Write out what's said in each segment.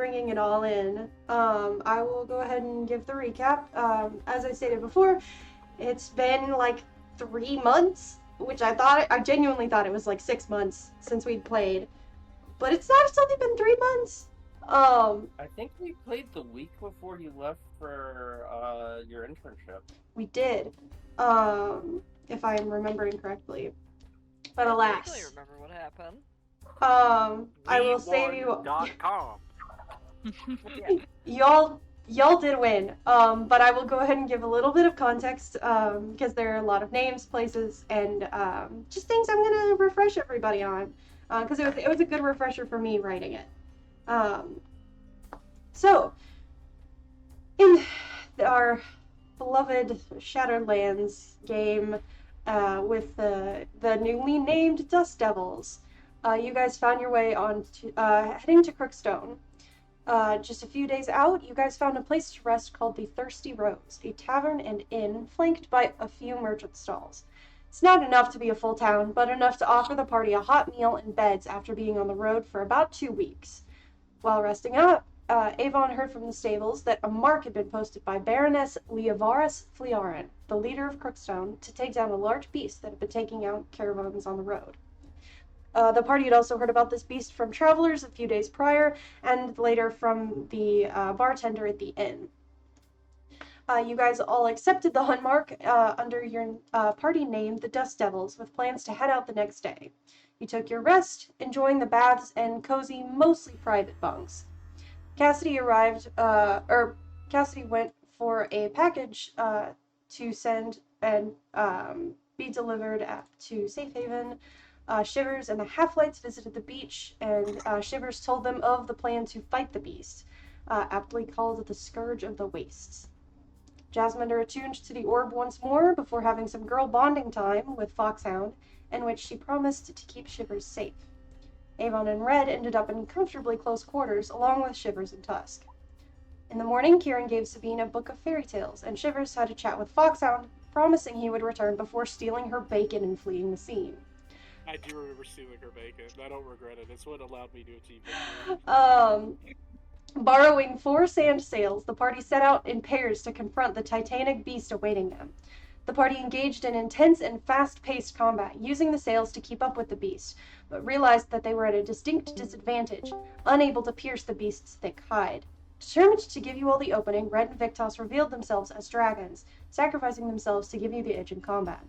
bringing it all in, I will go ahead and give the recap. As I stated before, it's been like 3 months, which I genuinely thought it was like 6 months since we'd played, but it's only been 3 months. I think we played the week before you left for your internship. We did, if I'm remembering correctly. But alas. I vaguely remember what happened. I will save you. .com. Y'all did win. But I will go ahead and give a little bit of context, because there are a lot of names, places, and just things I'm gonna refresh everybody on, because it was a good refresher for me writing it. So, in our beloved Shattered Lands game, with the newly named Dust Devils, you guys found your way on to, heading to Crookstone. Just a few days out, you guys found a place to rest called the Thirsty Rose, a tavern and inn flanked by a few merchant stalls. It's not enough to be a full town, but enough to offer the party a hot meal and beds after being on the road for about 2 weeks. While resting up, Avon heard from the stables that a mark had been posted by Baroness Leovaris Flearin, the leader of Crookstone, to take down a large beast that had been taking out caravans on the road. The party had also heard about this beast from travelers a few days prior, and later from the bartender at the inn. You guys all accepted the hunt mark under your party name, the Dust Devils, with plans to head out the next day. You took your rest, enjoying the baths and cozy, mostly private bunks. Cassidy went for a package to send and be delivered to Safe Haven. Shivers and the Half-Lights visited the beach, and Shivers told them of the plan to fight the beast, aptly called the Scourge of the Wastes. Jasmine attuned to the orb once more before having some girl bonding time with Foxhound, in which she promised to keep Shivers safe. Avon and Red ended up in comfortably close quarters, along with Shivers and Tusk. In the morning, Kieran gave Sabine a book of fairy tales, and Shivers had a chat with Foxhound, promising he would return before stealing her bacon and fleeing the scene. I do remember stealing her bacon. I don't regret it. It's what allowed me to achieve it. Borrowing 4 sand sails, the party set out in pairs to confront the titanic beast awaiting them. The party engaged in intense and fast-paced combat, using the sails to keep up with the beast, but realized that they were at a distinct disadvantage, unable to pierce the beast's thick hide. Determined to give you all the opening, Red and Viktos revealed themselves as dragons, sacrificing themselves to give you the edge in combat.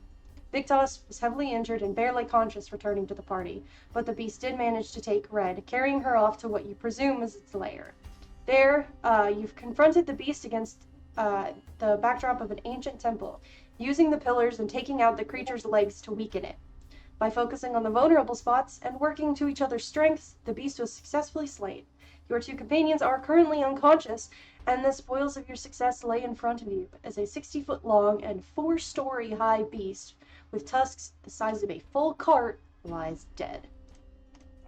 Viktos was heavily injured and barely conscious returning to the party, but the beast did manage to take Red, carrying her off to what you presume is its lair. There, you've confronted the beast against the backdrop of an ancient temple, using the pillars and taking out the creature's legs to weaken it. By focusing on the vulnerable spots and working to each other's strengths, the beast was successfully slain. Your 2 companions are currently unconscious, and the spoils of your success lay in front of you as a 60-foot-long and 4-story-high beast with tusks the size of a full cart lies dead.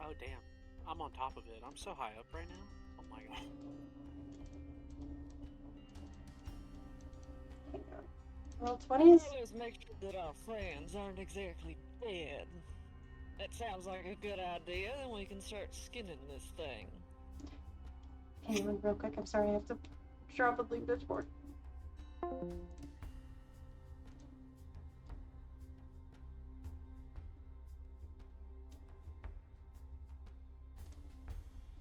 Oh, damn. I'm on top of it. I'm so high up right now. Oh my god. Roll 20s. Let's make sure that our friends aren't exactly dead. That sounds like a good idea, and we can start skinning this thing. Hang on real quick, I'm sorry, I have to drop and leave Discord.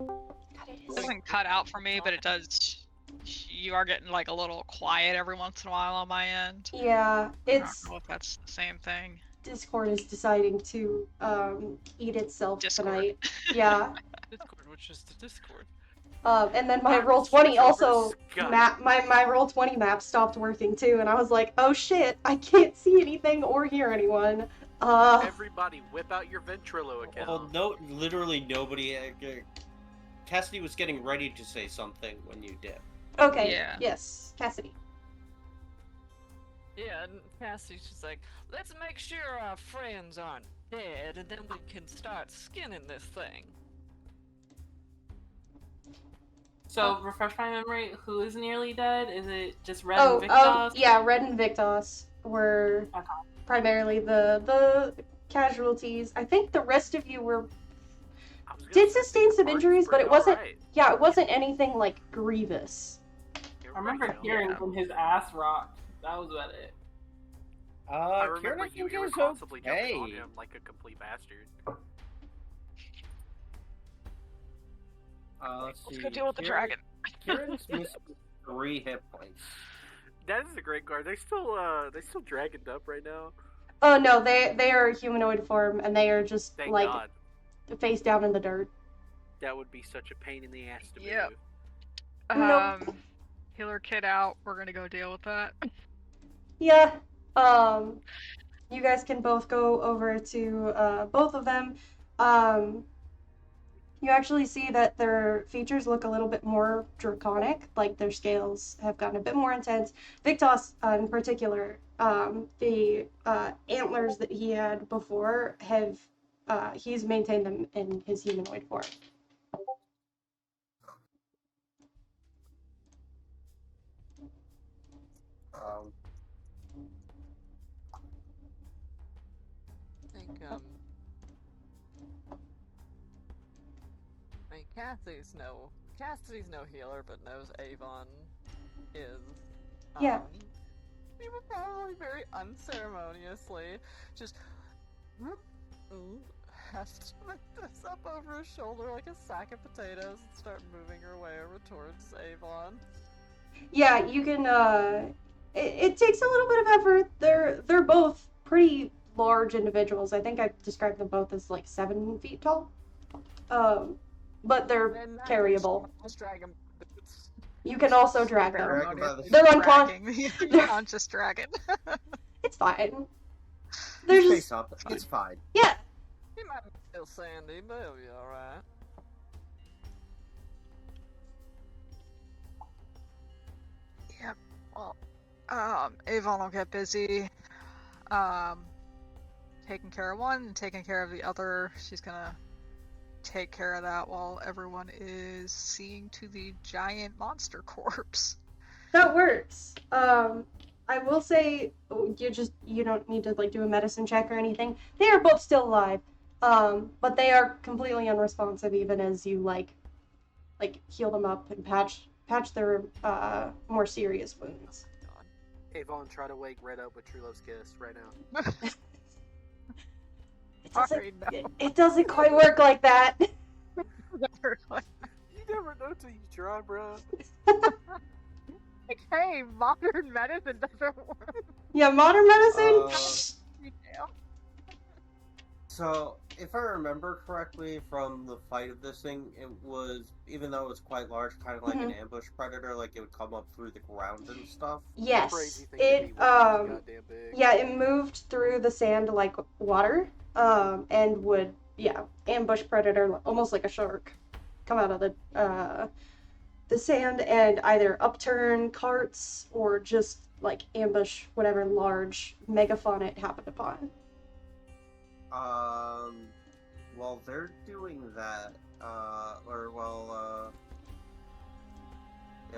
God, It doesn't cut out for me, but it does. You are getting like a little quiet every once in a while on my end. Yeah, I it's don't know if that's the same thing. Discord is deciding to eat itself Discord. tonight. Yeah. Discord, which is the Discord. And then my Roll20 also my Roll20 map stopped working too, and I was like, oh shit, I can't see anything or hear anyone. Everybody, whip out your Ventrilo account. Well, no, literally nobody. Cassidy was getting ready to say something when you did. Okay. Yeah. Yes, Cassidy. Yeah, and Cassie's just like, let's make sure our friends aren't dead, and then we can start skinning this thing. So, refresh my memory, who is nearly dead? Is it just Red and Viktos? Yeah, Red and Viktos were primarily the casualties. I think the rest of you were did sustain some injuries, but it wasn't yeah, it wasn't anything like grievous. I remember hearing from his ass rocked. That was about it. I remember you Kieran irresponsibly okay. jumping on him like a complete bastard. Let's go deal with the dragon. Kieran's missing 3 hit points. That is a great guard. They still dragoned up right now. Oh no, they are humanoid form and they are just Thank like God. face down in the dirt. That would be such a pain in the ass to Yep. move. Nope. Healer kit out. We're gonna go deal with that. Yeah. You guys can both go over to both of them. You actually see that their features look a little bit more draconic, like their scales have gotten a bit more intense. Viktos, in particular, the antlers that he had before have he's maintained them in his humanoid form. I think, I mean, Cassidy's no healer, but knows Avon is. Yeah. He would probably very unceremoniously just heft this up over his shoulder like a sack of potatoes and start moving her way over towards Avon. Yeah, you can. It takes a little bit of effort. They're both pretty large individuals. I think I described them both as like 7 feet tall. But they're carryable. Just drag him. You can also drag them. Drag them. They're Dragging the unconscious dragon. It's fine. They're Just just face up. It's fine. yeah. He might be still sandy, but he'll be alright. Yep. Well, Avon will get busy. Taking care of one and taking care of the other. She's gonna take care of that while everyone is seeing to the giant monster corpse. That works. I will say you don't need to like do a medicine check or anything. They are both still alive. But they are completely unresponsive even as you like heal them up and patch their more serious wounds. Avon, try to wake Red up with True Love's Kiss right now. It doesn't quite work like that. You never know till you try, bro. Like, hey, modern medicine doesn't work. Yeah, modern medicine. So, if I remember correctly from the fight of this thing, it was, even though it was quite large, kind of like an ambush predator, like it would come up through the ground and stuff. Yes. Crazy thing It to be goddamn big. yeah, it moved through the sand like water, and would ambush predator almost like a shark, come out of the sand and either upturn carts or just like ambush whatever large megafauna it happened upon. While they're doing that,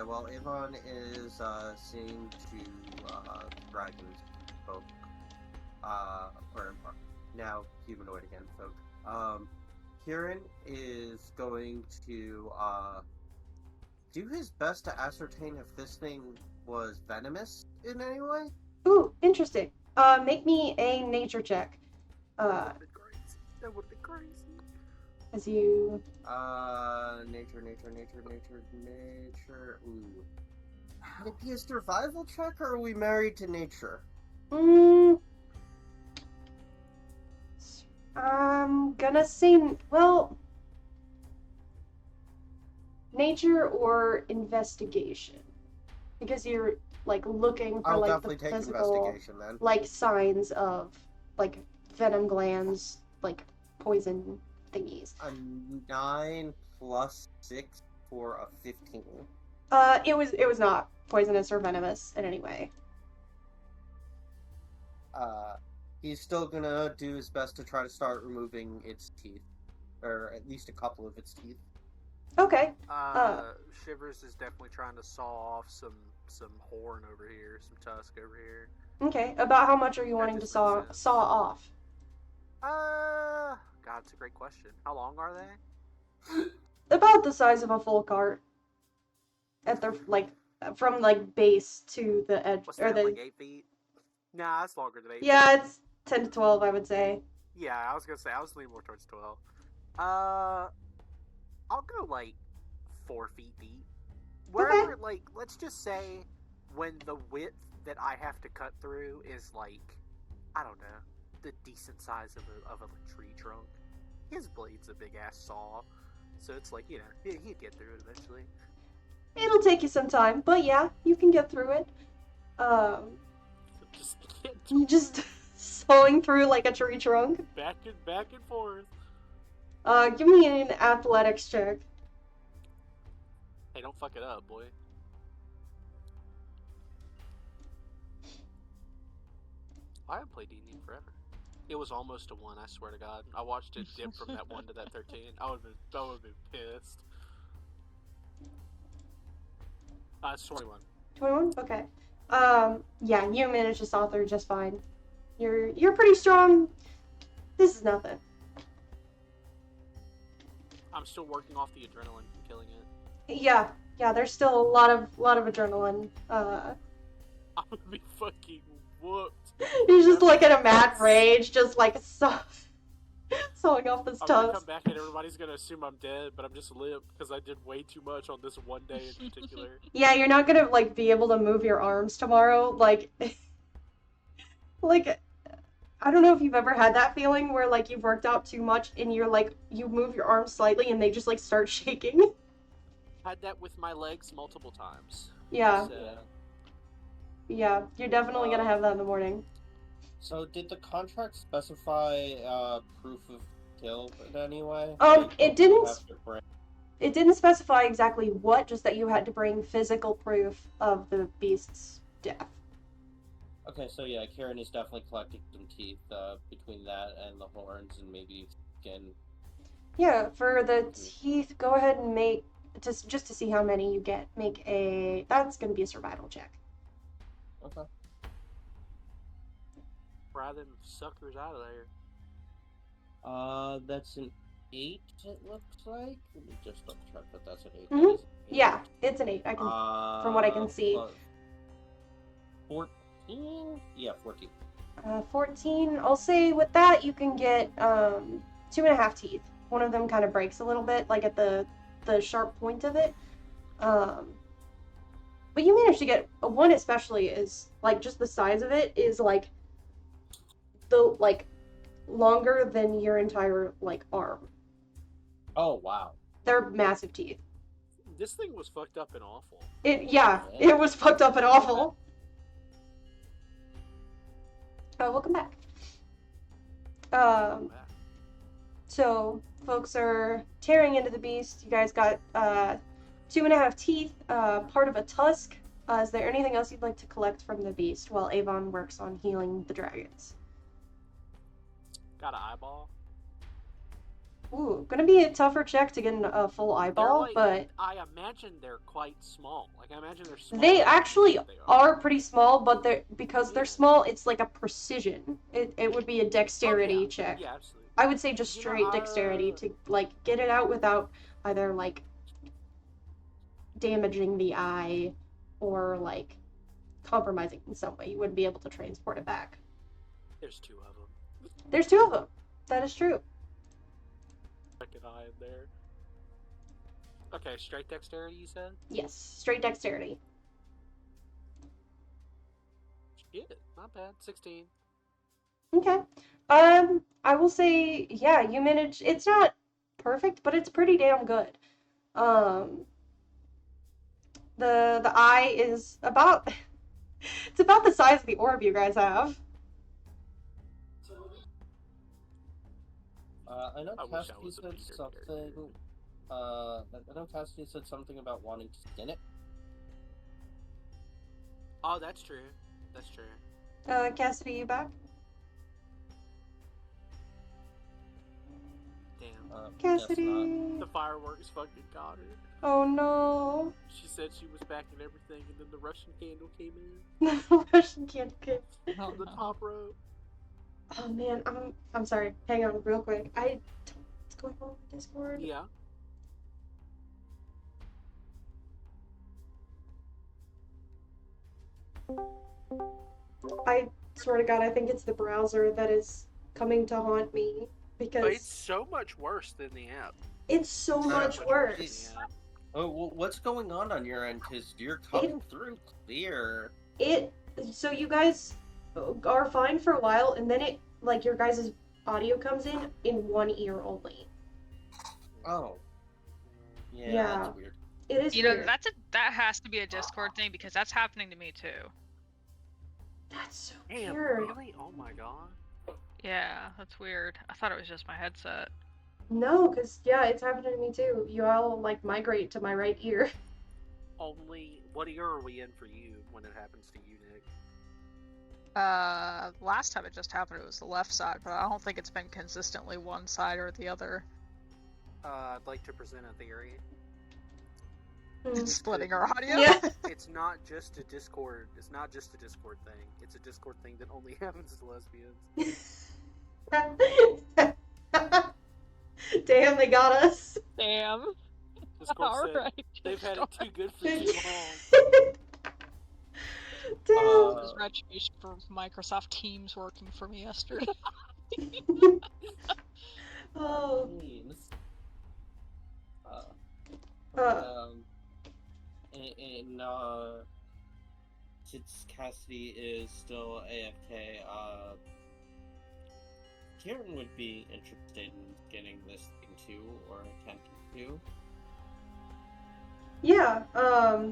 while Avon is seeing to dragons folk, or now humanoid again folk, Kieran is going to do his best to ascertain if this thing was venomous in any way. Ooh, interesting. Make me a nature check. That would be crazy. As you Nature. Ooh. Would it be a survival check, or are we married to nature? I'm gonna say, well, nature or investigation, because you're like looking for I'll like definitely the take physical investigation then. like signs of like venom glands, like poison thingies. A 9 plus 6 for a 15. It was not poisonous or venomous in any way. He's still gonna do his best to try to start removing its teeth, or at least a couple of its teeth. Okay. Shivers is definitely trying to saw off some horn over here, some tusk over here. Okay. About how much are you wanting to just saw makes sense. off? God, it's a great question. How long are they? about the size of a full cart. At the like from like base to the edge What's or that, the like 8 feet? Nah, that's longer than 8 feet. yeah, it's 10 to 12, I would say. Yeah, I was gonna say, I was leaning more towards 12. Uh, I'll go like 4 feet deep. Wherever, Okay. like, let's just say when the width that I have to cut through is like, I don't know, the decent size of a tree trunk. His blade's a big ass saw, so it's like, you know, he'd get through it eventually. It'll take you some time, but yeah, you can get through it. Just get You just sawing through like a tree trunk. back and forth. Give me an athletics check. Hey, don't fuck it up, boy. I haven't played D&D in forever. It was almost a 1, I swear to God. I watched it dip from that 1 to that 13. I would've been pissed. It's 21. 21? Okay. Yeah, you managed to saw through just fine. You're pretty strong. This is nothing. I'm still working off the adrenaline from killing it. Yeah, there's still a lot of adrenaline. I'm gonna be fucking whooped. He's just like in a mad rage, just like sawing off this I'm gonna tusk. come back and everybody's gonna assume I'm dead, but I'm just limp because I did way too much on this one day in particular. Yeah, you're not gonna like be able to move your arms tomorrow. Like, like I don't know if you've ever had that feeling where like you've worked out too much and you're like you move your arms slightly and they just like start shaking. Had that with my legs multiple times. Yeah, So, yeah, you're definitely gonna have that in the morning. So, did the contract specify proof of kill in any way? It didn't specify exactly what, just that you had to bring physical proof of the beast's death. Okay, so yeah, Karen is definitely collecting some teeth between that and the horns and maybe skin. Yeah, for the teeth, go ahead and make just to see how many you get. That's gonna be a survival check. Okay. pry them suckers out of there. That's an 8, it looks like. Let me just double check that that's an 8. Mhm. That is an 8. Yeah, it's an 8. I can, from what I can see. 14? Yeah, 14. 14. I'll say with that you can get 2.5 teeth. One of them kind of breaks a little bit, like at the sharp point of it. But you managed to get one, especially is like just the size of it is like longer than your entire like arm. Oh wow. They're massive teeth. This thing was fucked up and awful. It was fucked up and awful. Welcome back. So folks are tearing into the beast. You guys got 2.5 teeth, part of a tusk. Is there anything else you'd like to collect from the beast while Avon works on healing the dragons? Got an eyeball. Ooh, gonna be a tougher check to get a full eyeball, but I imagine they're quite small. Like I imagine they're small. they actually are pretty small, but because they're small, it's like a precision. It would be a dexterity check. Yeah, absolutely. I would say just straight dexterity to like get it out without either like damaging the eye or like compromising in some way. You wouldn't be able to transport it back. There's 2 of them. There's 2 of them. That is true. Like an eye in there. Okay, straight dexterity, you said? Yes, straight dexterity. Shit, not bad. 16. Okay. I will say, yeah, you managed. It's not perfect, but it's pretty damn good. The eye is about it's about the size of the orb you guys have. I know I wish I Cassidy was a said Beaker something. character. I know Cassidy said something about wanting to skin it. Oh, that's true. That's true. Cassidy, you back? Damn. Cassidy. The fireworks fucking got her. Oh no. She said she was back and everything, and then the Russian candle came in Russian can't get. Oh, on the no. top rope. Oh man, I'm sorry. Hang on, real quick. What's going on with Discord? Yeah. I swear to God, I think it's the browser that is coming to haunt me But it's because so much worse than the app. it's so much worse. Yeah. Oh, what's going on your end? Because you're coming through clear. So you guys are fine for a while, and then it, like, your guys' audio comes in one ear only. Oh. Yeah, Yeah. that's weird. It is You know, weird. that has to be a Discord thing because that's happening to me too. That's so Damn, weird. really? Oh my god. Yeah, that's weird. I thought it was just my headset. No, because, yeah, it's happening to me too. You all, like, migrate to my right ear. Only, what ear are we in for you when it happens to you, Nick? Last time it just happened, it was the left side, but I don't think it's been consistently one side or the other. I'd like to present a theory. Splitting our audio? Yeah. It's not just a Discord. It's not just a Discord thing. It's a Discord thing that only happens to lesbians. Damn, they got us. Damn. Discord said Alright. they've had it too good for too long. Damn. It was retribution for Microsoft Teams working for me yesterday. Oh. Means. Since Cassidy is still AFK, Kieran would be interested in getting this thing too, or attempting to. Yeah,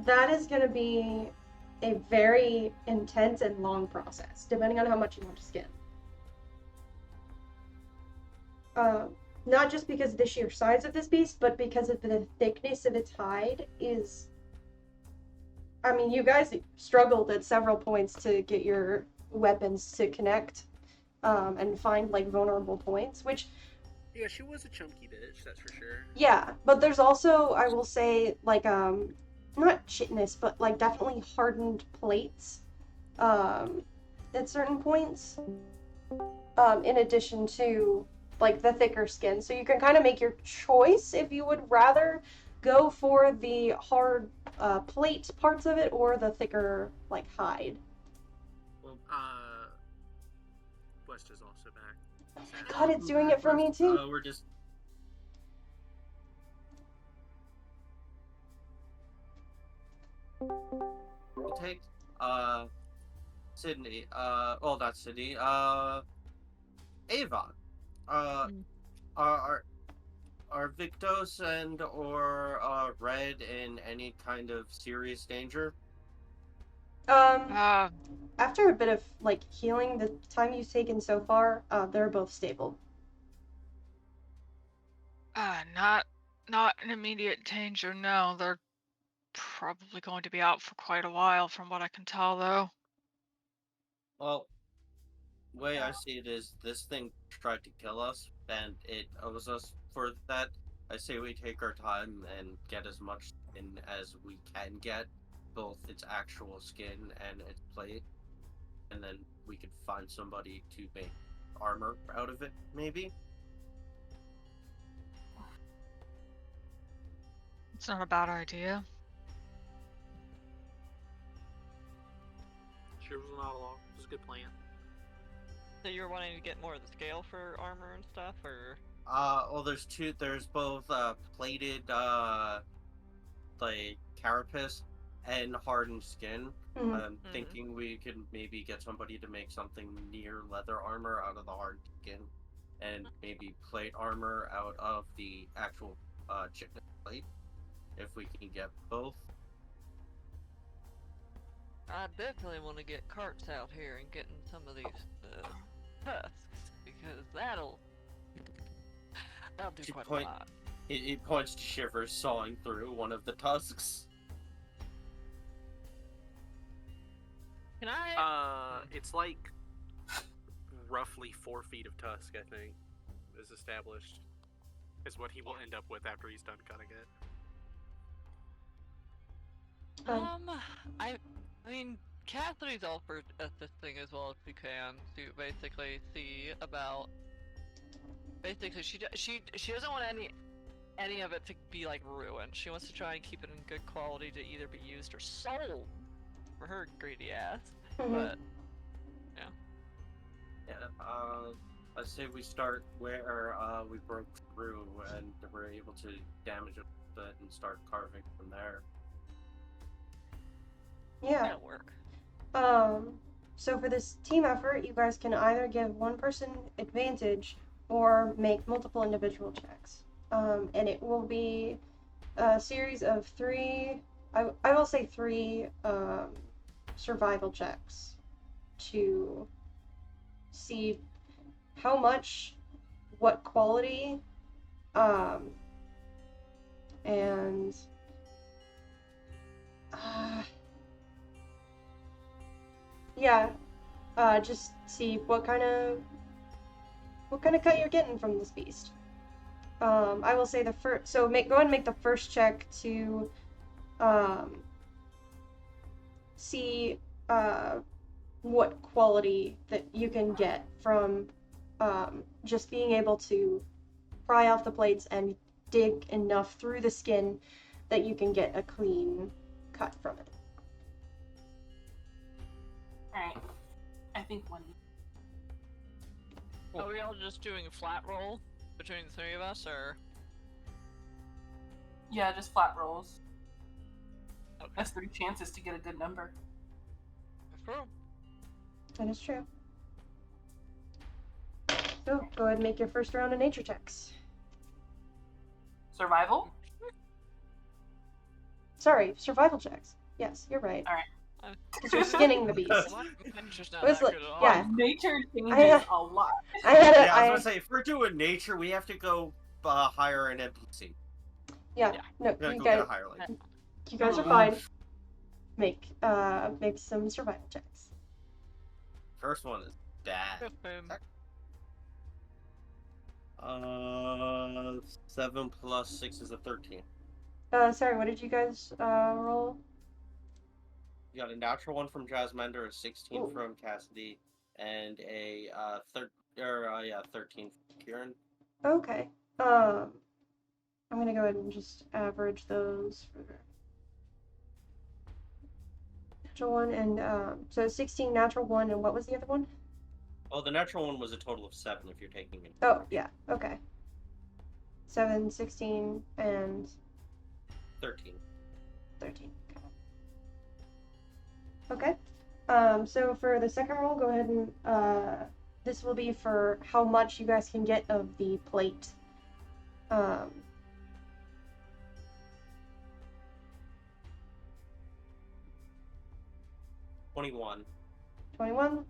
that is gonna be a very intense and long process, depending on how much you want to skin. Not just because of the sheer size of this beast, but because of the thickness of its hide is... I mean, you guys struggled at several points to get your weapons to connect, and find, like, vulnerable points, which... Yeah, she was a chunky bitch, that's for sure. Yeah, but there's also, I will say, like, not chitness, but, like, definitely hardened plates, at certain points, in addition to, like, the thicker skin. So you can kind of make your choice if you would rather go for the hard, plate parts of it or the thicker, like, hide. Well, West is also back. Oh my god, it's doing it for me too. We're just... We'll take, Sydney, well, not Sydney, Avon. Are Viktos and or Red in any kind of serious danger? After a bit of, like, healing, the time you've taken so far, they're both stable. Not an immediate danger, no. They're probably going to be out for quite a while from what I can tell, though. Well, the way I see it is this thing tried to kill us, and it owes us for that. I say we take our time and get as much in as we can get, both its actual skin and its plate, and then we could find somebody to make armor out of it, maybe? It's not a bad idea. Sure was not long. It was a good plan. So you're wanting to get more of the scale for armor and stuff, or? Well, there's two. There's both plated, like carapace and hardened skin. Mhm. I'm thinking we could maybe get somebody to make something near leather armor out of the hard skin, and maybe plate armor out of the actual chicken plate, if we can get both. I definitely want to get carts out here and getting some of these tusks, because that'll do quite a lot. He points to Shivers sawing through one of the tusks. Can I? It's like roughly 4 feet of tusk, I think, is established. Is what he will end up with after he's done cutting it. I mean, Cassidy's offered assisting as well as she can to basically see about. Basically, she doesn't want any of it to be like ruined. She wants to try and keep it in good quality to either be used or sold, for her greedy ass. Mhm. But Yeah, I say we start where we broke through and we're able to damage it a bit and start carving from there. Yeah. that'll work. So for this team effort, you guys can either give one person advantage or make multiple individual checks. And it will be a series of three, I will say three survival checks to see how much, what quality, and yeah, just see what kind of cut you're getting from this beast. I will say the first. So go ahead and make the first check to see what quality that you can get from just being able to pry off the plates and dig enough through the skin that you can get a clean cut from it. Alright. I think one. Are we all just doing a flat roll between the three of us, or? Yeah, just flat rolls. Okay. That's 3 chances to get a good number. Cool. That is true. So go ahead and make your first round of nature checks. Survival? Sorry, survival checks. Yes, you're right. Alright. Because you're skinning the beast. Nature's not It was that like- good at all. yeah. Nature changes I- a lot. I had a, Yeah, I was gonna say, if we're doing nature, we have to go hire an NPC. no, We gotta you go guys, get a hireling. you guys are fine. Make some survival checks. First one is bad. 7 plus 6 is a 13. Sorry, what did you guys roll? You got a natural one from Jasmender, a 16 Ooh. from Cassidy, and a 13 from Kieran. Okay. I'm gonna go ahead and just average those for natural one and so 16 natural one, and what was the other one? Oh, the natural one was a total of 7 if you're taking it. Oh yeah, okay. 7, 16, and 13. 13. Okay. So for the second roll, go ahead and this will be for how much you guys can get of the plate. 21. 21. What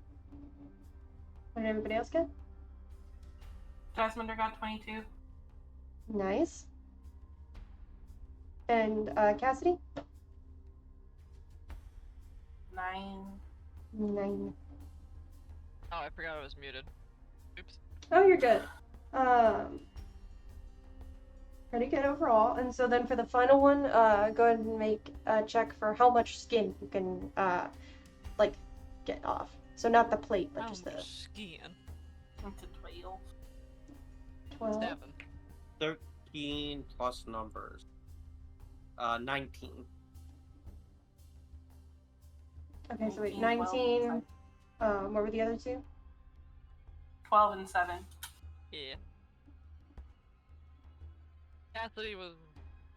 did everybody else get? Jasminer got 22. Nice. And Cassidy? 9. 9. Oh, I forgot I was muted. Oops. Oh, you're good. Pretty good overall. And so then for the final one, go ahead and make a check for how much skin you can, get off. So not the plate, but just the Skiing. It's a 12. 12. 7. 13 plus numbers. 19. Okay, so wait, 19, 19. What were the other two? 12 and 7. Yeah. Cassidy was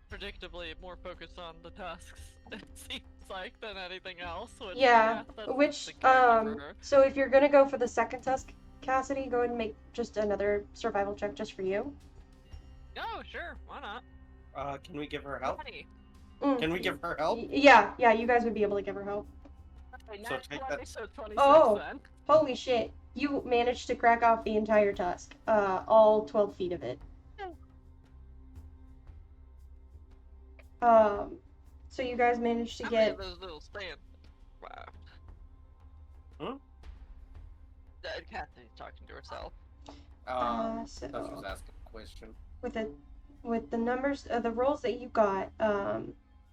predictably more focused on the tusks, it seems like, than anything else. Which, Yeah, that's which, the character for her. so if you're gonna go for the second tusk, Cassidy, go ahead and make just another survival check just for you. Oh, sure, why not? Can we give her help? 20. Can we give her help? Yeah, you guys would be able to give her help. Okay, So not take 20, that- so 26 Oh. then. Holy shit, you managed to crack off the entire tusk, all 12 feet of it. So you guys managed to How many get, of those little stand? Wow. Hmm? Cassidy's talking to herself. so I was just asking a question. with the numbers, the rolls that you got,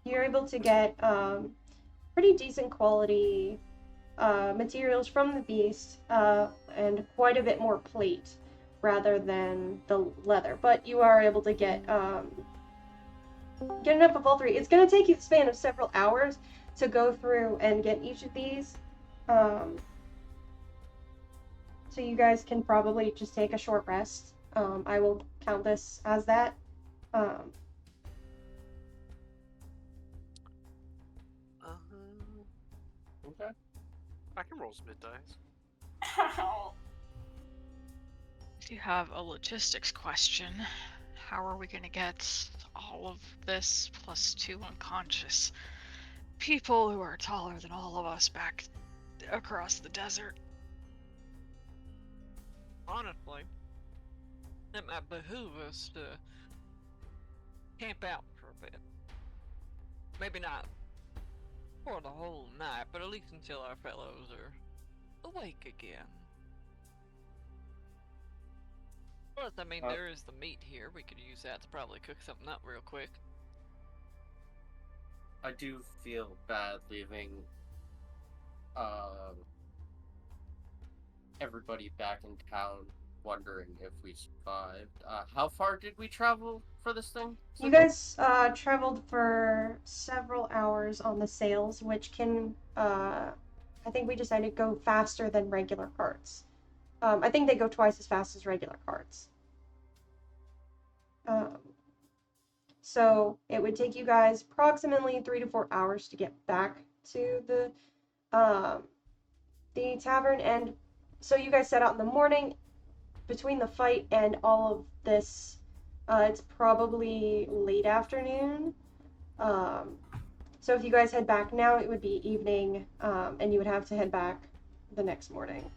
you're able to get, pretty decent quality, materials from the beast, and quite a bit more plate rather than the leather. But you are able to get enough of all three. It's going to take you the span of several hours, to go through and get each of these. So you guys can probably just take a short rest. I will count this as that. Okay. I can roll some mid dice. I do have a logistics question. How are we going to get all of this plus 2 unconscious people who are taller than all of us back across the desert? Honestly, it might behoove us to camp out for a bit. Maybe not for the whole night, but at least until our fellows are awake again. Plus, I mean, there is the meat here. We could use that to probably cook something up real quick. I do feel bad leaving everybody back in town wondering if we survived. How far did we travel for this thing? You guys traveled for several hours on the sails, which can, I think we decided to go faster than regular carts. I think they go twice as fast as regular carts. So it would take you guys approximately 3 to 4 hours to get back to the tavern, and so you guys set out in the morning. Between the fight and all of this, it's probably late afternoon. So if you guys head back now, it would be evening, and you would have to head back the next morning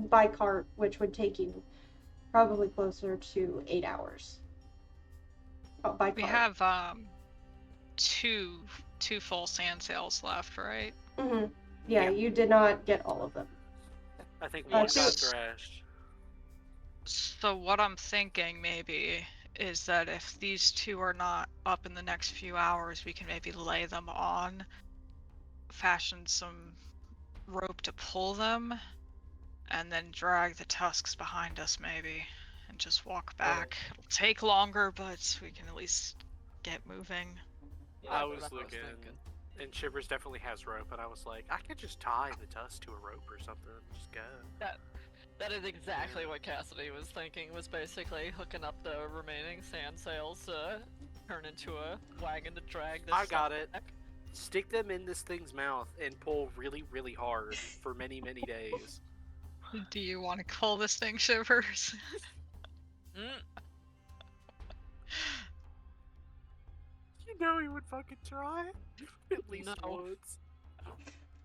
by cart, which would take you probably closer to 8 hours. By cart. We have two full sand sails left, right? Mm-hmm. Yeah, you did not get all of them. I think one got two- thrashed. So what I'm thinking maybe is that if these 2 are not up in the next few hours, we can maybe lay them on, fashion some rope to pull them, and then drag the tusks behind us maybe, and just walk back. It'll take longer, but we can at least get moving. Yeah, I that's was what looking, thinking. and Shivers definitely has rope, and I was like, I could just tie the tusk to a rope or something, just go. That is exactly what Cassidy was thinking, was basically hooking up the remaining sand sails to turn into a wagon to drag this I got stuff it. back. Stick them in this thing's mouth and pull really, really hard for many, many days. Do you want to call this thing Shivers? You know he would fucking try. At least No. once.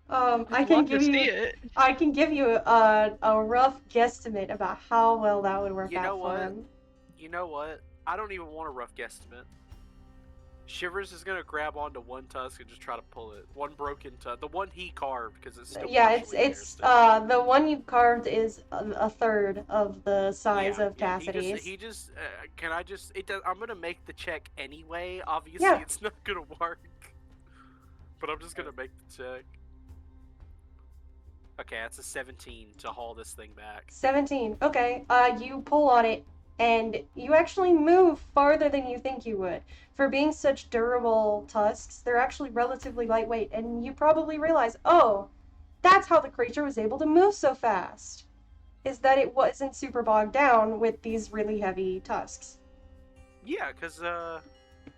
I can Love to give see you it. a rough guesstimate about how well that would work You know out for what? him. You know what? I don't even want a rough guesstimate. Shivers is gonna grab onto one tusk and just try to pull it. One broken tusk, the one he carved, because it's still Yeah, partially there still. the one you carved is a third of the size of Cassidy's. He just can I just it does, I'm gonna make the check anyway. Obviously, Yeah. it's not gonna work, but I'm just gonna make the check. Okay, that's a 17 to haul this thing back. 17. Okay. You pull on it, and you actually move farther than you think you would. For being such durable tusks, they're actually relatively lightweight, and you probably realize, oh, that's how the creature was able to move so fast. Is that it wasn't super bogged down with these really heavy tusks. Yeah, because they're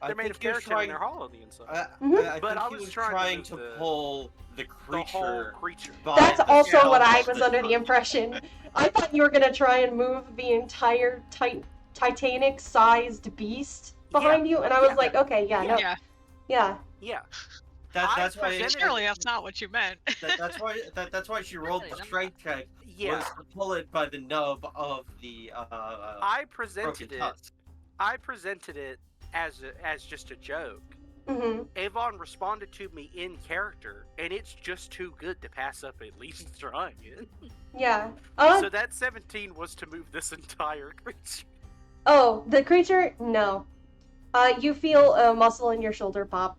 I made of think he was keratin and trying- they're hollow on the inside. I But think I he was was trying to trying move to the- pull the The whole creature. creature. by That's the also scalp what I of was the under the tusk. impression. I thought you were gonna try and move the entire titanic-sized beast behind you, and I was yeah. like, okay, yeah, no, Yeah, yeah. Yeah. That's why. presented- surely that's not what you meant. That's why she rolled the strength check. Yeah. Was to pull it by the nub of the I presented broken it. tusk. I presented it as just a joke. Mm-hmm. Avon responded to me in character, and it's just too good to pass up at least trying it. Yeah. So that 17 was to move this entire creature. Oh, the creature? No. You feel a muscle in your shoulder pop.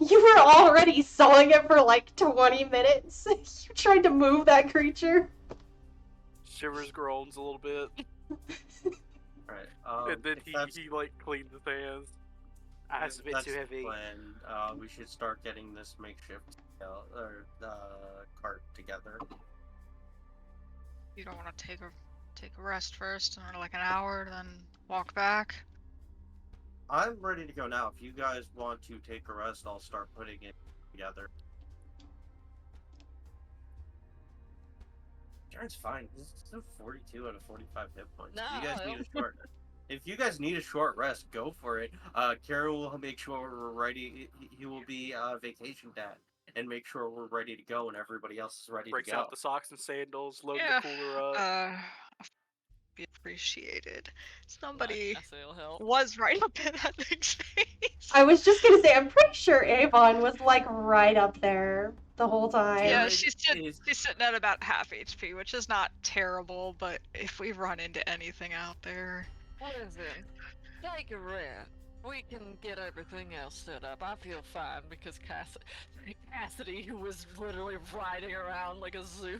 You were already sawing it for like 20 minutes. You tried to move that creature. Shivers groans a little bit, Right. and then if that's- he like cleaned his hands. That's a bit That's too heavy. when we should start getting this makeshift cart together. You don't want to take a rest first, or like an hour, then walk back. I'm ready to go now. If you guys want to take a rest, I'll start putting it together. Jaren's fine. This is still 42 out of 45 hit points. No. If you guys need a short, if you guys need a short rest, go for it. Karen will make sure we're ready. He will be vacation dad and make sure we're ready to go and everybody else is ready Breaks to go. out the socks and sandals, load Yeah. the cooler up. Be appreciated. Somebody Cassie will help. was right up in that thing's face. I was just gonna say, I'm pretty sure Avon was like right up there the whole time. Yeah, Jared she's is- sitting at about half HP, which is not terrible, but if we run into anything out there. What is it? Take a rest. We can get everything else set up. I feel fine because Cassidy, who was literally riding around like a zoo.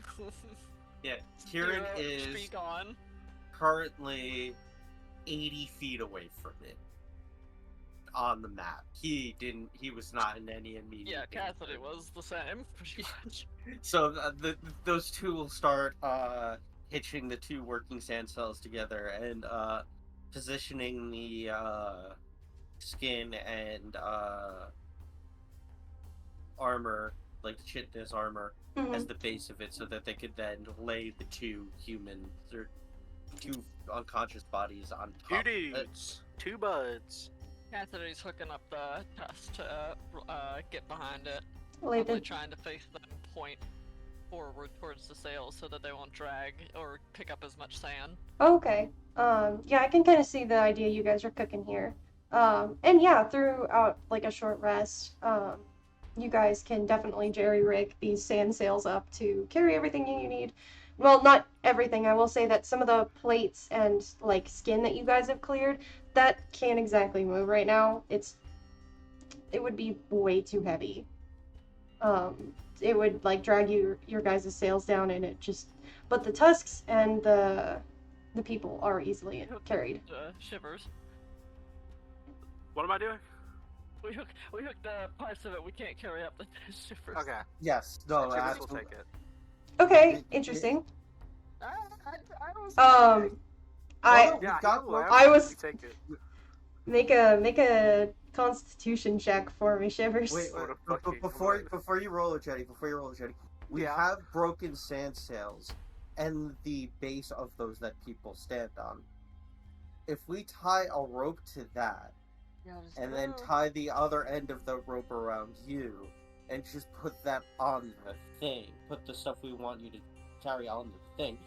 Yeah, Kieran zero is HP gone. currently 80 feet away from it on the map. He was not in any immediate Yeah, danger. Cassidy was the same, pretty much. So those two will start hitching the two working sand cells together and positioning the skin and armor, like the Chitness armor, as the base of it, so that they could then lay the two humans or two unconscious bodies on top. Two dudes, two buds. Cassidy's hooking up the Tusk to get behind it. Lay Probably the trying to face them point forward towards the sails so that they won't drag or pick up as much sand. Okay. Yeah, I can kind of see the idea you guys are cooking here. And yeah, throughout like a short rest, you guys can definitely jerry-rig these sand sails up to carry everything you need. Well, not everything. I will say that some of the plates and like skin that you guys have cleared, that can't exactly move right now. It would be way too heavy. It would like drag your guys' sails down, and it just. But the tusks and the people are easily carried. Shivers. What am I doing? We hooked the parts of it we can't carry up the Shivers. Okay. Yes, no, Shivers will absolutely. take it. Okay, interesting. I was I We've got I was- You take it. make a Constitution check for me, Shivers. Wait, What a but fucking before you roll it, Jetty, we Yeah. have broken sand sails and the base of those that people stand on. If we tie a rope to that, and then tie the other end of the rope around you, and just put that on the thing, put the stuff we want you to carry on the thing,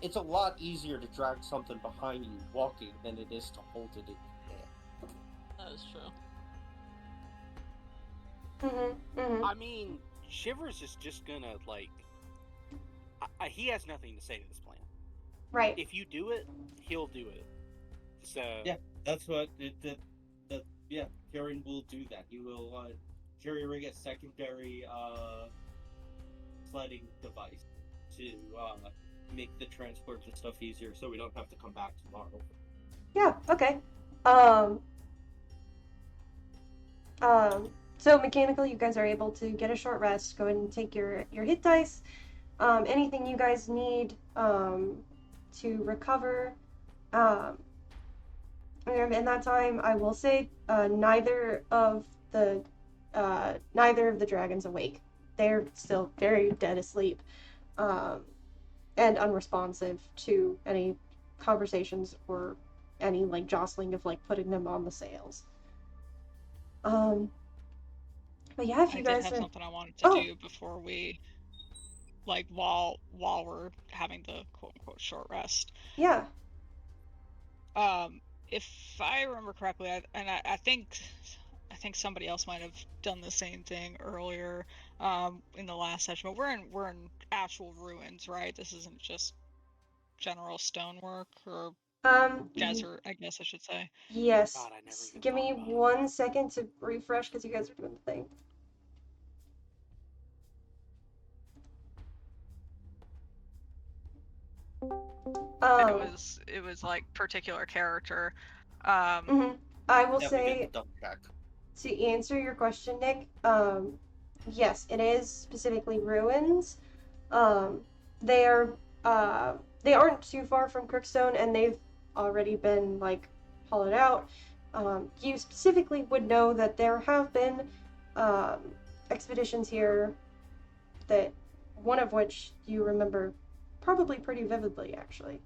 it's a lot easier to drag something behind you walking than it is to hold it in your hand. That is true. I mean, Shivers is just gonna, like... he has nothing to say to this plan. Right. If you do it, he'll do it. So... Yeah. That's what Kieran will do that. He will jerry rig a secondary sledding device to make the transport and stuff easier, so we don't have to come back tomorrow. Yeah, okay. So mechanically, you guys are able to get a short rest. Go ahead and take your hit dice. Anything you guys need to recover. And in that time, I will say neither of the dragons awake. They're still very dead asleep, and unresponsive to any conversations or any like jostling of like putting them on the sails. But yeah, if you I guys did have are... something I wanted to do before we, like, while we're having the quote unquote short rest. Yeah. If I remember correctly, I think somebody else might have done the same thing earlier in the last session. But we're in actual ruins, right? This isn't just general stonework or desert, I guess I should say. Yes. God, I never even Give me thought about it. 1 second to refresh because you guys are doing the thing. And it was like particular character. I will Yeah, we say get the double check. to answer your question, Nick, yes, it is specifically ruins. They are they aren't too far from Crookstone, and they've already been like hollowed out. You specifically would know that there have been expeditions here, that one of which you remember probably pretty vividly, actually.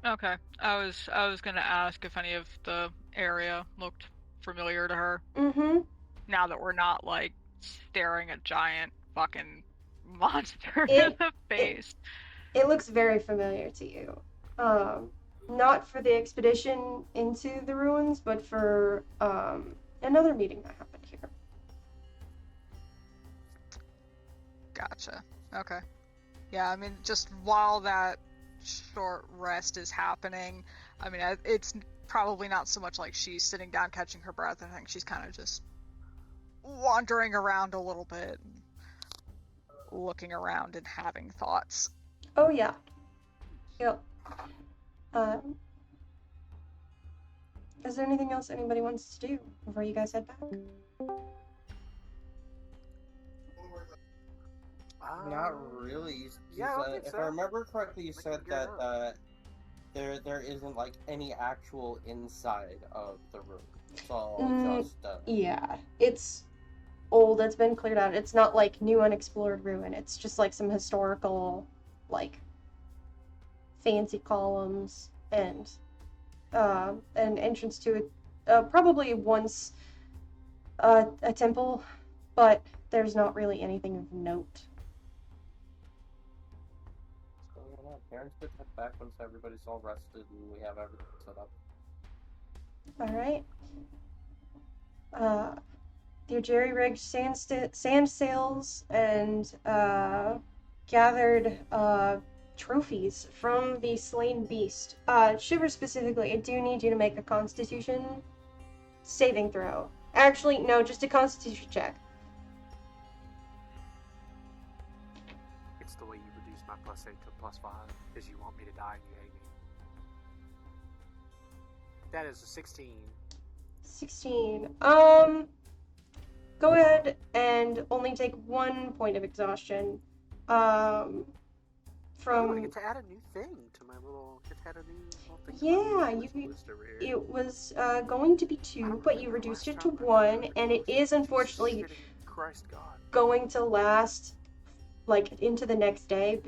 Okay. I was gonna ask if any of the area looked familiar to her. Mm-hmm. Now that we're not like staring a giant fucking monster in It- the face. It looks very familiar to you. Not for the expedition into the ruins, but for another meeting that happened here. Gotcha. Okay. Yeah, I mean, just while that short rest is happening, I mean, it's probably not so much like she's sitting down catching her breath. I think she's kind of just wandering around a little bit, looking around and having thoughts. Oh, yeah. Yep. Is there anything else anybody wants to do before you guys head back? Not really. Yeah, I don't think If so. I remember correctly, you We said can get that there isn't like any actual inside of the room. It's all just Yeah, it's old, it's been cleared out. It's not like new unexplored ruin. It's just like some historical, like, fancy columns and an entrance to it. Probably once a temple, but there's not really anything of note. Parents could head back once everybody's all rested and we have everything set up. Alright. Your jerry-rigged sand sails and gathered trophies from the slain beast. Shivers specifically, I do need you to make a constitution saving throw. Actually, no, just a constitution check. It's the way you reduce my +8 to +5, because you want me to die and you hate me. That is a 16. 16. Go ahead and only take 1 point of exhaustion. Oh, From I get to add a new thing to my little. Get to add a new little thing. Yeah, to my list over here. it was going to be 2, but you reduced it to 1, and it is unfortunately Christ God. going to last like into the next day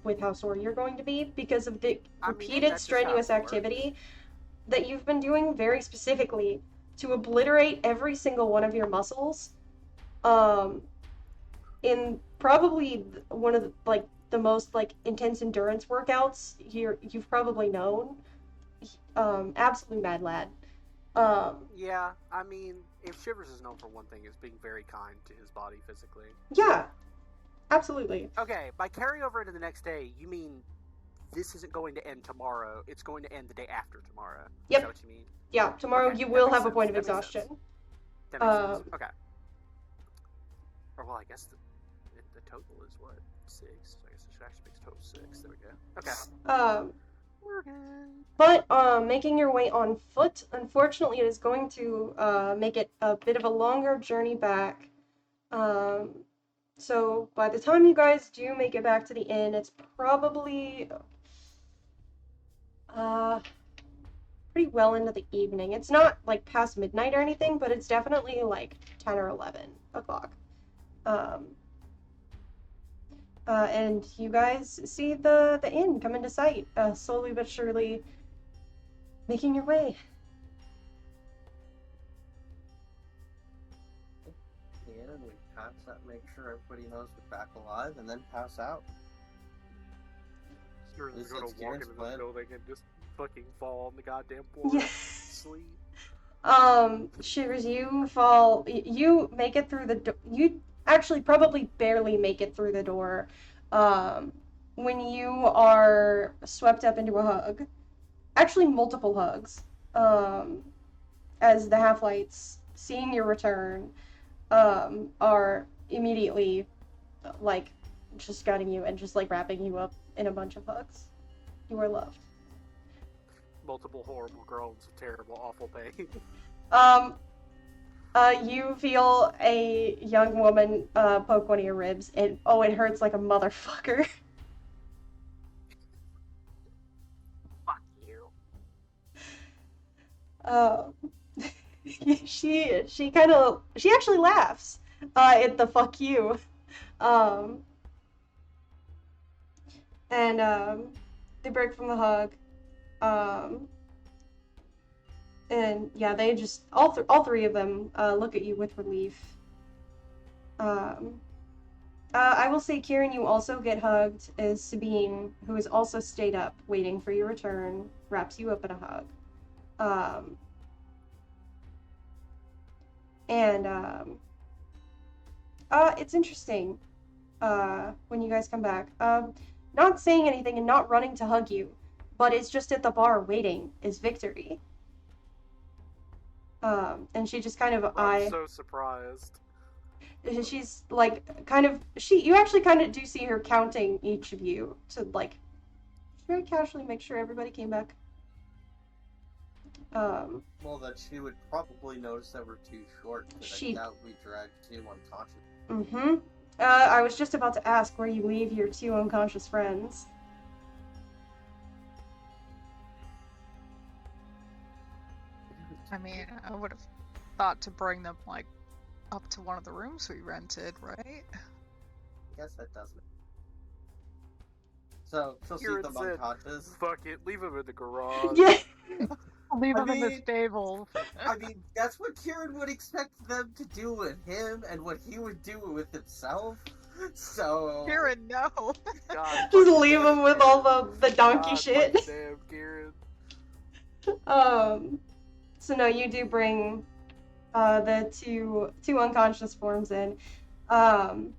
with how sore you're going to be because of the repeated that's just how strenuous it works. activity that you've been doing very specifically to obliterate every single one of your muscles in probably one of the most intense endurance workouts you've probably known. Absolute mad lad. Yeah, I mean, if Shivers is known for one thing, it's being very kind to his body physically. Yeah, absolutely. Okay, by carry over into the next day, you mean this isn't going to end tomorrow, it's going to end the day after tomorrow. Yep. Is that what you mean? Yeah, tomorrow Okay, you that will makes have a sense. point of That makes exhaustion. sense. That makes sense. Okay. Or, well, I guess the total is what? 6. So I guess it should actually make total 6. There we go. Okay. We're good. But making your way on foot, unfortunately, it is going to make it a bit of a longer journey back. So by the time you guys do make it back to the inn, it's probably pretty well into the evening. It's not like past midnight or anything, but it's definitely like 10 or 11 o'clock. And you guys see the inn come into sight, slowly but surely making your way. Yeah, and we pass that, make sure everybody knows we're back alive, and then pass out. You're This gonna walk experience into the plan. building and just fucking fall on the goddamn floor. Yeah. Sleep. Shivers, you make it through the door. You actually probably barely make it through the door, when you are swept up into a hug. Actually, multiple hugs, as the half-lights, seeing your return, are immediately, just guiding you and just, wrapping you up in a bunch of hugs. You are loved. Multiple horrible groans of terrible, awful pain. You feel a young woman poke one of your ribs, and it hurts like a motherfucker. Fuck you. Uh, she actually laughs at the fuck you. Um, and they break from the hug. Um, and yeah, they just all three of them look at you with relief. I will say, Kieran, you also get hugged as Sabine, who has also stayed up waiting for your return, wraps you up in a hug. And it's interesting when you guys come back. Not saying anything and not running to hug you, but it's just at the bar waiting is Victorie. And she just kind of I'm so surprised. She's like you actually kind of do see her counting each of you to like very casually make sure everybody came back. Well, then she would probably notice that we're too short, because I doubt we dragged two unconscious. I was just about to ask where you leave your two unconscious friends. I mean, I would have thought to bring them, like, up to one of the rooms we rented, right? I guess that doesn't. So, she'll see them unconscious. Fuck it, leave them in the garage. Yeah. Leave them in the stable. I mean, that's what Kieran would expect them to do with him, and what he would do with himself. So... Kieran, no! God, just leave them with all the donkey shit. Damn, Kieran. So no, you do bring the two unconscious forms in. And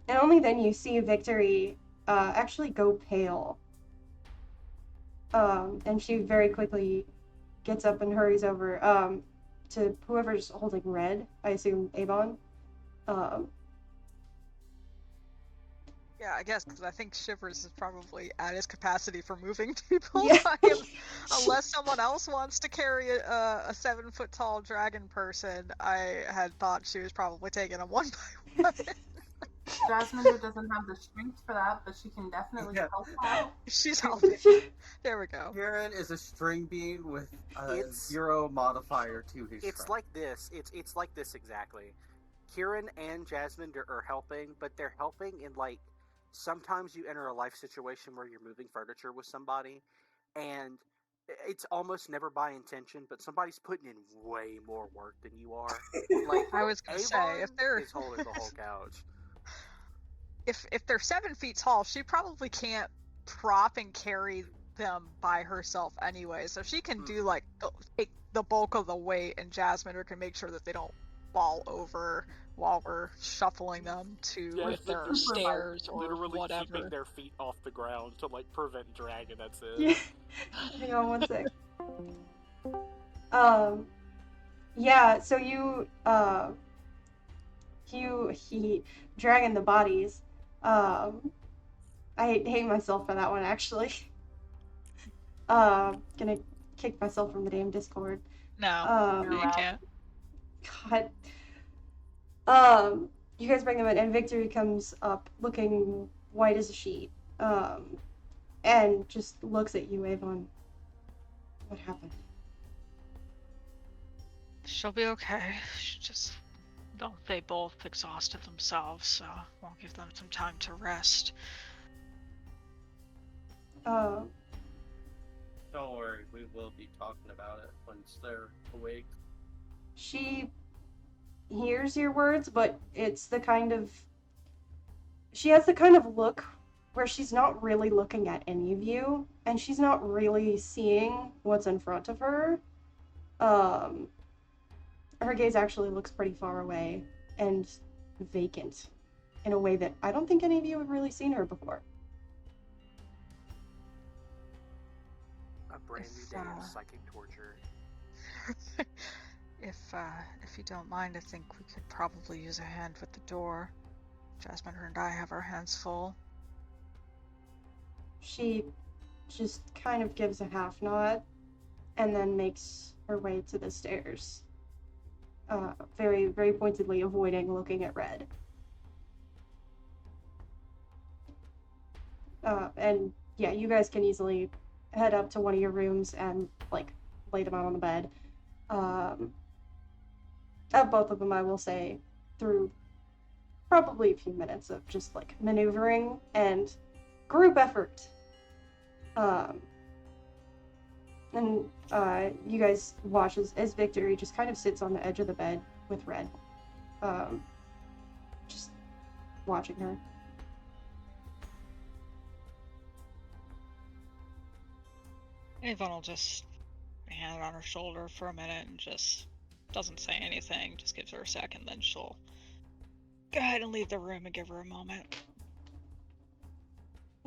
only then you see Victorie actually go pale. And she very quickly gets up and hurries over to whoever's holding red, I assume Avon. Yeah, I guess, because I think Shivers is probably at his capacity for moving people. Yeah. Unless someone else wants to carry a 7-foot-tall dragon person, I had thought she was probably taking them one by one. Jasmine doesn't have the strength for that, but she can definitely help out. She's helping. There we go. Kieran is a string bean with a 0 modifier to his It's strength. like this. It's like this exactly. Kieran and Jasmine are helping, but they're helping in, like, sometimes you enter a life situation where you're moving furniture with somebody, and it's almost never by intention, but somebody's putting in way more work than you are. Like, I was gonna say, if they're is holding the whole couch. If they're 7 feet tall, she probably can't prop and carry them by herself anyway. So she can do like take the bulk of the weight, and Jasmine can make sure that they don't fall over while we're shuffling them to their stairs or literally whatever. Keeping their feet off the ground to like prevent dragging. That's it. Yeah. Hang on one sec. Yeah. So he dragging the bodies. I hate myself for that one actually. Gonna kick myself from the damn Discord. No, you can't. God. You guys bring them in, and Victorie comes up looking white as a sheet, and just looks at you, Avon. What happened? She'll be okay. They both exhausted themselves, so won't give them some time to rest. Don't worry, we will be talking about it once they're awake. She hears your words, but it's she has the kind of look where she's not really looking at any of you, and she's not really seeing what's in front of her. Her gaze actually looks pretty far away and vacant in a way that I don't think any of you have really seen her before. A brand new day of psychic torture. If you don't mind, I think we could probably use a hand with the door. Jasmine and I have our hands full. She just kind of gives a half nod and then makes her way to the stairs. very, very pointedly avoiding looking at Red. And yeah, you guys can easily head up to one of your rooms and, like, lay them out on the bed. Both of them, I will say, through probably a few minutes of just, like, maneuvering and group effort. And you guys watch as Victorie just kind of sits on the edge of the bed with Red. Just watching her. Avon will just hand on her shoulder for a minute and just doesn't say anything, just gives her a second, then she'll go ahead and leave the room and give her a moment.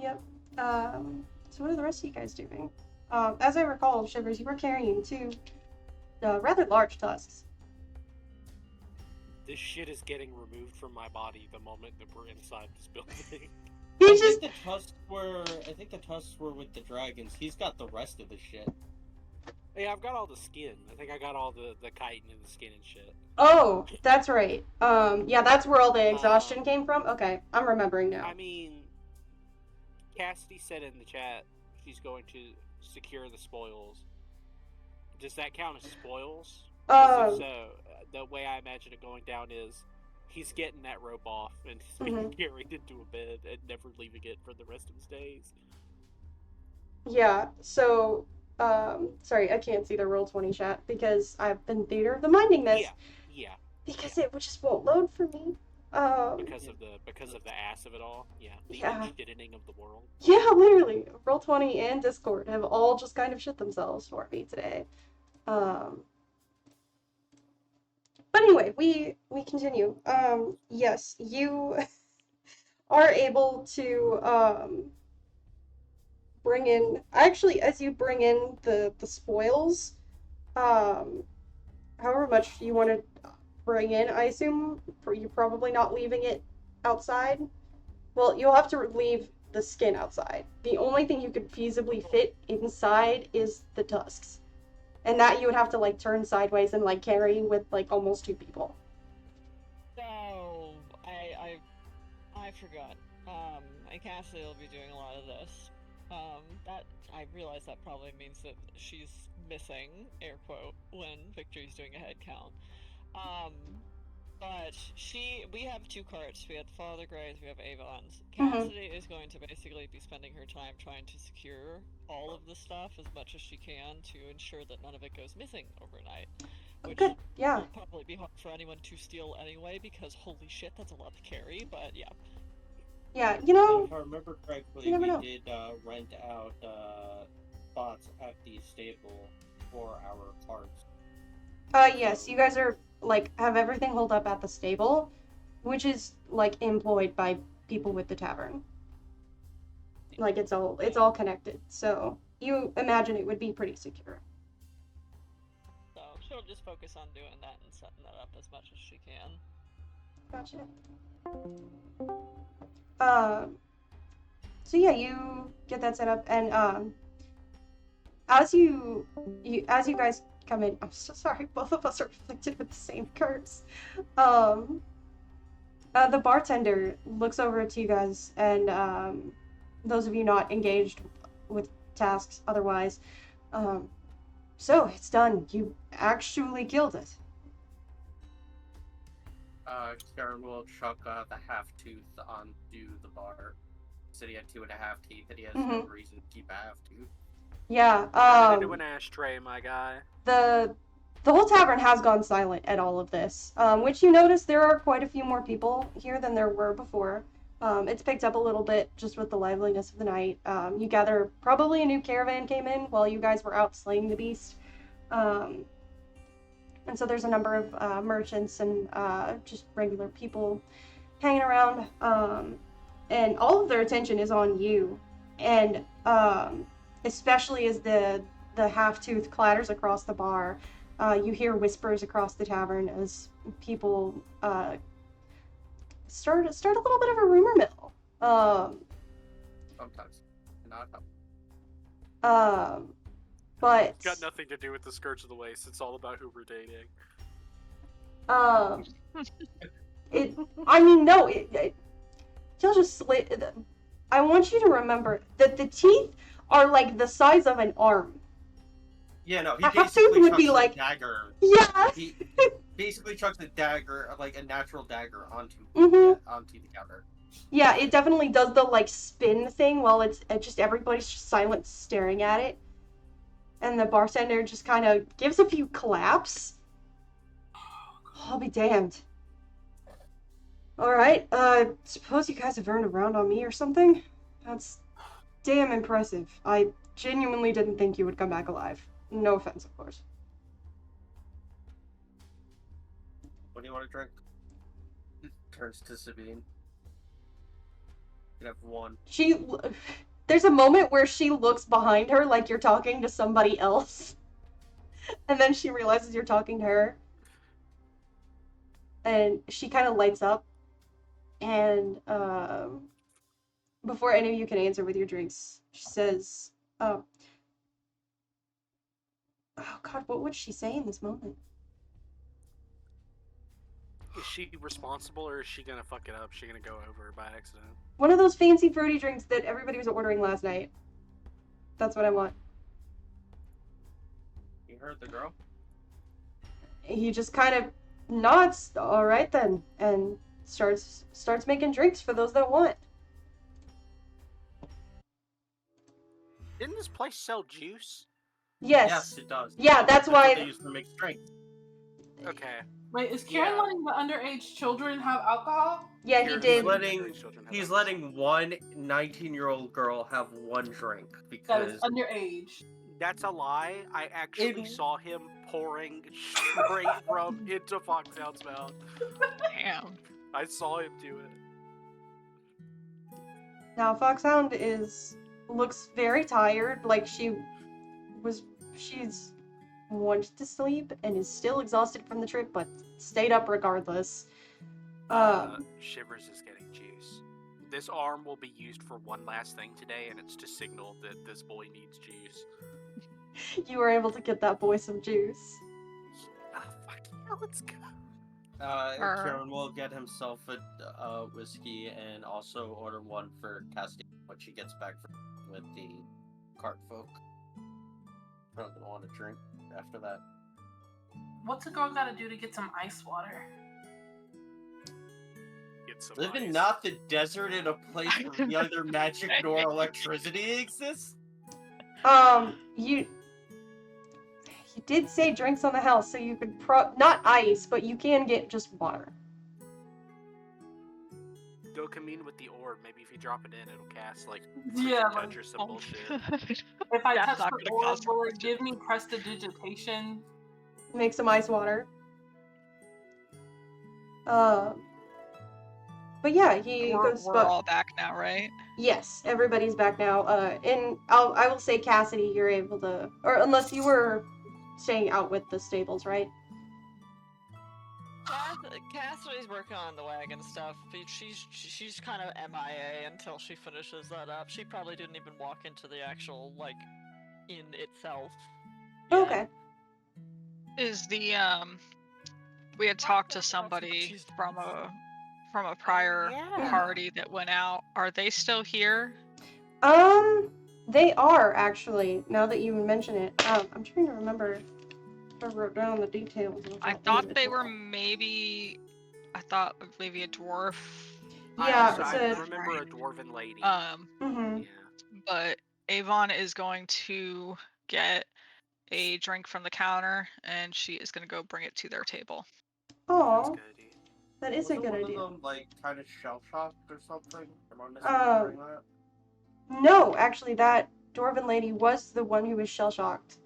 Yep. So what are the rest of you guys doing? As I recall, Shivers, you were carrying two rather large tusks. This shit is getting removed from my body the moment that we're inside this building. He just... I think the tusks were with the dragons. He's got the rest of the shit. Yeah, I've got all the skin. I think I got all the chitin and the skin and shit. Oh, that's right. Yeah, that's where all the exhaustion came from? Okay, I'm remembering now. I mean, Cassidy said in the chat she's going to secure the spoils. Does that count as spoils? If so, the way I imagine it going down is he's getting that rope off and he's being carried into a bed and never leaving it for the rest of his days. Yeah, so, sorry, I can't see the Roll20 chat because I've been theater of the minding this. Yeah. Because it just won't load for me. Because of the ass of it all. Yeah. The editing of the world. Yeah, literally. Roll20 and Discord have all just kind of shit themselves for me today. But anyway, we continue. Yes, you are able to bring in, actually, as you bring in the spoils, however much you want to bring in, I assume you're probably not leaving it outside. Well, you'll have to leave the skin outside. The only thing you could feasibly fit inside is the tusks. And that you would have to, like, turn sideways and, like, carry with, like, almost 2 people. So, I forgot. Cassidy will be doing a lot of this. That, I realize that probably means that she's missing, air quote, when Victorie's doing a head count. But we have 2 carts. We have the Father Greys, we have Avon's. Cassidy is going to basically be spending her time trying to secure all of the stuff as much as she can to ensure that none of it goes missing overnight. Which Good, yeah. will probably be hard for anyone to steal anyway, because holy shit, that's a lot to carry, but yeah. Yeah, you know... If I remember correctly, you never know. did rent out spots at the stable for our carts. Yes, you guys are, like, have everything holed up at the stable, which is, like, employed by people with the tavern. Like, it's all connected, so you imagine it would be pretty secure. So she'll just focus on doing that and setting that up as much as she can. Gotcha. So yeah, you get that set up, and as you guys come in, I'm so sorry, both of us are afflicted with the same curse. The bartender looks over to you guys, and those of you not engaged with tasks otherwise, so it's done. You actually killed it. Karen will chuck the half-tooth onto the bar. So he had 2.5 teeth, and he has no reason to keep a half-tooth. Yeah, into an ashtray, my guy. The whole tavern has gone silent at all of this, which you notice there are quite a few more people here than there were before. It's picked up a little bit just with the liveliness of the night. You gather probably a new caravan came in while you guys were out slaying the beast. And so there's a number of merchants and just regular people hanging around. And all of their attention is on you. And especially as the half-tooth clatters across the bar, you hear whispers across the tavern as people start a little bit of a rumor mill. Sometimes. Not but It's got nothing to do with the skirts of the waist. It's all about who we're dating. You'll just slit. I want you to remember that the teeth are like the size of an arm. Yeah, no, he How basically soon would chucks be a like- dagger. Yes! He basically chucks a dagger, like a natural dagger, onto onto the counter. Yeah, it definitely does the like spin thing while it's just everybody's just silent staring at it. And the bartender just kind of gives a few claps. I'll be damned. Alright, suppose you guys have earned a round on me or something? That's damn impressive. I genuinely didn't think you would come back alive. No offense, of course. What do you want to drink? Turns to Sabine. You can have one. There's a moment where she looks behind her like you're talking to somebody else. And then she realizes you're talking to her. And she kind of lights up. And before any of you can answer with your drinks, she says, oh God, what would she say in this moment? Is she responsible, or is she gonna fuck it up? Is she gonna go over by accident? One of those fancy fruity drinks that everybody was ordering last night. That's what I want. You heard the girl? He just kind of nods, all right then, and starts making drinks for those that want. Didn't this place sell juice? Yes, it does. Yeah, that's what why- they use to make strength. Okay. Wait, is Karen Yeah. letting the underage children have alcohol? Yeah, he Here's did. He's letting one 19-year-old girl have one drink That because is underage. That's a lie. I actually In- saw him pouring straight rum into Foxhound's mouth. Damn. I saw him do it. Now Foxhound looks very tired, like she's wanted to sleep and is still exhausted from the trip, but stayed up regardless. Shivers is getting juice. This arm will be used for one last thing today, and it's to signal that this boy needs juice. You were able to get that boy some juice. Ah, fuck yeah, let's go. Kieran will get himself a whiskey and also order one for Cassie when she gets back with the cart folk. Probably gonna want to drink after that. What's a girl gotta do to get some ice water? Get some Live in ice. not the desert in a place where neither magic nor electricity exists? You did say drinks on the house, so you could not ice, but you can get just water. Go commune with the orb. Maybe if you drop it in, it'll cast like Yeah, touch or some bullshit. If I That's touch not the gonna orb, cause will it question. give me prestidigitation? Make some ice water. But yeah, he goes. We're all back now, right? Yes, everybody's back now. And I will say, Cassidy, you're able to, or unless you were staying out with the stables, right? Cassidy's working on the wagon stuff. But she's kind of MIA until she finishes that up. She probably didn't even walk into the actual inn itself. yet. Okay. Is the we had talked to somebody from a prior Yeah. party that went out. Are they still here? They are actually. Now that you mention it, I'm trying to remember if I wrote down the details. Of I what thought they were. were maybe. I thought maybe a dwarf. Yeah, I it's a- remember a dwarven lady. Mm-hmm. Yeah. But Avon is going to get a drink from the counter, and she is going to go bring it to their table. That's Oh, good. that is a Wasn't good one idea. of them, kind of shell-shocked or something? Am I misremembering that? No, actually, that dwarven lady was the one who was shell-shocked.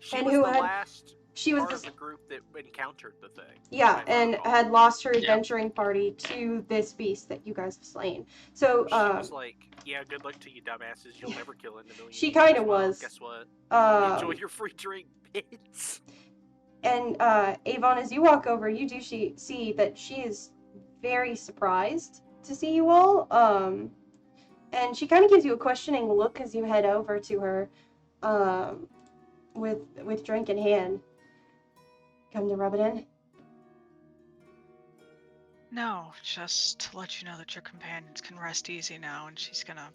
She And was who the had- last She was part of the the group that encountered the thing. yeah, if I and recall. had lost her Yeah. adventuring party to this beast that you guys have slain. So, She was like, "Yeah, good luck to you, dumbasses. You'll never kill in a million She years." kinda Well, was. Guess what? um, Enjoy your free drink, bitch. and Avon, as you walk over, you do see that she is very surprised to see you all. And she kind of gives you a questioning look as you head over to her, with drink in hand. Come to rub it in? No, just to let you know that your companions can rest easy now, and she's gonna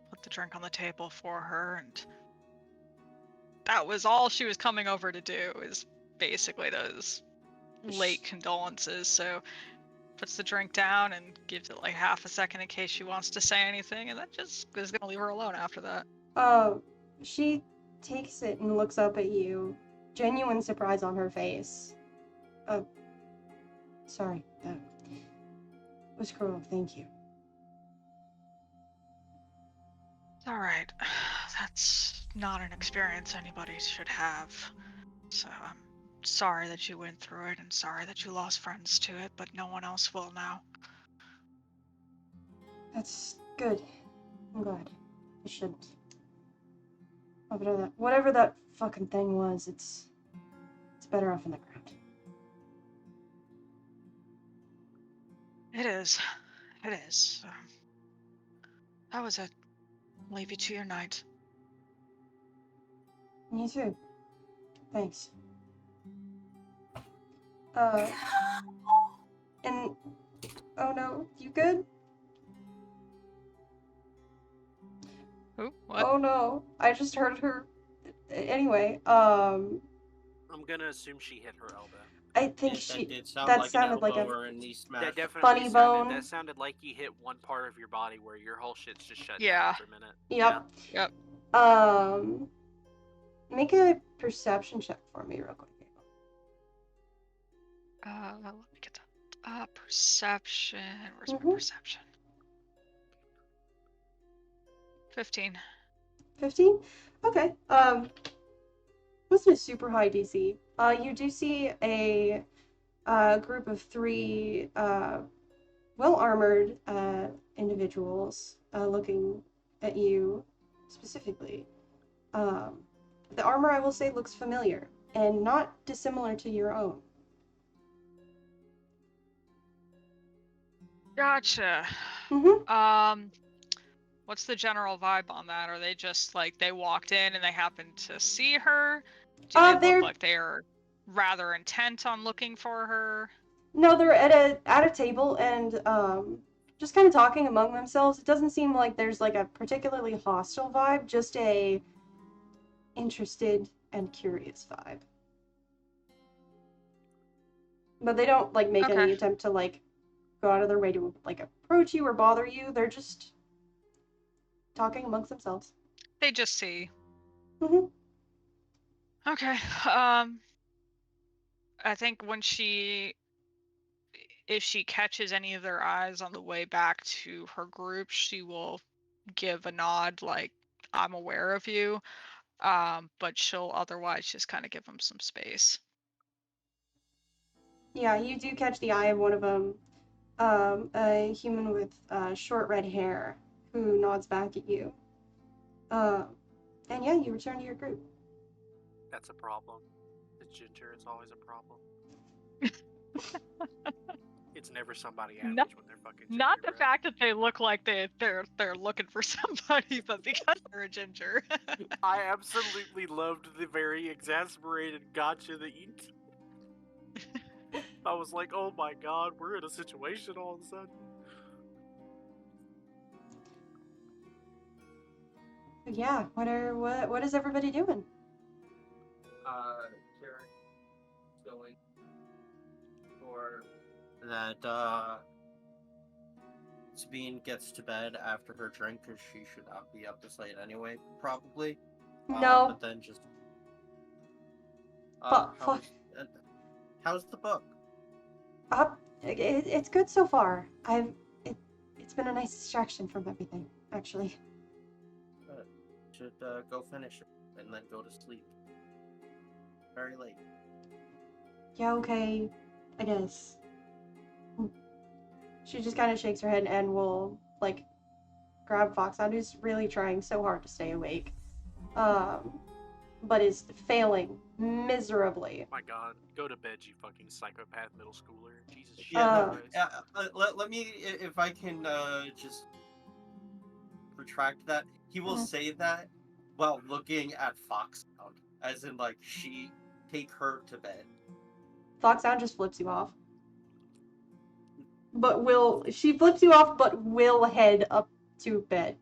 put the drink on the table for her, and that was all she was coming over to do, is basically those late condolences. So puts the drink down and gives it like half a second in case she wants to say anything, and that just is gonna leave her alone after that. She takes it and looks up at you, genuine surprise on her face. Sorry, that was cruel, thank you. It's alright. That's not an experience anybody should have. So I'm sorry that you went through it, and sorry that you lost friends to it, but no one else will now. That's good. I'm glad. I shouldn't. Whatever that fucking thing was, it's better off in the ground. It is. It is. That was it. Leave you to your night. You too. Thanks. And oh no, you good? Who? What? Oh no, I just heard her. Anyway, I'm gonna assume she hit her elbow. I think That did sound that like sounded an like elbow a or a knee smash. That definitely funny bone. That sounded like you hit one part of your body where your whole shit's just shut Yeah. down for a minute. Yep. Yep. Make a perception check for me real quick. Let me get that. Perception. Where's Mhm. my perception? 15. 15? Okay. Wasn't a super high DC. You do see a group of 3 well-armored individuals looking at you specifically. The armor, I will say, looks familiar and not dissimilar to your own. Gotcha. Mm-hmm. What's the general vibe on that? Are they just like they walked in and they happened to see her? Do they look like they're rather intent on looking for her? No, they're at a table and just kind of talking among themselves. It doesn't seem like there's like a particularly hostile vibe, just a interested and curious vibe. But they don't like make any attempt to like go out of their way to like approach you or bother you. They're just talking amongst themselves. They just see. Mm-hmm. Okay. I think if she catches any of their eyes on the way back to her group, she will give a nod like, I'm aware of you. But she'll otherwise just kind of give them some space. Yeah, you do catch the eye of one of them, a human with short red hair, who nods back at you. And yeah, you return to your group. That's a problem. The ginger is always a problem. It's never somebody average when they're fucking ginger. Not the fact that they look like they're looking for somebody, but because they're a ginger. I absolutely loved the very exasperated gotcha that you. I was like, oh my god, we're in a situation all of a sudden. Yeah, what is everybody doing? Karen going for that, Sabine gets to bed after her drink, because she should not be up this late anyway, probably. No. But then just... Fuck. How's the book? It's good so far. It's been a nice distraction from everything, actually. Should go finish it, and then go to sleep. Very late. Yeah, okay, I guess. She just kind of shakes her head and will, like, grab Foxhound, who's really trying so hard to stay awake. But is failing miserably. Oh my god, go to bed, you fucking psychopath middle schooler. Jesus shit. Let me, if I can, just retract that. He will say that while looking at Foxhound, as in, like, take her to bed. Foxhound just flips you off. she flips you off, but will head up to bed.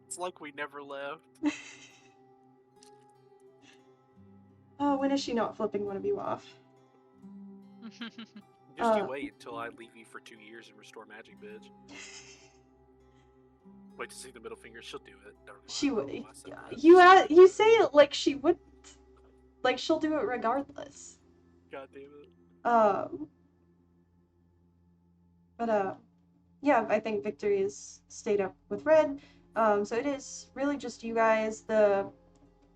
It's like we never left. Oh, when is she not flipping one of you off? Just you wait until I leave you for 2 years and restore magic, bitch. Wait to see the middle finger. She'll do it. She would. You say it like she would. Like she'll do it regardless. God damn it. Yeah, I think Victorie has stayed up with Red. So it is really just you guys.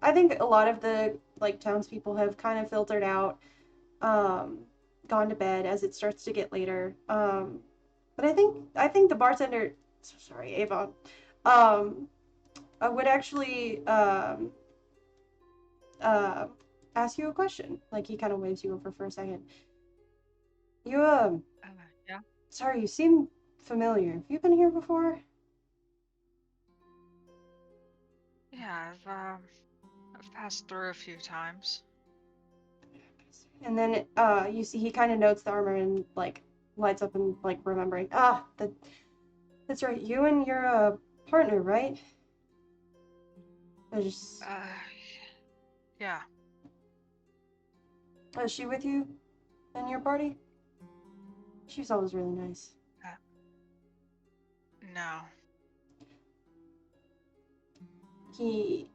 I think a lot of the like townspeople have kind of filtered out, gone to bed as it starts to get later. But I think the bartender, sorry, Avon, I would actually ask you a question. Like he kind of waves you over for a second. You Yeah. Sorry, you seem familiar. Have you been here before? Yeah, I've passed through a few times. And then you see he kind of notes the armor and like lights up and like remembering. That's right. You and your partner, right? Yeah. Is she with you in your party? She's always really nice. No. He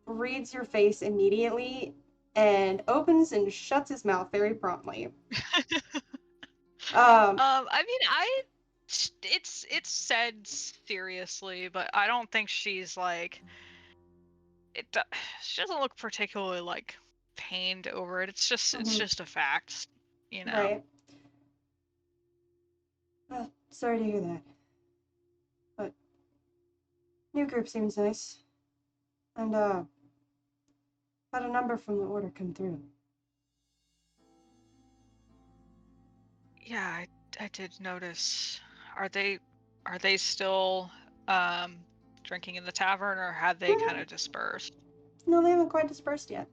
reads your face immediately and opens and shuts his mouth very promptly. I mean, it's said seriously, but I don't think she's like she doesn't look particularly like pained over it. It's just a fact, you know. Right. Sorry to hear that. But new group seems nice. And had a number from the order come through. Yeah, I did notice. Are they still drinking in the tavern, or had they kind of dispersed? No, they haven't quite dispersed yet.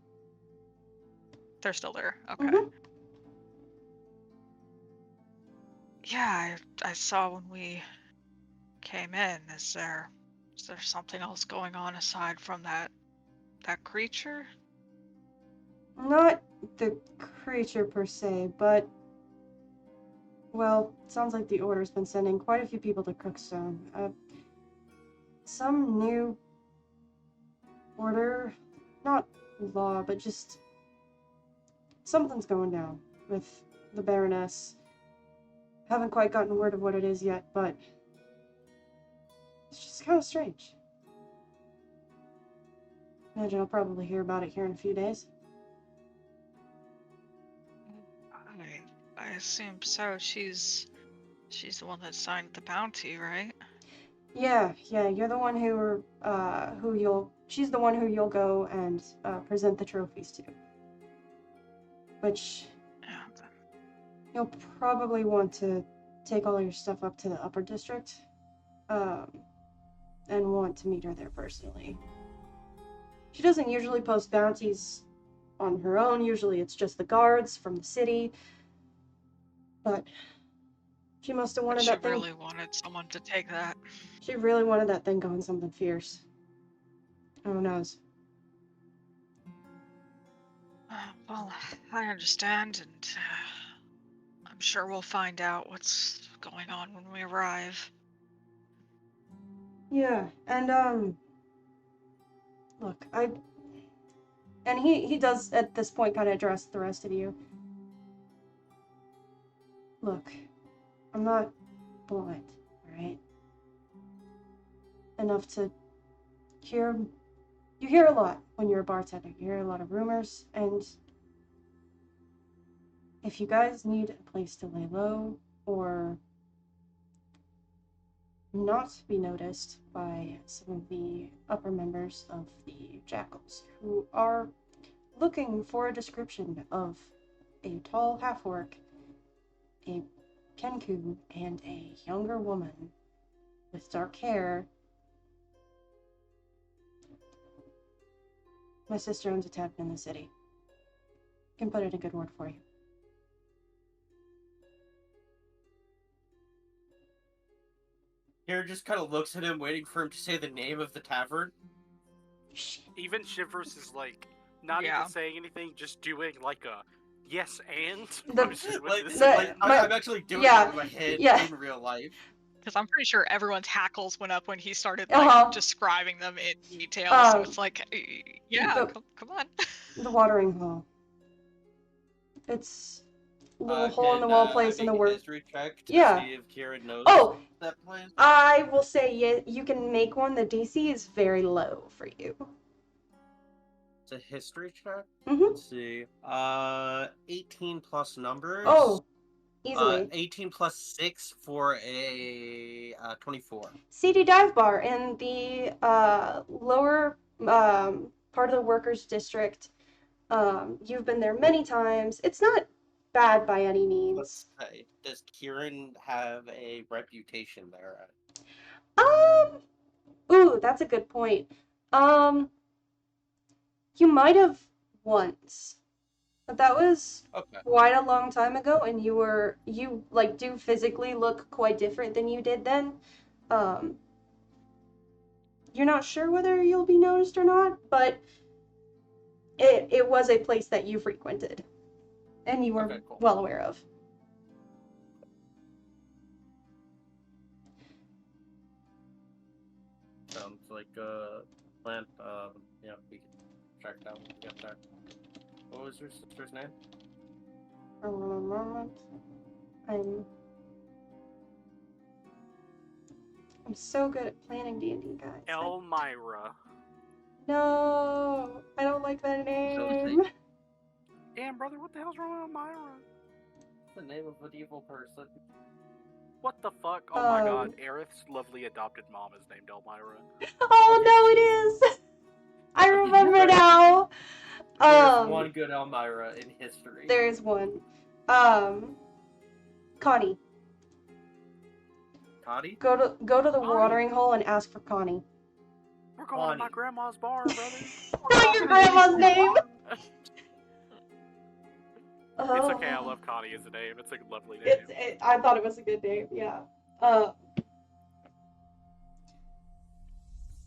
They're still there. Okay. Mm-hmm. Yeah, I saw when we came in. Is there something else going on aside from that creature? Not the creature per se, but well, it sounds like the Order's been sending quite a few people to Crookstone. Some new order, not law, but just something's going down with the Baroness. Haven't quite gotten word of what it is yet, but it's just kind of strange. Imagine I'll probably hear about it here in a few days. I assume so. She's the one that signed the bounty, right? Yeah, you're the one she's the one who you'll go and present the trophies to. Which you'll probably want to take all your stuff up to the upper district, and want to meet her there personally. She doesn't usually post bounties on her own. Usually it's just the guards from the city. But she must have wanted that thing. She really wanted someone to take that. She really wanted that thing going something fierce. Who knows? Well, I understand, and I'm sure we'll find out what's going on when we arrive. Yeah, and look, and he does at this point kind of address the rest of you. Look, I'm not blind, alright? Enough to hear. You hear a lot when you're a bartender. You hear a lot of rumors, and if you guys need a place to lay low or not be noticed by some of the upper members of the Jackals, who are looking for a description of a tall half-orc, a kenku, and a younger woman with dark hair. My sister owns a tavern in the city. Can put in a good word for you. Kieran just kind of looks at him, waiting for him to say the name of the tavern. Even Shivers is like not Yeah. even saying anything, just doing like a yes and The- motion with Like, his the- hand. I'm actually doing yeah, it in my head yeah. in real life. Because I'm pretty sure everyone's hackles went up when he started Uh-huh. describing them in detail. So it's like, yeah, the- come on. The watering hole. It's a little hole in the Can wall I place in make the a work. history check to Yeah. see if Kieran knows Oh, that place? I will say you can make one. The DC is very low for you. It's a history check. Mm-hmm. Let's see. 18 plus numbers. Oh, easily. 18 plus 6 for a 24. CD Dive Bar in the lower part of the workers' district. You've been there many times. It's not bad by any means. Let's say, does Kieran have a reputation there? Ooh, that's a good point. You might have once, but that was Okay. quite a long time ago, and you like do physically look quite different than you did then. You're not sure whether you'll be noticed or not, but it was a place that you frequented, and you were Okay, cool. well aware of. Sounds like a plan. Yeah, we can track down when we get there. What was your sister's name? I'm so good at planning D&D, guys. Elmira. No, I don't like that name. Damn, brother, what the hell's wrong with Elmira? The name of an evil person. What the fuck? Oh my god, Aerith's lovely adopted mom is named Elmira. Oh no, it is. I remember now. There's one good Elmira in history. There is one. Connie. Connie? Go to the Connie? watering hole and ask for Connie. We're going to my grandma's bar, brother. Not your grandma's name. It's okay, I love Connie as a name. It's a lovely name. I thought it was a good name. Yeah.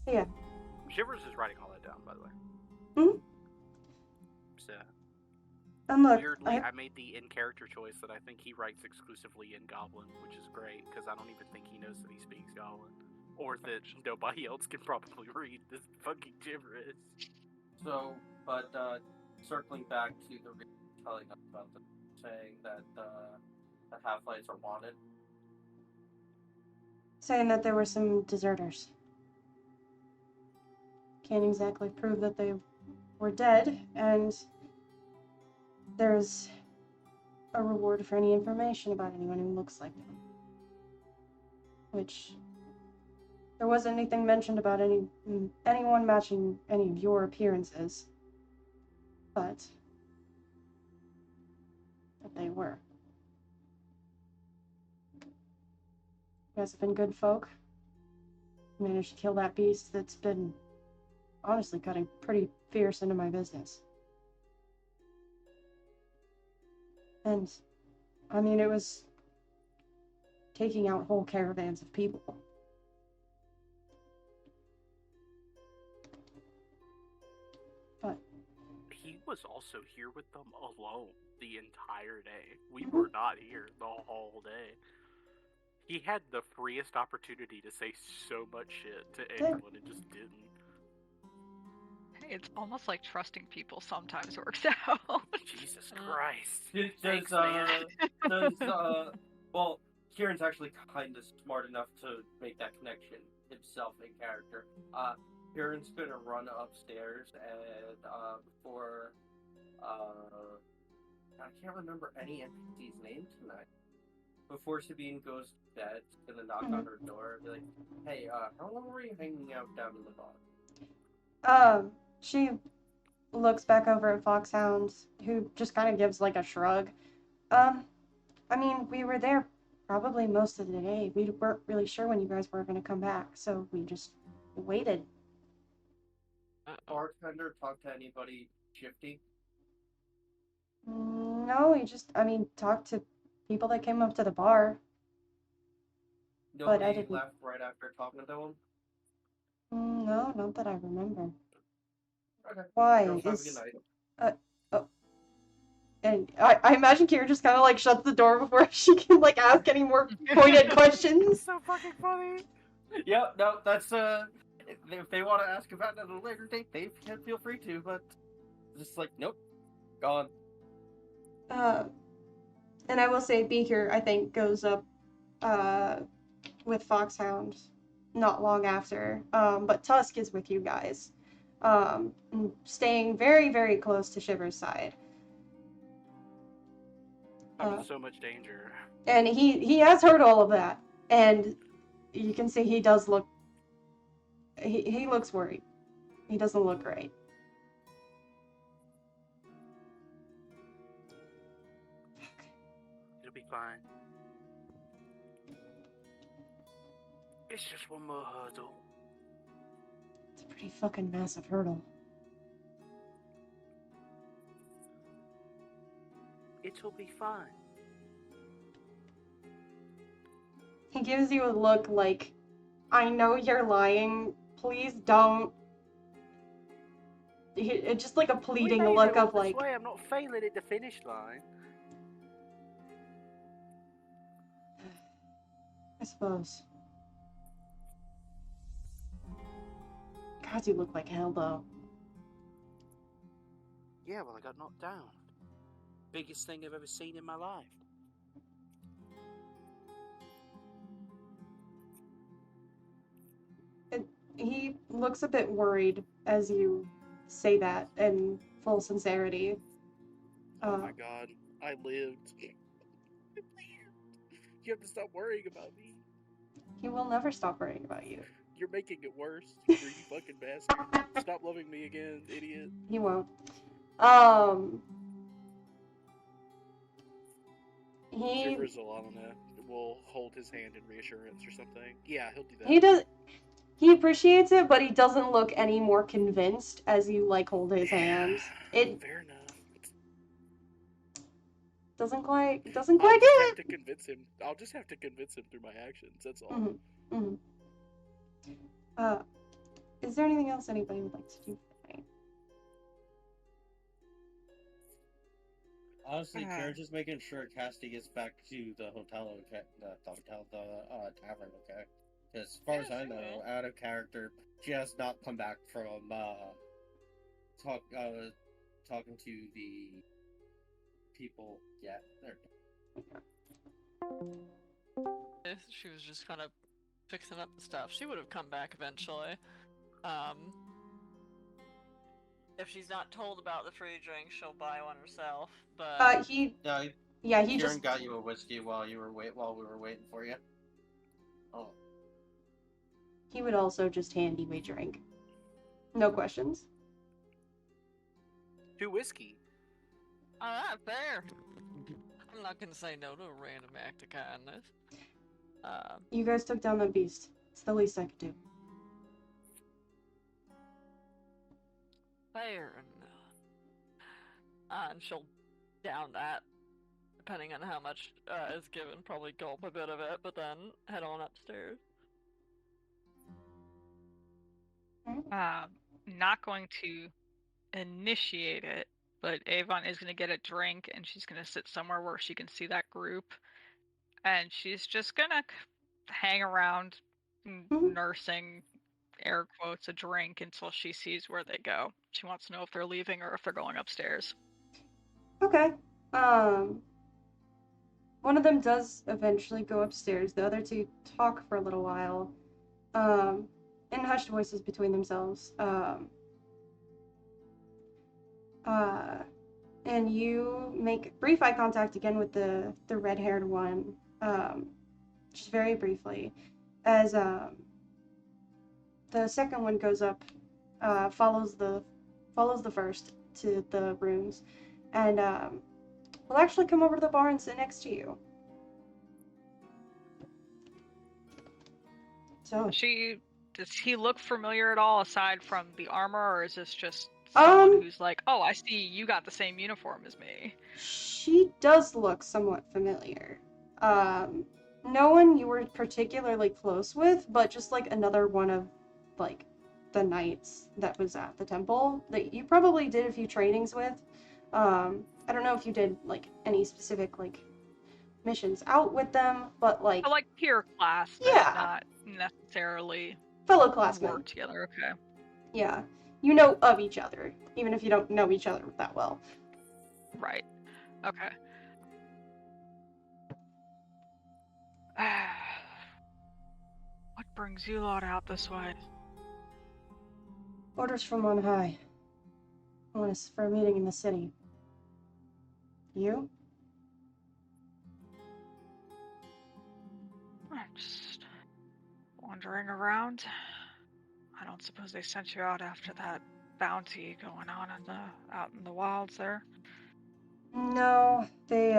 Yeah. Shivers is writing all that down, by the way. Mhm. So, And look, weirdly, I made the in-character choice that I think he writes exclusively in Goblin, which is great, because I don't even think he knows that he speaks Goblin. Or that nobody else can probably read this fucking gibberish. So, but circling back to the telling us about the saying that the half-lights are wanted. saying that there were some deserters. Can't exactly prove that they were dead, and there's a reward for any information about anyone who looks like them. Which there wasn't anything mentioned about anyone matching any of your appearances, but they were. You guys have been good folk. Managed to kill that beast that's been honestly cutting pretty fierce into my business. And, I mean, it was taking out whole caravans of people. But he was also here with them alone the entire day. We were not here the whole day. He had the freest opportunity to say so much shit to anyone and just didn't. Hey, it's almost like trusting people sometimes works out. Jesus Christ. Does, Thanks, man. well, Kieran's actually kind of smart enough to make that connection himself in character. Kieran's gonna run upstairs and before I can't remember any NPC's name tonight. Before Sabine goes to bed, she's gonna knock on her door and be like, "Hey, how long were you hanging out down in the bar?" She looks back over at Foxhound, who just kind of gives like a shrug. I mean, we were there probably most of the day. We weren't really sure when you guys were going to come back, so we just waited. Bartender talk to anybody shifty? No, we just, talked to people that came up to the bar. but I Nobody didn't. left right after talking to him? No, not that I remember. Okay. Why? Girls, have a good night. Oh, and I imagine Kira just kind of like shuts the door before she can like ask any more pointed questions. So fucking funny. Yeah, no, that's if they want to ask about it at a later date, they can feel free to, but just like, nope, gone. And I will say Beaker, I think, goes up with Foxhound not long after. But Tusk is with you guys, staying very, very close to Shivers' side. I'm in so much danger. And he has heard all of that, and you can see he does look. He looks worried. He doesn't look great. It'll be fine. It's just one more hurdle. It's a pretty fucking massive hurdle. It'll be fine. He gives you a look like, I know you're lying. Please don't. It's just like a pleading look of like. Way. I'm not failing at the finish line. I suppose. God, you look like hell, though. Yeah, well, I got knocked down. Biggest thing I've ever seen in my life. He looks a bit worried as you say that in full sincerity. Oh my god, I lived. You have to stop worrying about me. He will never stop worrying about you. You're making it worse. You fucking bastard. Stop loving me again, idiot. He won't. Shivers will hold his hand in reassurance or something. Yeah, he'll do that. He does. He appreciates it, but he doesn't look any more convinced as you like hold his hand. Fair enough. Doesn't quite do it. To convince him. I'll just have to convince him through my actions. That's all. Mm-hmm. Mm-hmm. Is there anything else anybody would like to do tonight? Honestly, Kira's just making sure Cassidy gets back to the hotel, the tavern, okay? Because as far as I know, out of character, she has not come back from talking to the people yet. If she was just kind of fixing up the stuff, she would have come back eventually. If she's not told about the free drink, she'll buy one herself. But he Kieran just got you a whiskey while we were waiting for you. Oh. He would also just hand you a drink. No questions. 2 whiskey. Alright, fair. I'm not gonna say no to a random act of kindness. You guys took down that beast. It's the least I could do. Fair enough. And she'll down that, depending on how much is given. Probably gulp a bit of it, but then head on upstairs. Not going to initiate it, but Avon is going to get a drink, and she's going to sit somewhere where she can see that group, and she's just going to hang around nursing, air quotes, a drink until she sees where they go. She wants to know if they're leaving or if they're going upstairs. Okay. One of them does eventually go upstairs. The other two talk for a little while, in hushed voices between themselves. And you make brief eye contact again with the red-haired one, just very briefly, as the second one goes up, follows the first to the rooms, and will actually come over to the bar and sit next to you. So does he look familiar at all aside from the armor, or is this just someone who's like, oh, I see you got the same uniform as me? She does look somewhat familiar. no one you were particularly close with, but just like another one of like the knights that was at the temple that you probably did a few trainings with. I don't know if you did like any specific like missions out with them, but like I like peer class, yeah, not necessarily fellow classmen. work together. Okay. Yeah, you know of each other, even if you don't know each other that well. Right. Okay. What brings you lot out this way? Orders from on high. I want us for a meeting in the city. You? I'm just wandering around. I don't suppose they sent you out after that bounty going on out in the wilds there? No, they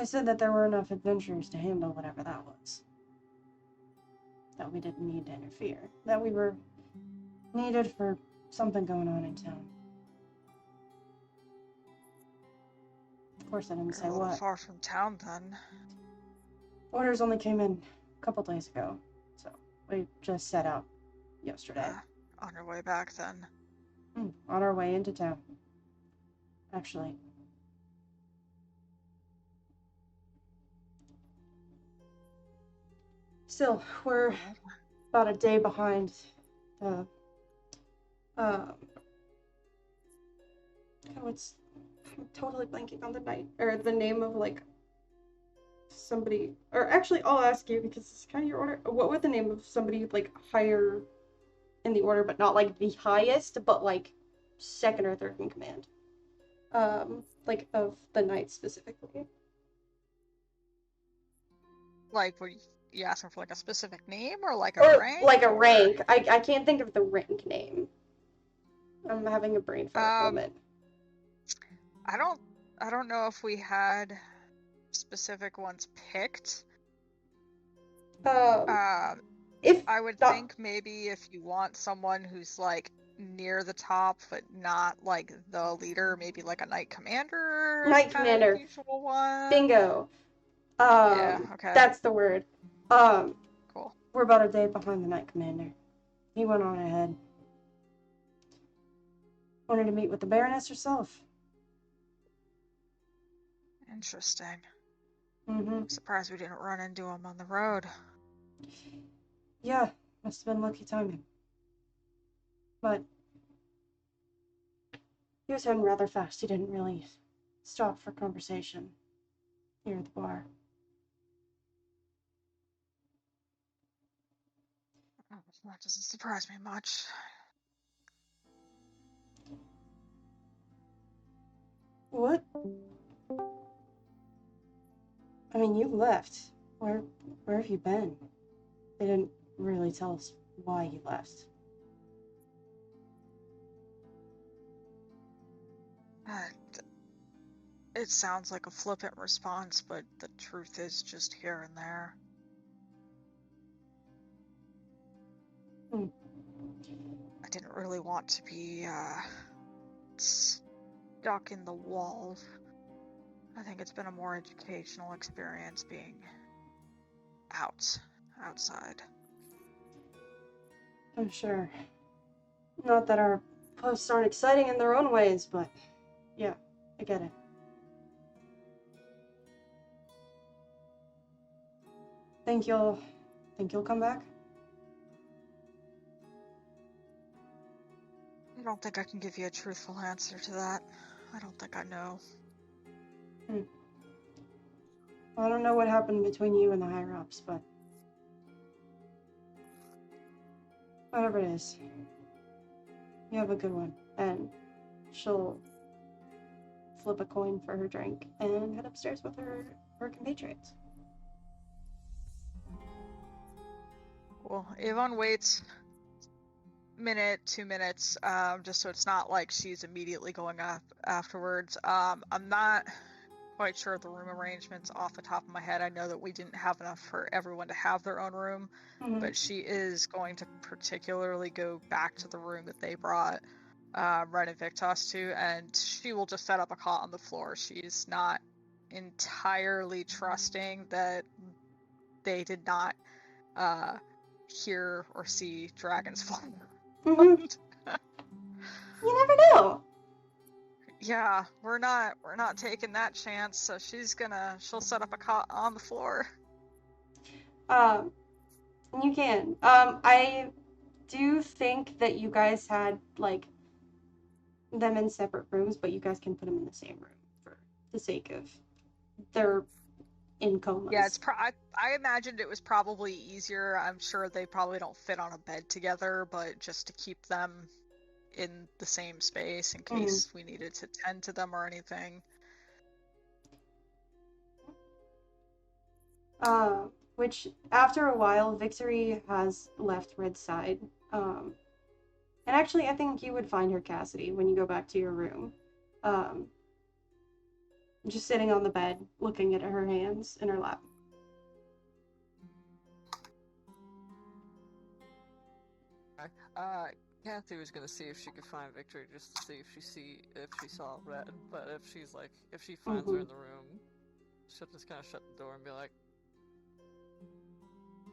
said that there were enough adventurers to handle whatever that was. That we didn't need to interfere. That we were needed for something going on in town. Of course, I didn't say You're a little what. far from town, then. Orders only came in a couple days ago, so we just set out yesterday. On your way back, then. On our way into town. Actually. Still, we're about a day behind the I'm totally blanking on the night or the name of like somebody, or actually I'll ask you because it's kind of your order. What was the name of somebody like higher in the order, but not like the highest, but like second or third in command? Like of the knights specifically. Like, were you asking for like a specific name or like a rank? Like a rank. I can't think of the rank name. I'm having a brain fart moment. I don't know if we had specific ones picked. If I would think maybe if you want someone who's like near the top but not like the leader, maybe like a knight commander. Knight commander. Usual one. Bingo. Yeah, okay. That's the word. Cool. We're about a day behind the knight commander. He went on ahead. Wanted to meet with the Baroness herself. Interesting. Mm-hmm. Surprised we didn't run into him on the road. Yeah, must have been lucky timing. But he was heading rather fast. He didn't really stop for conversation here at the bar. Oh, that doesn't surprise me much. What? I mean, you left. Where have you been? They didn't really tell us why you left. It sounds like a flippant response, but the truth is just here and there. I didn't really want to be stuck in the walls. I think it's been a more educational experience being outside. I'm sure. Not that our posts aren't exciting in their own ways, but yeah, I get it. Think you'll come back? I don't think I can give you a truthful answer to that. I don't think I know. I don't know what happened between you and the higher-ups, but whatever it is, you have a good one. And she'll flip a coin for her drink and head upstairs with her compatriots. Well, Yvonne waits minute, 2 minutes, just so it's not like she's immediately going up afterwards. I'm not quite sure of the room arrangements off the top of my head. I know that we didn't have enough for everyone to have their own room, but she is going to particularly go back to the room that they brought Ren and Viktos to, and she will just set up a cot on the floor. She's not entirely trusting that they did not hear or see dragons flying. You never know. Yeah, we're not taking that chance. So she'll set up a cot on the floor. You can. I do think that you guys had like them in separate rooms, but you guys can put them in the same room for the sake of their in comas. Yeah, I imagined it was probably easier. I'm sure they probably don't fit on a bed together, but just to keep them in the same space in case we needed to tend to them or anything. Which after a while, Victorie has left Red's side. And actually, I think you would find her, Cassidy, when you go back to your room. Just sitting on the bed, looking at her hands in her lap. Kathy was gonna see if she could find Victorie just to see if she saw Red, but if she finds her in the room, she'll just kind of shut the door and be like,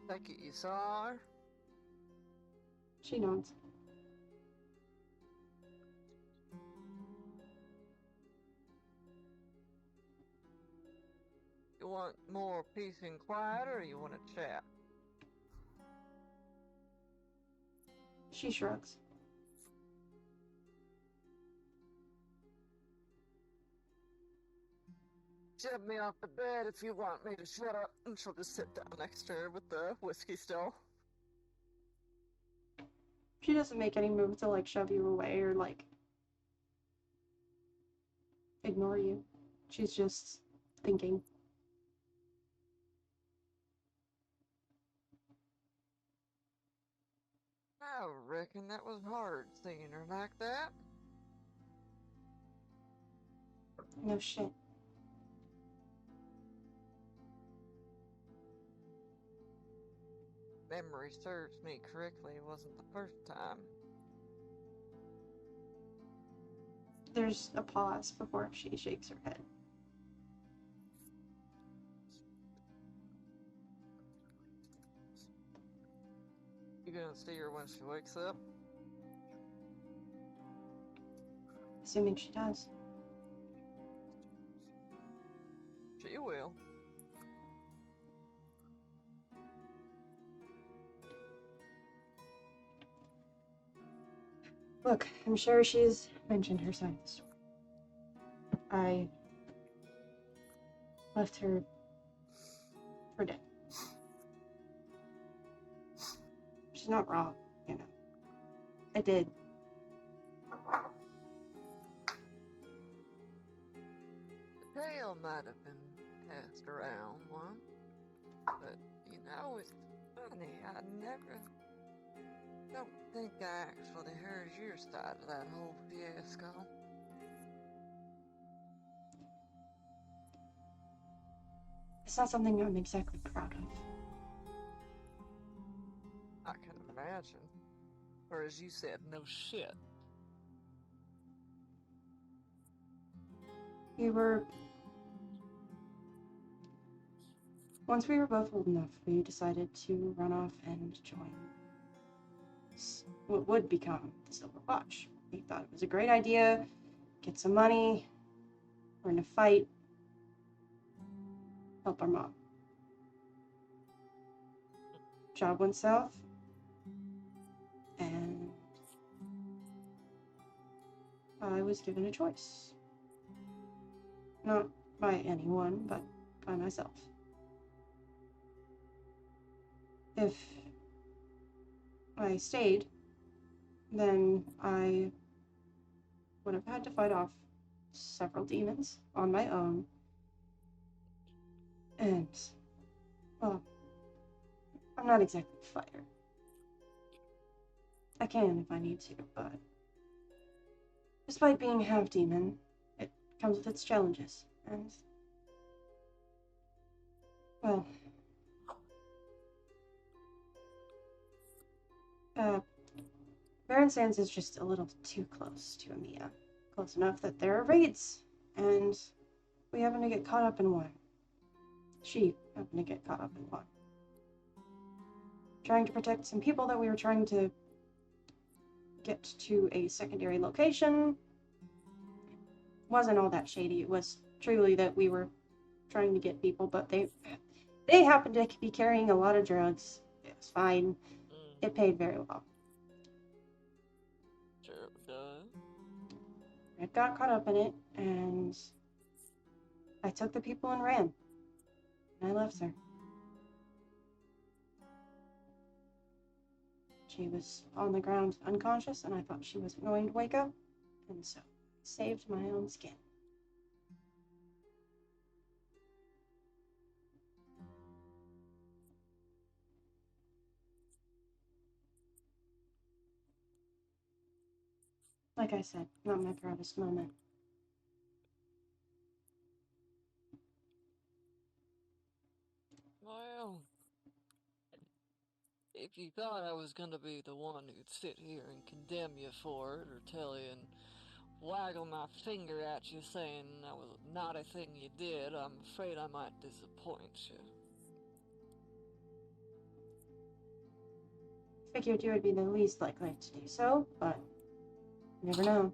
"Thank you, you saw her?" She nods. You want more peace and quiet, or you want to chat? She shrugs. Shove me off the bed if you want me to shut up, and she'll just sit down next to her with the whiskey still. She doesn't make any move to like shove you away or like ignore you. She's just thinking. I reckon that was hard seeing her like that. No shit. Memory serves me correctly, it wasn't the first time. There's a pause before she shakes her head. You gonna see her when she wakes up? Assuming she does. She will. Look, I'm sure she's mentioned her side of the story. I left her for dead. She's not wrong, you know. I did. The tale might have been passed around once, but you know, it's funny, don't think I actually heard your side of that whole fiasco. It's not something I'm exactly proud of. I can imagine. Or as you said, no shit. Once we were both old enough, we decided to run off and join what would become the Silver Watch. We thought it was a great idea, get some money, learn to fight, help our mom. Job went south, and I was given a choice. Not by anyone, but by myself. If I stayed, then I would have had to fight off several demons on my own. And, well, I'm not exactly a fighter. I can if I need to, but despite being half demon, it comes with its challenges. And, well, Baron Sands is just a little too close to Amiya. Close enough that there are raids, and we happened to get caught up in one. She happened to get caught up in one. Trying to protect some people that we were trying to get to a secondary location. Wasn't all that shady. It was truly that we were trying to get people, but they happened to be carrying a lot of drugs. It was fine. It paid very well. Sure it does. I got caught up in it, and I took the people and ran. And I left her. She was on the ground unconscious, and I thought she wasn't going to wake up, and so saved my own skin. Like I said, not my proudest moment. Well, if you thought I was gonna be the one who'd sit here and condemn you for it, or tell you and waggle my finger at you saying that was not a thing you did, I'm afraid I might disappoint you. Figured you would be the least likely to do so, but you never know.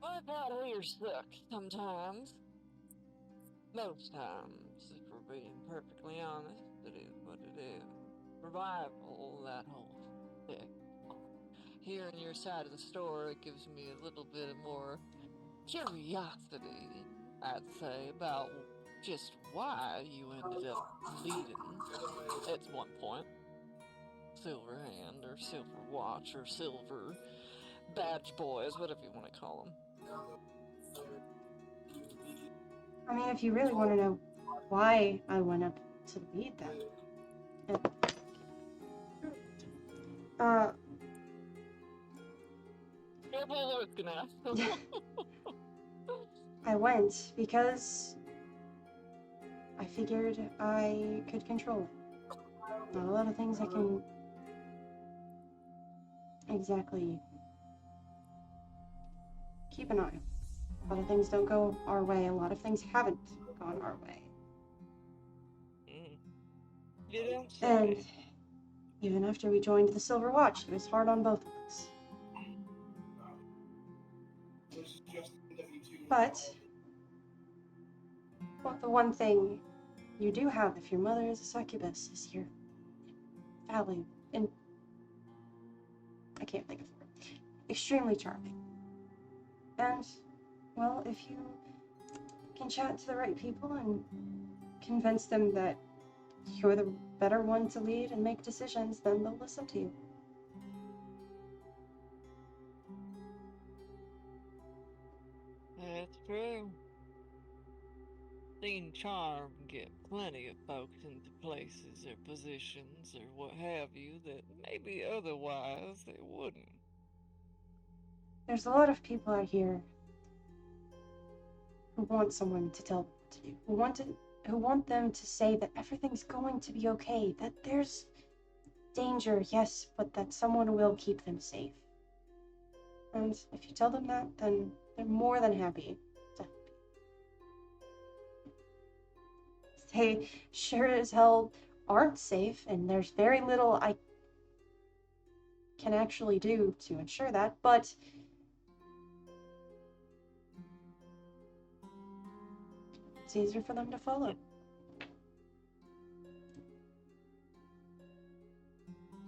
I've had ears suck sometimes. Most times, if we're being perfectly honest, it is what it is. Survival, that whole thing. Hearing your side of the story gives me a little bit more curiosity, I'd say, about just why you ended up leading at one point. Silver Hand, or Silver Watch, or Silver Badge Boys, whatever you want to call them. I mean, if you really want to know why I went up to lead them. I went because I figured I could control it. Not a lot of things I can exactly keep an eye on. A lot of things don't go our way. A lot of things haven't gone our way. You don't say. And even after we joined the Silver Watch, it was hard on both of us. But well, the one thing you do have if your mother is a succubus is your value. And I can't think of the word. Extremely charming. And, well, if you can chat to the right people and convince them that you're the better one to lead and make decisions, then they'll listen to you. That's true. Seen charm get plenty of folks into places or positions or what have you that maybe otherwise they wouldn't. There's a lot of people out here who want someone to tell them what to do, who want them to say that everything's going to be okay, that there's danger, yes, but that someone will keep them safe. And if you tell them that, then they're more than happy to help you. They sure as hell aren't safe, and there's very little I can actually do to ensure that, but it's easier for them to follow.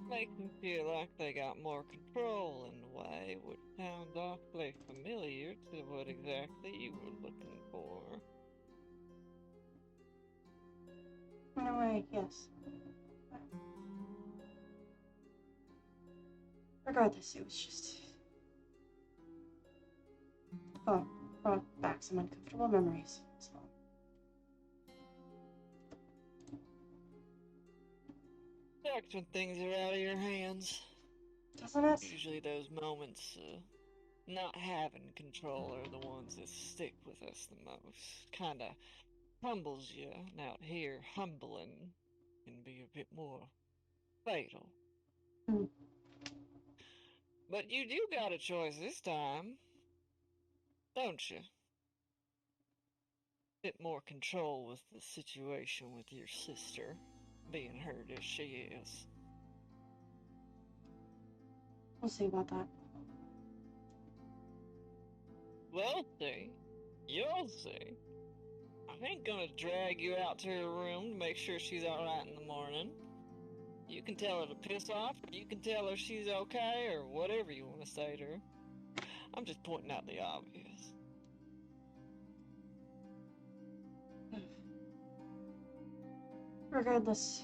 Makes them feel like they got more control in a way, which sounds awfully familiar to what exactly you were looking for. In a way, yes. Regardless, it was just brought back some uncomfortable memories. So. Sucks when things are out of your hands. Doesn't it? Usually those moments not having control are the ones that stick with us the most. Kinda humbles you, and out here, humbling can be a bit more fatal. Mm. But you do got a choice this time, don't you? Bit more control with the situation with your sister, being hurt as she is. We'll see about that. We'll see. You'll see. I ain't gonna drag you out to her room to make sure she's alright in the morning. You can tell her to piss off, or you can tell her she's okay, or whatever you want to say to her. I'm just pointing out the obvious. Regardless,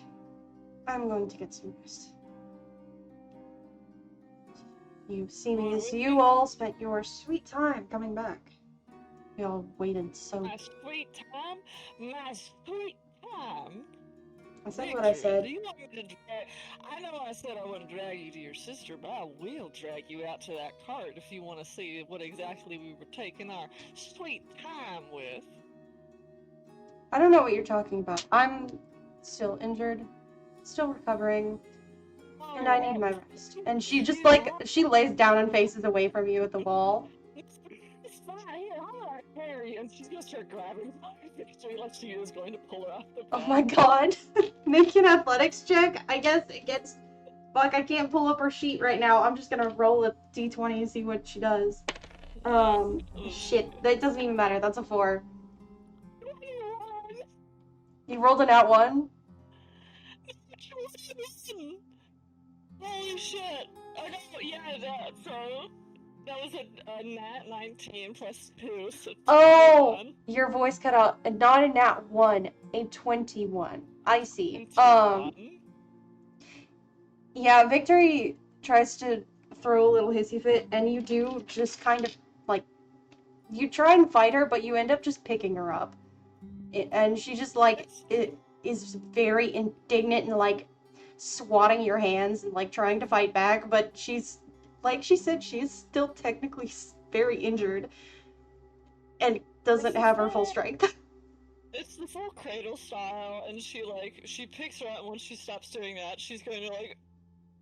I'm going to get some rest. You seeming as you all spent your sweet time coming back. We all waited so... My sweet time? My sweet time? I said what I said. Do you want me to drag... I know I said I wouldn't drag you to your sister, but I will drag you out to that cart if you want to see what exactly we were taking our sweet time with. I don't know what you're talking about. I'm still injured, still recovering, and I need my rest. And she just, like, she lays down and faces away from you at the wall. It's fine, here, I'm gonna carry you. And she's gonna start grabbing Victorie like she is going to pull her off the bed. Oh my god. Make an athletics check. I guess it gets... Fuck, I can't pull up her sheet right now. I'm just gonna roll a d20 and see what she does. Shit. That doesn't even matter. That's a 4. You rolled a nat 1? Holy shit! I know, yeah, that was a nat 19 plus 2, so 21. Oh! Your voice cut out. Not a nat 1, a 21. I see. 21. Yeah, Victorie tries to throw a little hissy fit, and you do just kind of, like, you try and fight her, but you end up just picking her up. And she just, like, is very indignant and, like, swatting your hands and, like, trying to fight back, but she's, like she said, she is still technically very injured and doesn't have her full strength. It's the full cradle style, and she picks her up, and when she stops doing that, she's going to, like,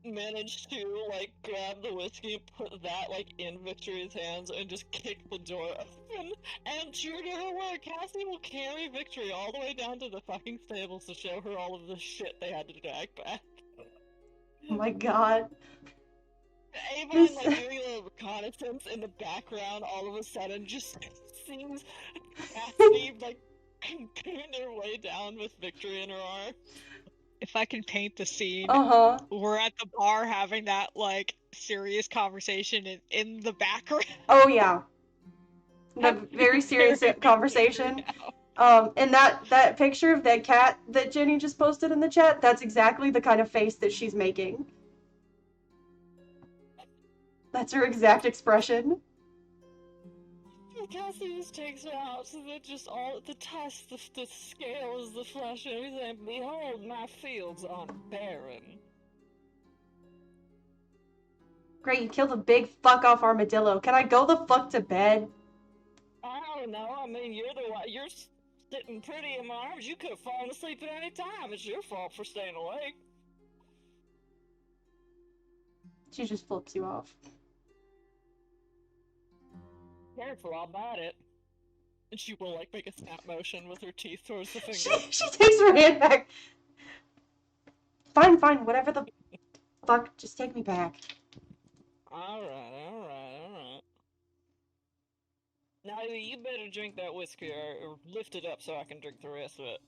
manage to, like, grab the whiskey and put that, like, in Victorie's hands and just kick the door open. And true to her word, Cassie will carry Victorie all the way down to the fucking stables to show her all of the shit they had to drag back. Oh my god. Avon, like, doing a little reconnaissance in the background, all of a sudden just seems Cassie, like, cocoon her way down with Victorie in her arms. If I can paint the scene, we're at the bar having that, like, serious conversation in the background. Oh, yeah. The very serious conversation. And that picture of that cat that Jenny just posted in the chat, that's exactly the kind of face that she's making. That's her exact expression. Cassie just takes her out, so that just all the tusk, the scales, the flesh, and everything. Behold, my fields aren't barren. Great, you killed a big fuck off armadillo. Can I go the fuck to bed? I don't know. I mean, you're sitting pretty in my arms. You could have fallen asleep at any time. It's your fault for staying awake. She just flips you off. Careful, I'll bite it. And she will, like, make a snap motion with her teeth towards the finger. She takes her hand back. Fine, whatever the fuck, just take me back. Alright. Now, you better drink that whiskey or lift it up so I can drink the rest of it.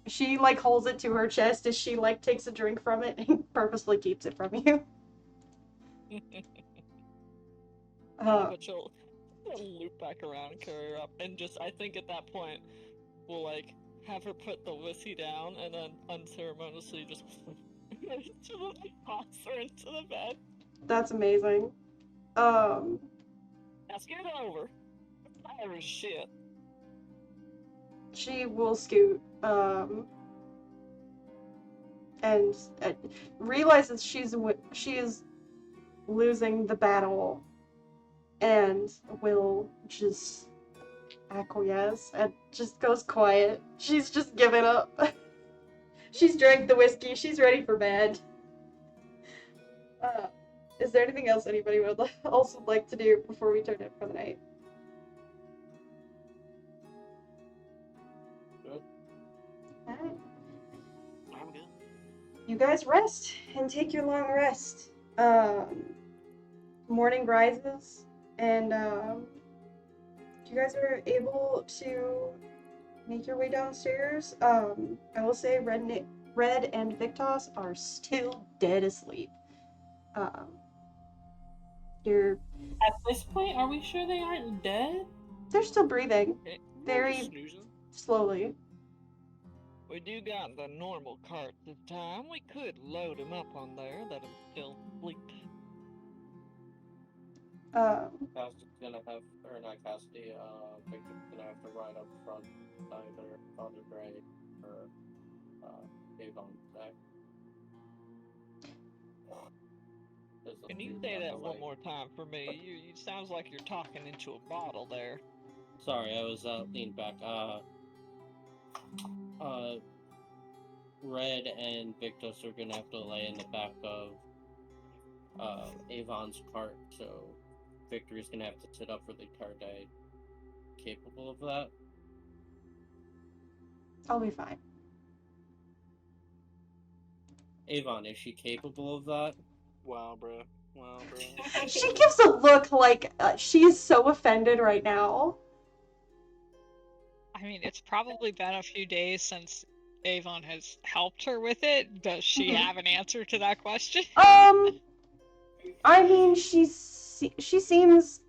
She, like, holds it to her chest as she, like, takes a drink from it and purposely keeps it from you. But she'll loop back around and carry her up, and just, I think at that point, we'll, like, have her put the whiskey down, and then unceremoniously just toss her into the bed. That's amazing. Now scoot over. Tired as shit. She will scoot, and realizes she is losing the battle, and will just acquiesce and just goes quiet. She's just given up. She's drank the whiskey. She's ready for bed. Is there anything else anybody would also like to do before we turn in for the night? Good. Alright. I'm good. You guys rest and take your long rest. Morning rises, and you guys are able to make your way downstairs. I will say Red and Viktos are still dead asleep. You're At this point, are we sure they aren't dead? They're still breathing, Okay. very Snoozing. slowly. We do got the normal cart this time. We could load him up on there. Let him still sleep. Cassidy's gonna have, or not Cassidy, Victor's gonna have to ride up front either Father Gray or Avon back. Can you say that one more time for me? You sounds like you're talking into a bottle there. Sorry, I was leaned back. Red and Viktos are gonna have to lay in the back of Avon's cart, so Victorie's gonna have to sit up for the entire day. Capable of that? I'll be fine. Avon, is she capable of that? Wow, bro. Wow, bro. She gives a look like she is so offended right now. I mean, it's probably been a few days since Avon has helped her with it. Does she have an answer to that question? I mean, she seems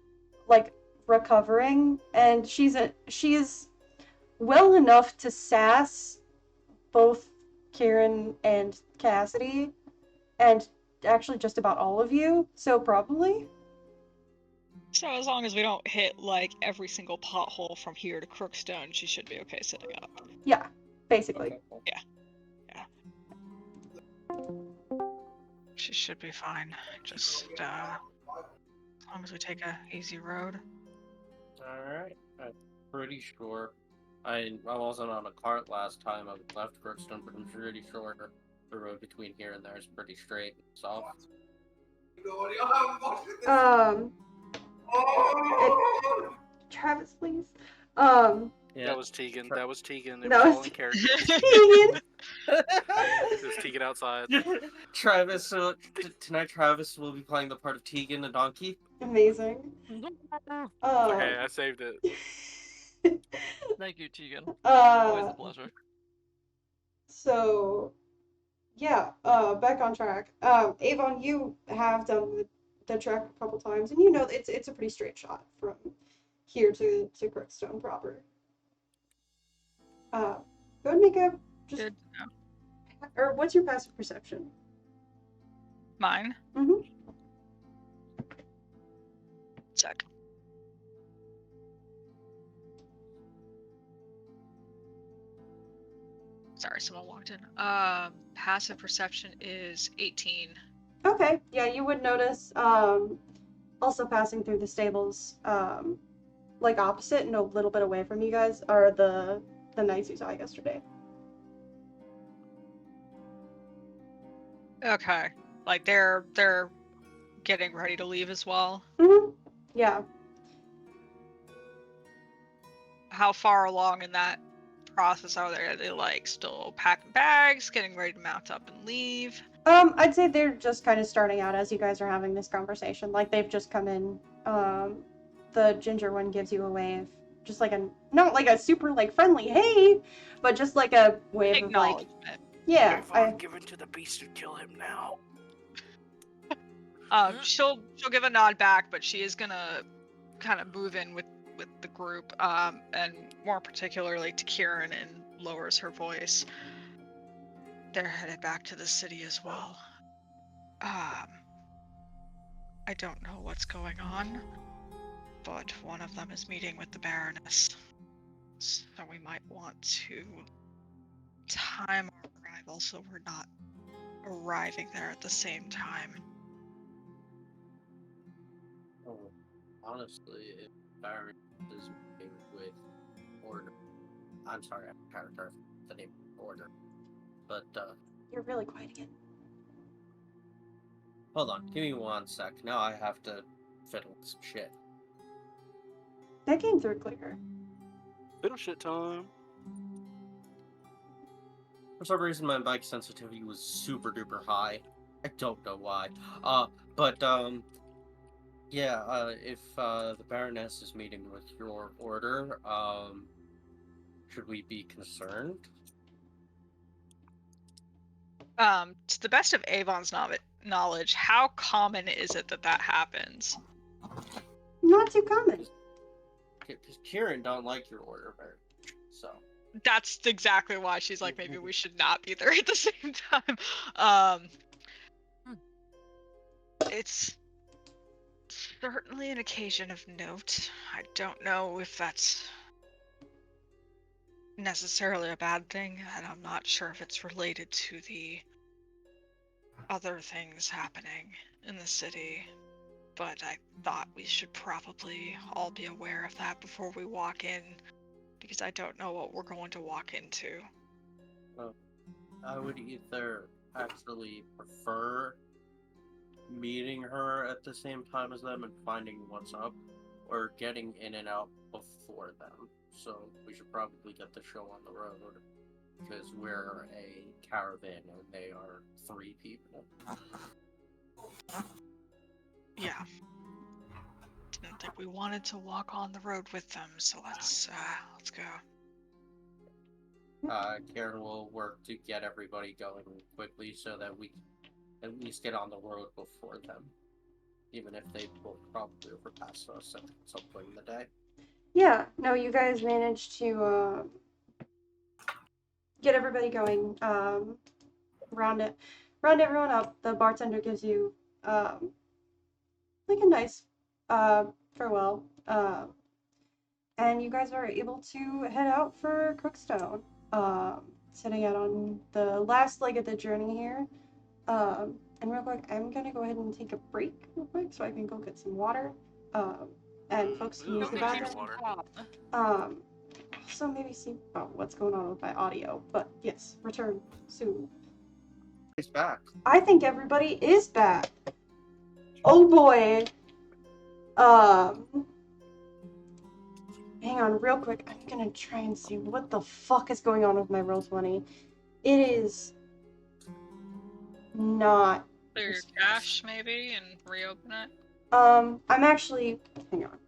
like recovering, and she is well enough to sass both Kieran and Cassidy, and actually just about all of you, so probably. So as long as we don't hit, like, every single pothole from here to Crookstone, she should be okay sitting up. Yeah, basically. Okay, cool. Yeah. She should be fine. Just, as long as we take a easy road. Alright. I'm pretty sure. I wasn't on a cart last time I left Crookstone, but I'm pretty sure the road between here and there is pretty straight and soft. Travis, please. Yeah. That was Tegan. That was Tegan. It That was was all in character. Tegan. It was Tegan outside. Travis, tonight Travis will be playing the part of Tegan the donkey. Amazing. Okay, I saved it. Thank you, Tegan. Always a pleasure. So, yeah, back on track. Avon, you have done the trek a couple times, and you know it's a pretty straight shot from here to Crookstone proper. Go and make a Good. or what's your passive perception? Mine? Mm-hmm. Sec. Sorry, someone walked in. Passive perception is 18. Okay, yeah, you would notice, also passing through the stables, like opposite and a little bit away from you guys are the knights you saw yesterday. Okay. Like they're getting ready to leave as well. Mm-hmm. Yeah. How far along in that process are they? Are they like still packing bags, getting ready to mount up and leave? I'd say they're just kind of starting out as you guys are having this conversation. Like they've just come in. The ginger one gives you a wave, just like not like a super like friendly hey, but just like a wave of like, yeah. I'm given to the beast and kill him now. She'll give a nod back, but she is gonna kind of move in with the group, and more particularly to Kieran, and lowers her voice. They're headed back to the city as well. I don't know what's going on, but one of them is meeting with the Baroness, so we might want to time our arrival so we're not arriving there at the same time. Oh, honestly, if Baron is meeting with Order, I'm sorry, I'm trying to turn the name Order, but You're really quiet again. Hold on, give me 1 sec. Now I have to fiddle with some shit. That came through clear. Fiddle shit time. For some reason, my mic sensitivity was super duper high. I don't know why. If the Baroness is meeting with your order, should we be concerned? To the best of Avon's knowledge, how common is it that happens? Not too common. Because Kieran don't like your order very much, so. That's exactly why she's like, maybe we should not be there at the same time. It's certainly an occasion of note. I don't know if that's necessarily a bad thing, and I'm not sure if it's related to the other things happening in the city, but I thought we should probably all be aware of that before we walk in, because I don't know what we're going to walk into. Well, I would either actually prefer meeting her at the same time as them and finding what's up, or getting in and out before them. So we should probably get the show on the road, because we're a caravan and they are 3 people. Yeah. Didn't think we wanted to walk on the road with them, so let's go. Karen will work to get everybody going quickly so that we can at least get on the road before them, even if they will probably overpass us at some point in the day. Yeah, no, you guys managed to get everybody going. Round everyone up. The bartender gives you like a nice farewell. And you guys are able to head out for Crookstone. Setting out on the last leg of the journey here. And real quick, I'm gonna go ahead and take a break real quick so I can go get some water. And folks can use the bathroom. So maybe see what's going on with my audio. But yes, return soon. He's back. I think everybody is back. Oh boy. Hang on real quick. I'm gonna try and see what the fuck is going on with my Roll20. It is not. Clear your cache, maybe, and reopen it? I'm actually... Hang on.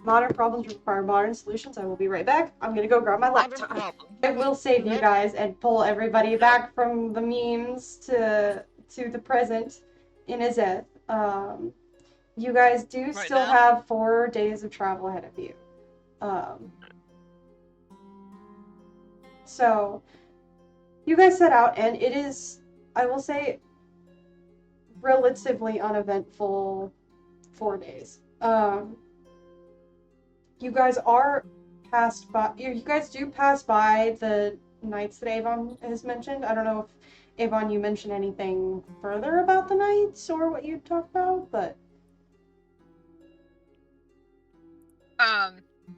Modern problems require modern solutions. I will be right back. I'm gonna go grab my laptop. I will save you guys and pull everybody back from the memes to the present in Azeth. You guys do still have 4 days of travel ahead of you. So, you guys set out, and it is, I will say, relatively uneventful 4 days. You guys are passed by. You guys do pass by the knights that Avon has mentioned. I don't know if Avon, you mentioned anything further about the knights or what you talked about, but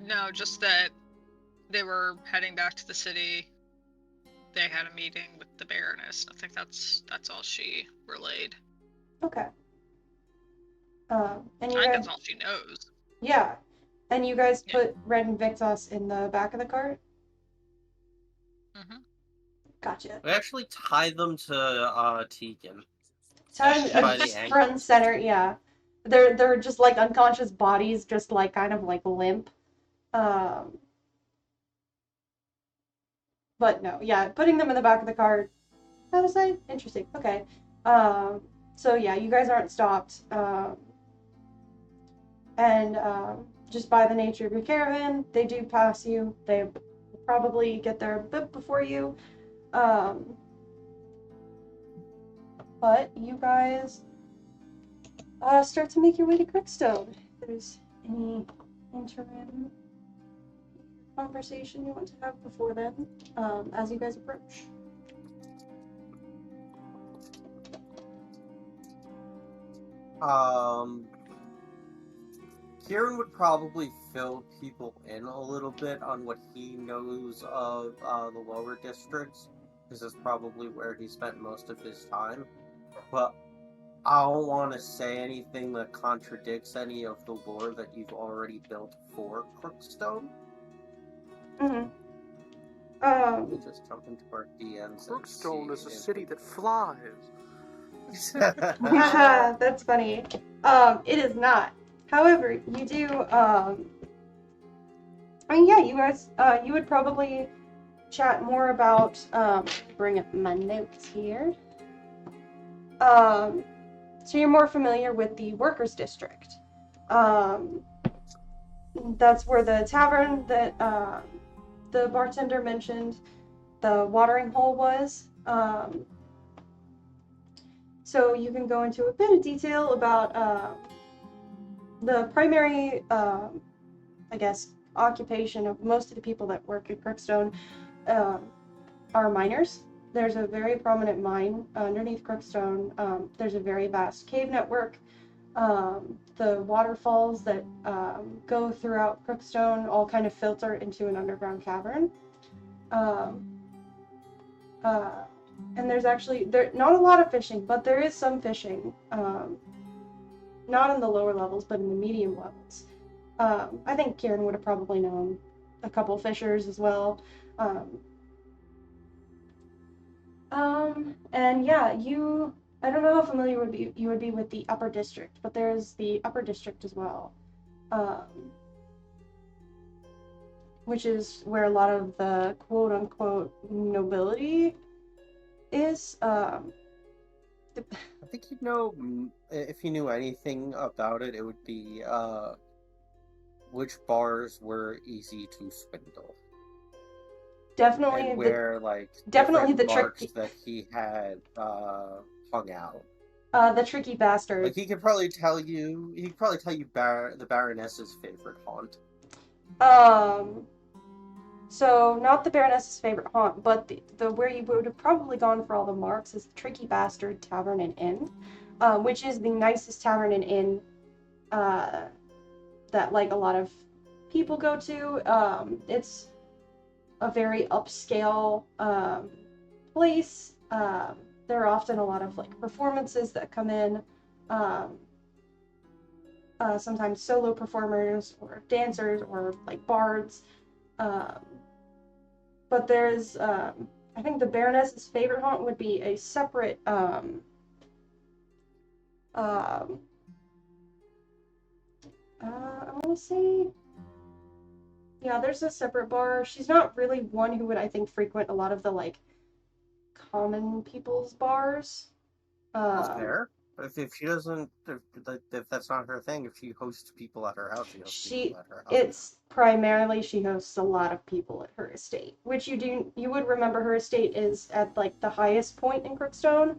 no, just that they were heading back to the city. They had a meeting with the Baroness. I think that's all she relayed. Okay. And you I think guys, that's all she knows. yeah. And you guys put Red and Viktos in the back of the cart? Mm-hmm. Gotcha. We actually tied them to Tegan. Tied By the them front and center, yeah. They're just like unconscious bodies, just like kind of like limp. But no, yeah, putting them in the back of the cart. How to say? Interesting. Okay. So yeah, you guys aren't stopped. And just by the nature of your caravan, they do pass you. They probably get there a bit before you. But you guys start to make your way to Crookstone. If there's any interim conversation you want to have before then, as you guys approach. Kieran would probably fill people in a little bit on what he knows of the lower districts, because that's probably where he spent most of his time. But I don't want to say anything that contradicts any of the lore that you've already built for Crookstone. Mm-hmm. We'll just jump into our DMs. Crookstone is a city that flies. Haha, that's funny. It is not. However, you do, I mean, yeah, you guys, you would probably chat more about, bring up my notes here. So you're more familiar with the workers' district. That's where the tavern that, the bartender mentioned the watering hole was. So you can go into a bit of detail about the primary, I guess, occupation of most of the people that work at Crookstone are miners. There's a very prominent mine underneath Crookstone. There's a very vast cave network. The waterfalls that go throughout Crookstone all kind of filter into an underground cavern. And there's actually not a lot of fishing, but there is some fishing. Not in the lower levels, but in the medium levels. I think Kieran would have probably known a couple fishers as well. And yeah, I don't know how familiar you would be with the upper district, but there's the upper district as well. Which is where a lot of the quote-unquote nobility is. I think if you knew anything about it, it would be which bars were easy to swindle. Definitely, and where definitely the marks that he had hung out. The tricky bastard. Like he could probably tell you. The Baroness's favorite haunt. So not the Baroness's favorite haunt, but the where you would have probably gone for all the marks is the Tricky Bastard Tavern and Inn, which is the nicest tavern and inn that like a lot of people go to. It's a very upscale place. There are often a lot of like performances that come in. Sometimes solo performers or dancers or like bards. But there's, I think the Baroness's favorite haunt would be a separate, I want to say, yeah, there's a separate bar. She's not really one who would, I think, frequent a lot of the, like, common people's bars. That's fair. If she doesn't, if that's not her thing, if she hosts people at her house, she hosts people at her house. It's primarily she hosts a lot of people at her estate, which you would remember her estate is at like the highest point in Crookstone,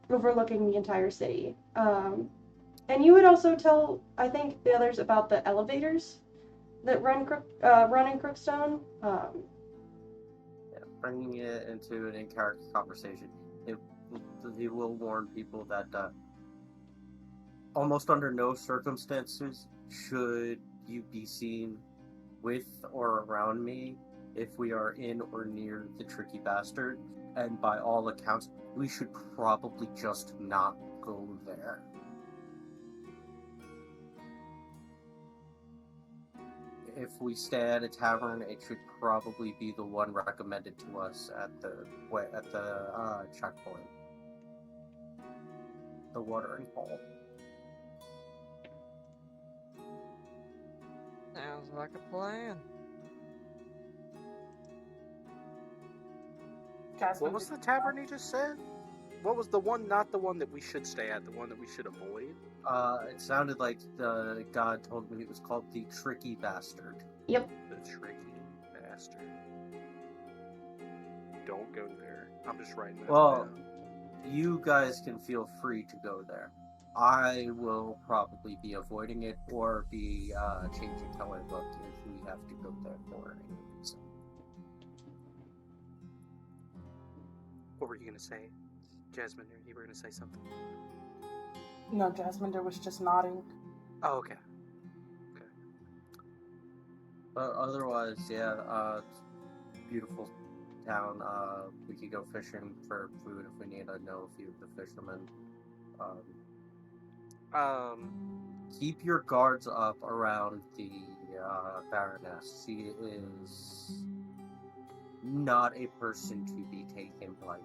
overlooking the entire city. And you would also tell, I think, the others about the elevators that run in Crookstone. Bringing it into an in-character conversation. He will warn people that almost under no circumstances should you be seen with or around me if we are in or near the Tricky Bastard, and by all accounts, we should probably just not go there. If we stay at a tavern, it should probably be the one recommended to us at the checkpoint. The watering hole. Sounds like a plan. What was the tavern you just said? What was the one, not the one that we should stay at, the one that we should avoid? It sounded like the god told me it was called the Tricky Bastard. Yep. The Tricky Bastard. Don't go there. I'm just writing that down. You guys can feel free to go there. I will probably be avoiding it or be changing how I look if we have to go there for any reason. What were you going to say? Jasmine, you were going to say something? No, Jasmine was just nodding. Oh, okay. But otherwise, yeah, beautiful town. We could go fishing for food if we need to know a few of the fishermen. Keep your guards up around the Baroness. She is not a person to be taken lightly.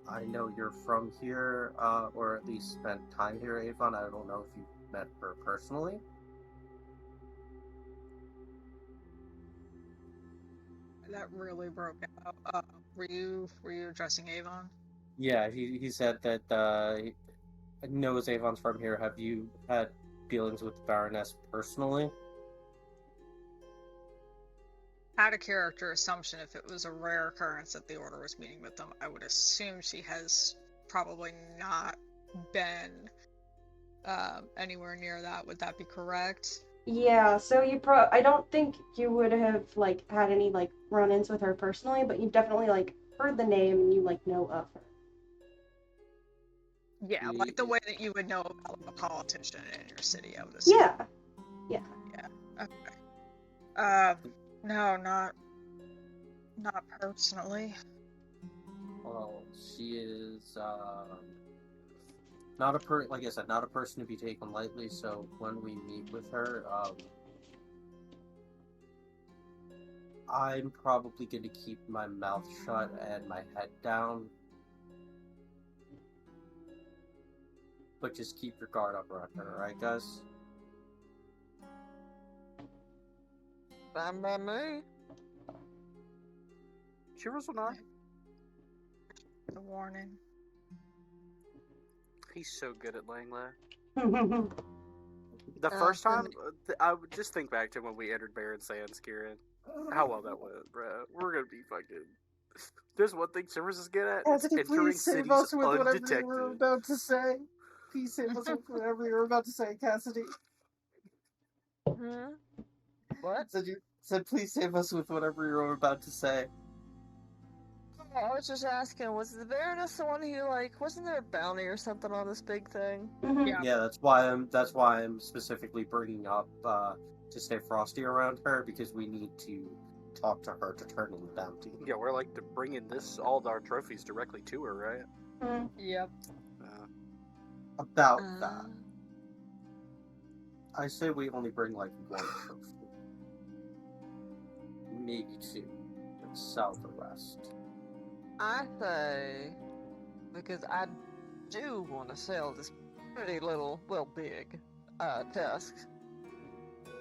I know you're from here, or at least spent time here, Avon. I don't know if you've met her personally. That really broke out. Were you addressing Avon? Yeah, he said that he knows Avon's from here. Have you had dealings with the Baroness personally? Out of character assumption, if it was a rare occurrence that the Order was meeting with them, I would assume she has probably not been anywhere near that. Would that be correct? Yeah, so I don't think you would have, like, had any, like, run-ins with her personally, but you've definitely, like, heard the name and you, like, know of her. Yeah, like the way that you would know about a politician in your city, I would assume. Yeah. Okay. No, not personally. Well, she is not like I said, not a person to be taken lightly. So when we meet with her, I'm probably going to keep my mouth shut and my head down, but just keep your guard up around her, right, guys? Fine by me. Shivers will not. The warning. He's so good at Langla. The first time, I would just think back to when we entered Baron Sands, Kieran. How well that went, bro. We're gonna be fucking. There's one thing Shivers is good at. It's entering cities undetected. You were about to say. Please save us with whatever you were about to say, Cassidy. What? Said please save us with whatever you were about to say. I was just asking, was the Baroness the one who, like, wasn't there a bounty or something on this big thing? Yeah, that's why I'm specifically bringing up to stay frosty around her, because we need to talk to her to turn in the bounty. Yeah, we're like bringing all our trophies directly to her, right? Yep. About that, I say we only bring like one trophy, maybe two, and sell the rest. I say, because I do want to sell this pretty little, well, big, Tusk.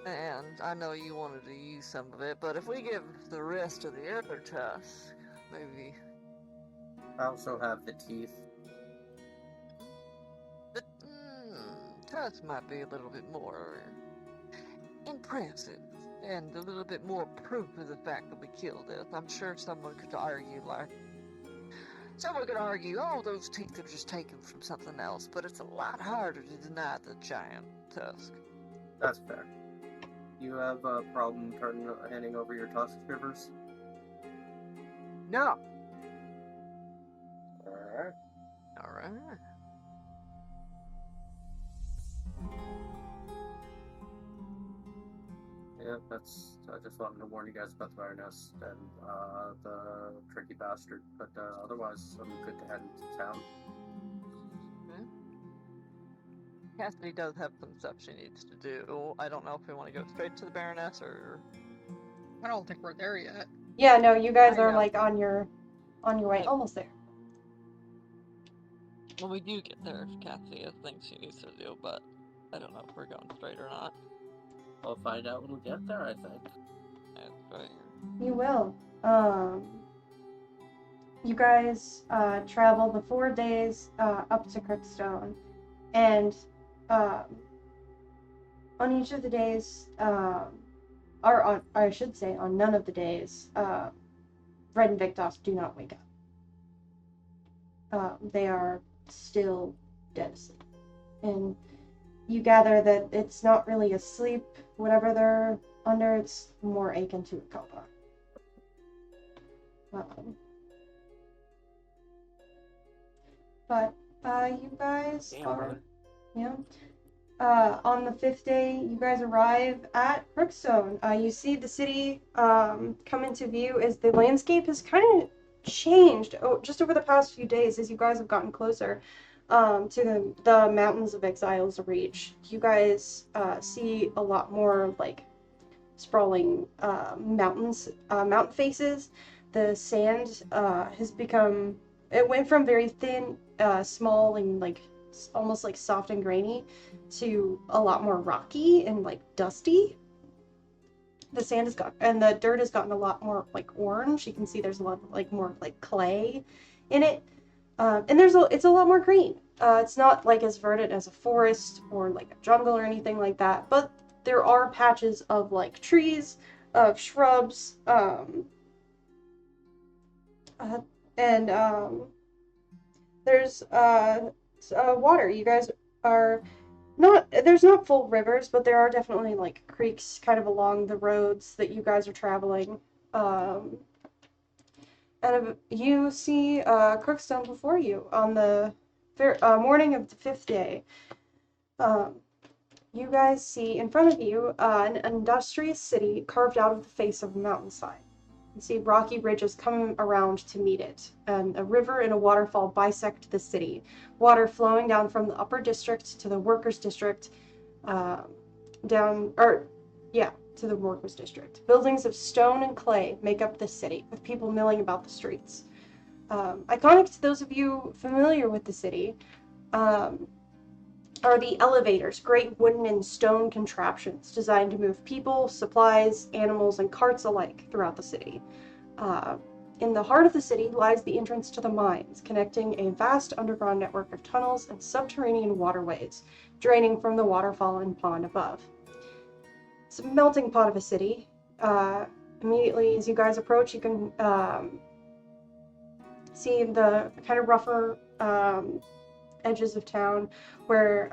And I know you wanted to use some of it, but if we give the rest of the other Tusk, maybe... I also have the teeth. But, Tusk might be a little bit more impressive, and a little bit more proof of the fact that we killed it. I'm sure someone could argue, oh, those teeth are just taken from something else, but it's a lot harder to deny the giant Tusk. That's fair. You have a problem handing over your Tusk, Shivers? No. Alright. Yeah, I just wanted to warn you guys about the Baroness and the tricky bastard, but otherwise, I'm good to head into town. Cassidy does have some stuff she needs to do. I don't know if we want to go straight to the Baroness or... I don't think we're there yet. Yeah, no, you guys are like on your way, almost there. When we do get there, Cassidy has things she needs to do, but I don't know if we're going straight or not. We'll find out when we get there, I think. That's right. You will. You guys travel the 4 days up to Crookstone, and on each of the days, I should say on none of the days, Red and Viktos do not wake up. They are still dead asleep. And you gather that it's not really a sleep, whatever they're under, it's more akin to a coma. But you guys are, on the 5th day, you guys arrive at Crookstone. You see the city come into view as the landscape has kind of changed just over the past few days as you guys have gotten closer to the Mountains of Exile's reach. You guys see a lot more like sprawling mountain faces. The sand has become, it went from very thin, small, and like almost like soft and grainy to a lot more rocky and like dusty. The sand has got, and the dirt has gotten a lot more like orange. You can see there's a lot like more like clay in it, and it's a lot more green. It's not like as verdant as a forest or like a jungle or anything like that, but there are patches of like trees, of shrubs, and there's water. You guys are there's not full rivers, but there are definitely like creeks kind of along the roads that you guys are traveling. And you see Crookstone before you on the morning of the 5th day. You guys see in front of you an industrious city carved out of the face of a mountainside. You see rocky ridges coming around to meet it, and a river and a waterfall bisect the city. Water flowing down from the upper district to the workers' district, to the workers' district. Buildings of stone and clay make up the city, with people milling about the streets. Iconic to those of you familiar with the city, are the elevators, great wooden and stone contraptions designed to move people, supplies, animals, and carts alike throughout the city. In the heart of the city lies the entrance to the mines, connecting a vast underground network of tunnels and subterranean waterways, draining from the waterfall and pond above. It's a melting pot of a city. Immediately as you guys approach, you can see the kind of rougher edges of town where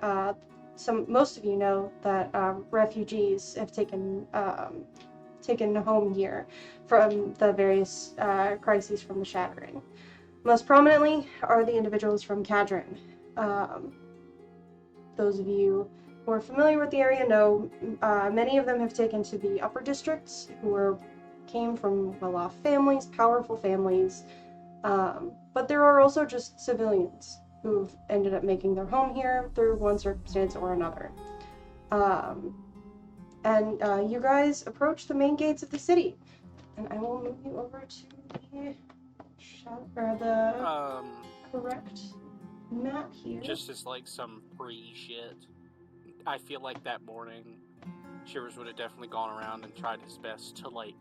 most of you know that refugees have taken home here from the various crises from the Shattering. Most prominently are the individuals from Cadron. Those of you who are familiar with the area know many of them have taken to the upper districts, who came from well-off families, powerful families, but there are also just civilians who've ended up making their home here through one circumstance or another. And you guys approach the main gates of the city. And I will move you over to the correct map here. Just as like some pre-shit, I feel like that morning, Shivers would have definitely gone around and tried his best to like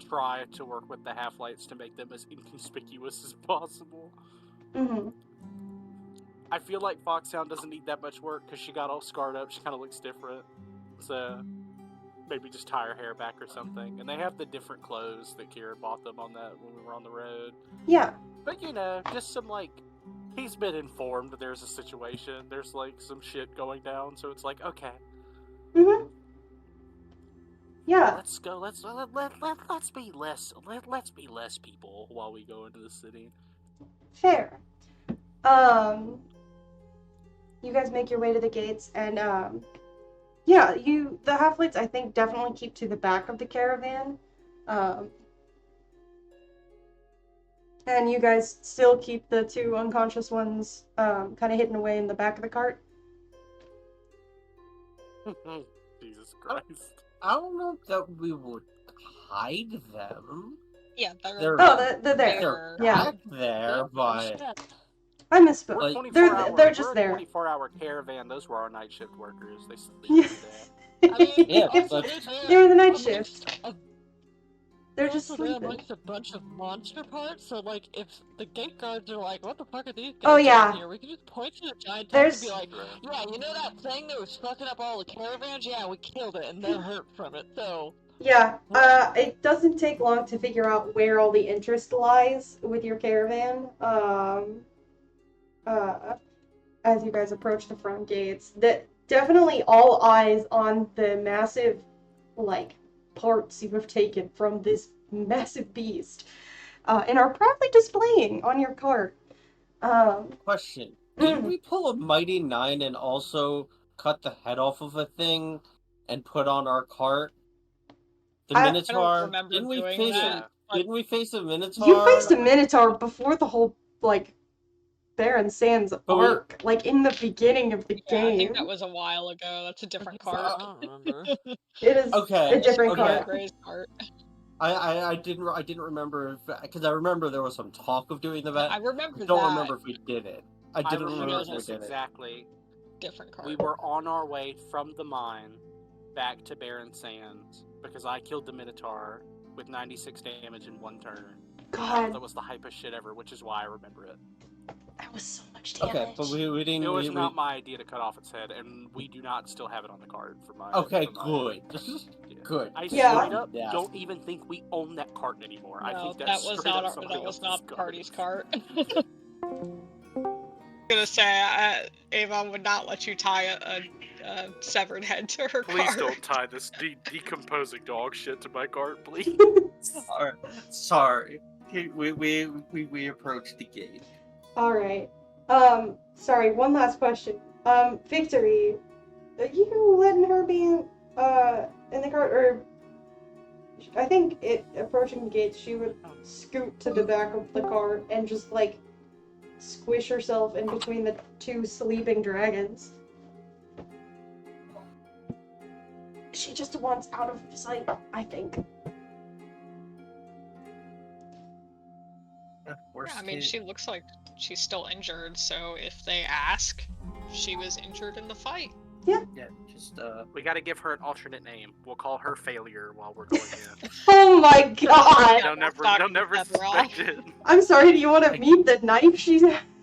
try to work with the half-lights to make them as inconspicuous as possible. Mm-hmm. I feel like Foxhound doesn't need that much work because she got all scarred up. She kind of looks different. So maybe just tie her hair back or something. And they have the different clothes that Kira bought them on that when we were on the road. Yeah. But you know, just some like, he's been informed there's a situation. There's like some shit going down. So it's like, okay. Mm-hmm. Yeah. Let's go. Let's be less people while we go into the city. Fair. You guys make your way to the gates, and yeah, the half-lights I think definitely keep to the back of the caravan, and you guys still keep the two unconscious ones kind of hidden away in the back of the cart. Jesus Christ! I don't know that we would hide them. Yeah, they're there. They're Yeah, there, but I misspoke. We're Like, they're just we're there. a 24-hour caravan. Those were our night shift workers. They sleep every day. I mean, Yeah, also, but- They're the night shift. They're just also sleeping. like a bunch of monster parts, so like if the gate guards are like, what the fuck are these guys Oh, yeah. doing here? We can just point to the giant tank There's- and be like, yeah, you know that thing that was fucking up all the caravans? Yeah, we killed it and they're hurt from it, so... Yeah, it doesn't take long to figure out where all the interest lies with your caravan. As you guys approach the front gates, that definitely all eyes on the massive, like, parts you have taken from this massive beast, and are proudly displaying on your cart. question. Did we pull a Mighty Nine and also cut the head off of a thing and put on our cart? The I Minotaur? remember Didn't we doing finish that. Didn't we face a Minotaur? You faced a Minotaur before the whole, like, Barren Sands arc, like, in the beginning of the game. I think that was a while ago. That's a different cart. I don't remember. It is a different cart. I didn't remember because I remember there was some talk of doing the event. I remember I don't that. remember if we did it. I didn't remember if we this did exactly. Different cart. We were on our way from the mine back to Barren Sands because I killed the Minotaur with 96 damage in one turn. God. That was the hypest shit ever, which is why I remember it. That was so much damage. Okay, but we didn't. It was not my idea to cut off its head, and we do not still have it on the card for my. Okay, for my, good. Yeah. Good. I Yeah. straight up don't even think we own that cart anymore. No, I think that that's was not the party's cart. I'm gonna say Avon would not let you tie a severed head to her Please cart. don't tie this decomposing dog shit to my cart, please. Alright, sorry. We approached the gate. Alright. Sorry, one last question. Victorie, are you letting her be in the cart, or I think approaching the gates, she would scoot to the back of the cart and just, like, squish herself in between the two sleeping dragons. She just wants out of sight, I think. Yeah, I mean, she looks like she's still injured, so if they ask, she was injured in the fight. Yeah. Yeah, just We gotta give her an alternate name. We'll call her Failure while we're going in. Oh my god! They'll never suspect it. I'm sorry, do you want to meet the knife she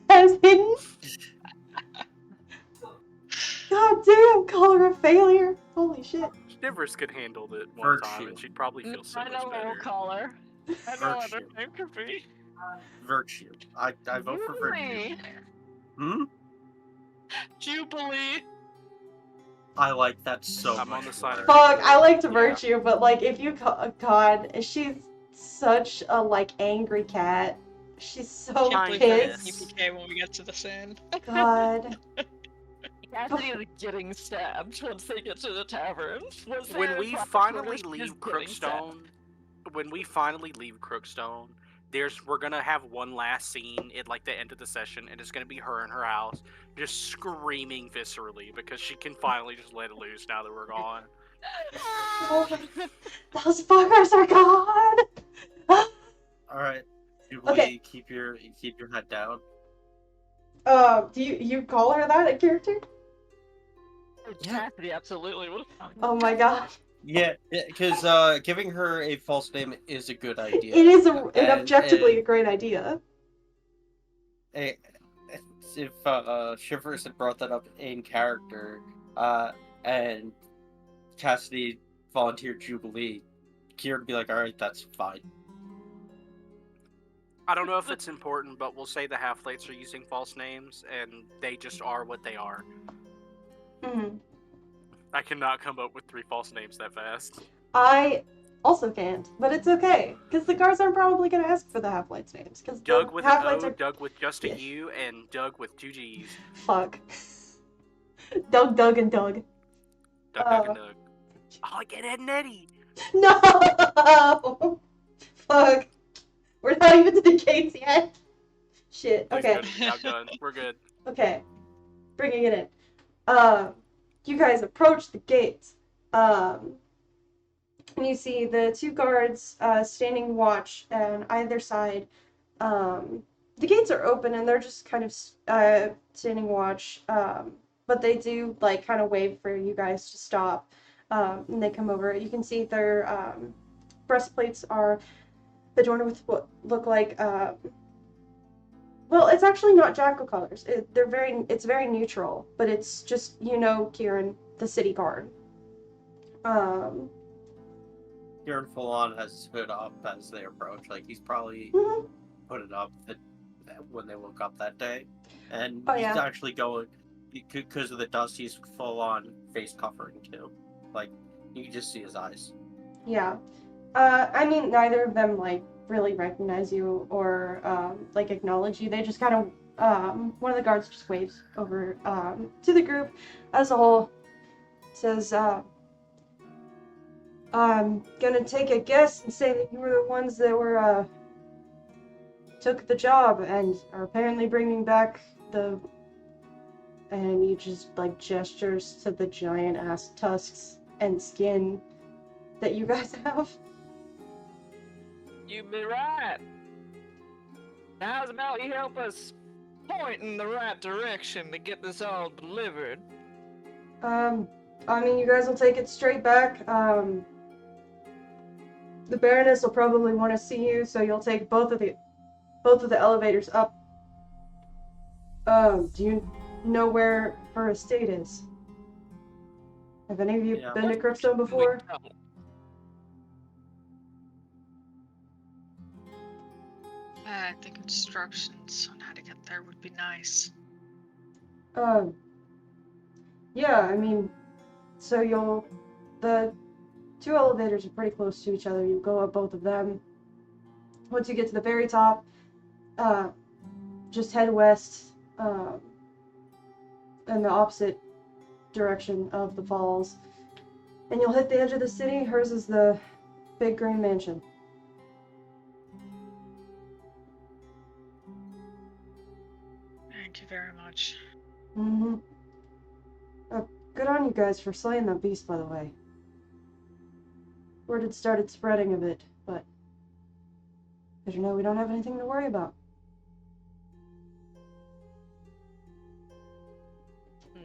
has hidden? God damn, call her a failure. Holy shit. Shivers could handle it one time, and she'd probably feel so I much know what better. we'll call her. I know what her Virtue. name could be. Virtue. I vote for Virtue. Hmm? Jubilee. I like that so I'm much. on the side of Fuck, I liked Yeah. Virtue, but like, if you God, she's such a, like, angry cat. She's so Can't believe pissed. EPK when we get to this end. God. Cassidy is getting stabbed once they get to the tavern. When we finally leave Crookstone, we're gonna have one last scene at like the end of the session, and it's gonna be her in her house, just screaming viscerally because she can finally just let it loose now that we're gone. Those fuckers are gone! Alright. Jubilee, Okay. keep your head down. Do you call her that, a character? Cassidy absolutely would. Oh my god. Yeah, because giving her a false name is a good idea. It is an objectively a great idea. If Shivers had brought that up in character, and Cassidy volunteered Jubilee, Kieran would be like, alright, that's fine. I don't know if it's important, but we'll say the half-lights are using false names, and they just are what they are. Mm-hmm. I cannot come up with 3 false names that fast. I also can't, but it's okay, because the guards aren't probably going to ask for the half-lights names. Because Doug with an half-lights O, are... Doug with just a U, and Doug with 2 G's. Fuck. Doug, and Doug. Doug, and Doug. Oh, I get Ed and Eddie! No! Fuck. We're not even to the gates yet. Shit. Okay. Outdone. We're good. Okay. Bringing it in. You guys approach the gates. And you see the 2 guards standing watch on either side. The gates are open and they're just kind of standing watch. But they do like kind of wave for you guys to stop. And they come over. You can see their breastplates are adorned with what look like well, it's actually not jackal colors. It's very neutral, but it's just, Kieran, the city guard. Kieran full on has his hood up as they approach. Like, he's probably put it up when they woke up that day. And he's actually going, because of the dust, he's full on face covering too. Like, you can just see his eyes. Yeah. I mean, neither of them, like, really recognize you or, like, acknowledge you. They just kind of, one of the guards just waves over, to the group as a whole, says, I'm gonna take a guess and say that you were the ones that were, took the job and are apparently bringing back the... And he just, like, gestures to the giant-ass tusks and skin that you guys have. You be right. How's about you help us point in the right direction to get this all delivered? I mean, you guys will take it straight back. The Baroness will probably want to see you, so you'll take both of the elevators up. Do you know where her estate is? Have any of you been to Crookstone before? I think instructions on how to get there would be nice. Yeah, I mean, so the two elevators are pretty close to each other. You go up both of them. Once you get to the very top, just head west, in the opposite direction of the falls, and you'll hit the edge of the city. Hers is the big green mansion. Thank you very much. Mm-hmm. Good on you guys for slaying that beast, by the way. Word had started spreading a bit, but as you know, we don't have anything to worry about.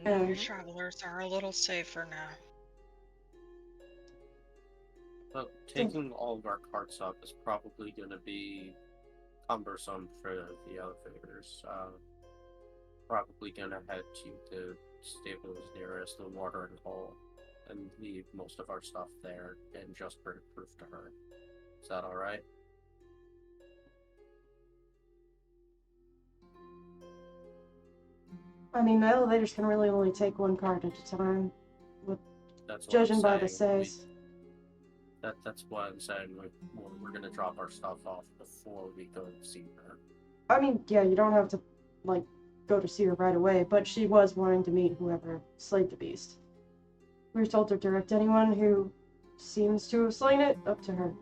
Your travelers are a little safer now. Well, taking all of our carts up is probably going to be cumbersome for the elevators. Probably going to head to the stables nearest the watering hole and leave most of our stuff there and just bring proof to her. Is that alright? I mean, the elevators can really only take one cart at a time, judging by the size. That's what I'm saying. We're going to drop our stuff off before we go and see her. I mean, yeah, you don't have to, like, go to see her right away, but she was wanting to meet whoever slayed the beast. We were told to direct anyone who seems to have slain it up to her.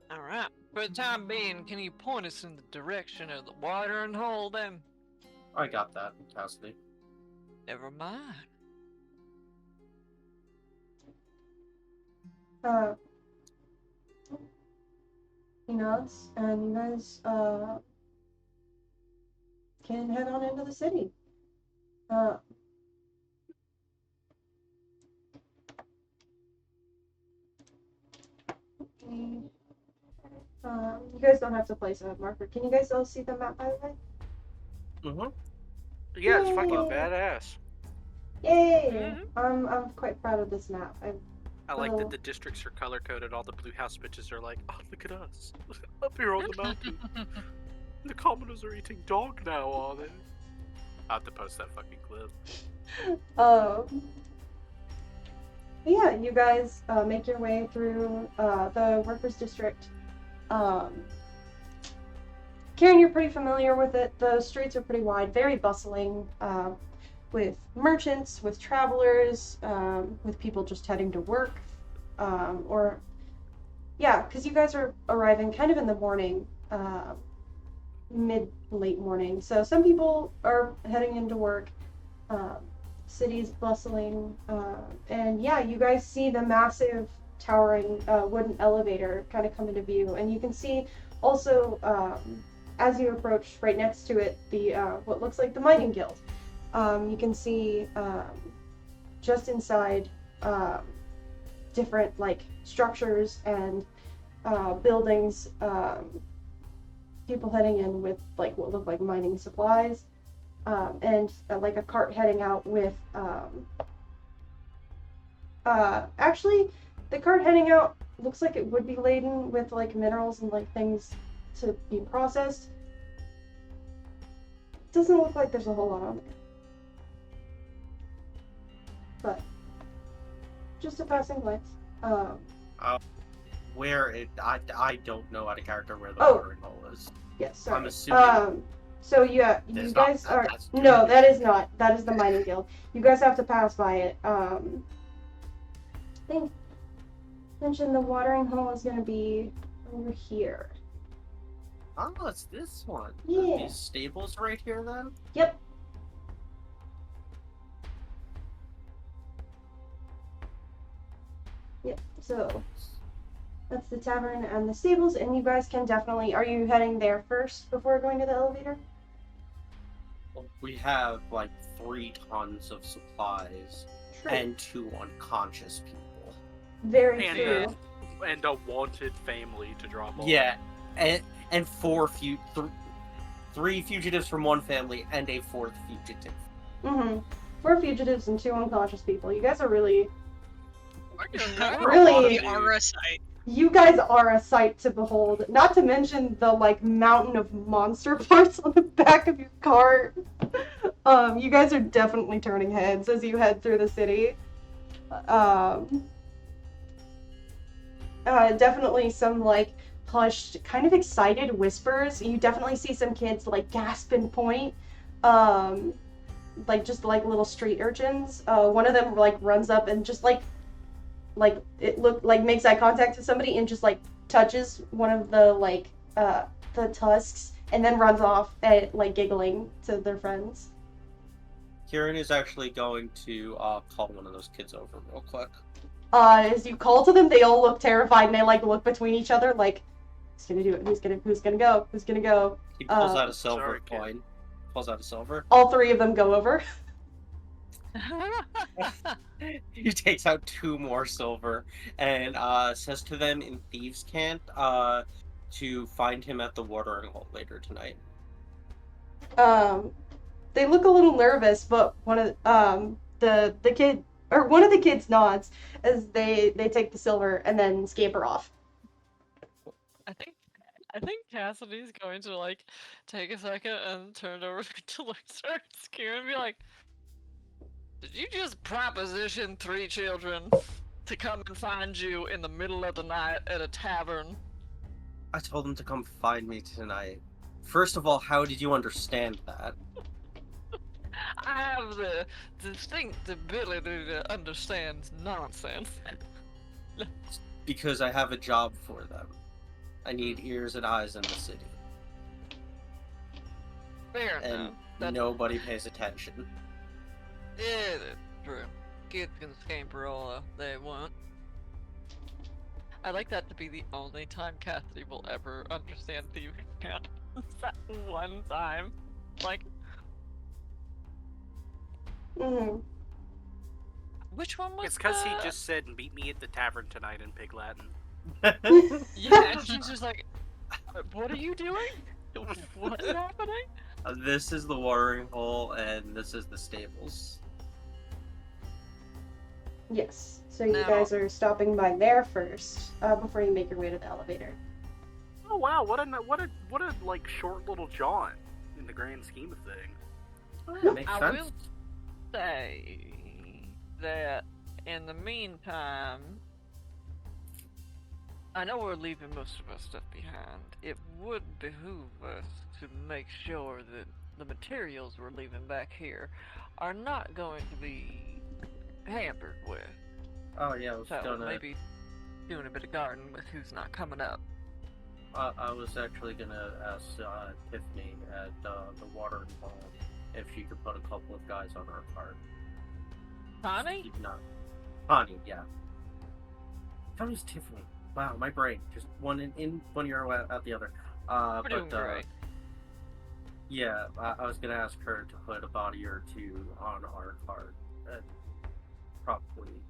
Alright, for the time being, can you point us in the direction of the watering hole then? I got that, Cassidy. Never mind. He nods, and you guys, can head on into the city. You guys don't have to place a marker. Can you guys all see the map, by the way? Mm-hmm. Yeah, it's fucking badass. Yay! I'm quite proud of this map. I like that the districts are color coded. All the blue house bitches are like, oh, look at us. Up here on the mountain. The commoners are eating dog now, are they? I'll have to post that fucking clip. Yeah, you guys make your way through the workers' district. Karen, you're pretty familiar with it. The streets are pretty wide, very bustling, with merchants, with travelers, with people just heading to work, because you guys are arriving kind of in the morning, late morning. So some people are heading into work, city's bustling, and yeah, you guys see the massive towering wooden elevator kind of come into view, and you can see also, as you approach, right next to it, the what looks like the mining guild. You can see just inside different like structures and buildings, people heading in with like what look like mining supplies, and like a cart heading out with actually the cart heading out looks like it would be laden with like minerals and like things to be processed. Doesn't look like there's a whole lot on there. But just a passing glance. Where it, I don't know out of character where the watering hole is. Yes, sorry. I'm assuming. So yeah, you guys are no, that is not. That is the mining guild. You guys have to pass by it. I think mentioned the watering hole is gonna be over here. Oh, it's this one. Yeah. These stables right here, then? Yep. Yep. So that's the tavern and the stables, and you guys can definitely. Are you heading there first before going to the elevator? We have like 3 tons of supplies and 2 unconscious people. Very and true. And a wanted family to drop off. Yeah, and 3 fugitives from one family and a 4th fugitive. 4 fugitives and 2 unconscious people. You guys are really. Really are a sight. You guys are a sight to behold. Not to mention the like mountain of monster parts on the back of your cart. You guys are definitely turning heads as you head through the city. Definitely some like hushed, kind of excited whispers. You definitely see some kids like gasp and point. Like just like little street urchins. One of them like runs up and just like it look like makes eye contact with somebody and just like touches one of the like the tusks and then runs off at like giggling to their friends. Kieran is actually going to call one of those kids over real quick. As you call to them, they all look terrified and they like look between each other like, who's gonna do it? Who's gonna go? Who's gonna go? He pulls out a silver coin. Pulls out a silver. All 3 of them go over. He takes out 2 more silver and says to them in Thieves' Cant to find him at the watering hole later tonight. They look a little nervous, but one of the kid or one of the kids nods as they take the silver and then scamper off. I think Cassidy's going to like take a second and turn over to look at Kieran and be like, did you just proposition 3 children to come and find you in the middle of the night at a tavern? I told them to come find me tonight. First of all, how did you understand that? I have the distinct ability to understand nonsense. Because I have a job for them. I need ears and eyes in the city. Fair and enough. Nobody pays attention. Yeah, that's true. Kids can scamper all they want. I like that to be the only time Cassidy will ever understand Thieves' Cant. That one time. Like... Which one was It's because he just said, meet me at the tavern tonight in Pig Latin. Yeah, and she's just like, what are you doing? What's happening? This is the watering hole, and this is the stables. Yes. So you guys are stopping by there first before you make your way to the elevator. Oh wow! What a like short little jaunt in the grand scheme of things. That makes I sense. will say that in the meantime, I know we're leaving most of our stuff behind. It would behoove us to make sure that the materials we're leaving back here are not going to be hampered with. Oh yeah, I was gonna... maybe doing a bit of garden with who's not coming up. I was actually gonna ask Tiffany at the watering hole if she could put a couple of guys on our cart. Connie? No. Connie, yeah. That was Tiffany. Wow, my brain. Just one in one ear out the other. We're doing great. Yeah, I was gonna ask her to put a body or 2 on our cart. Probably.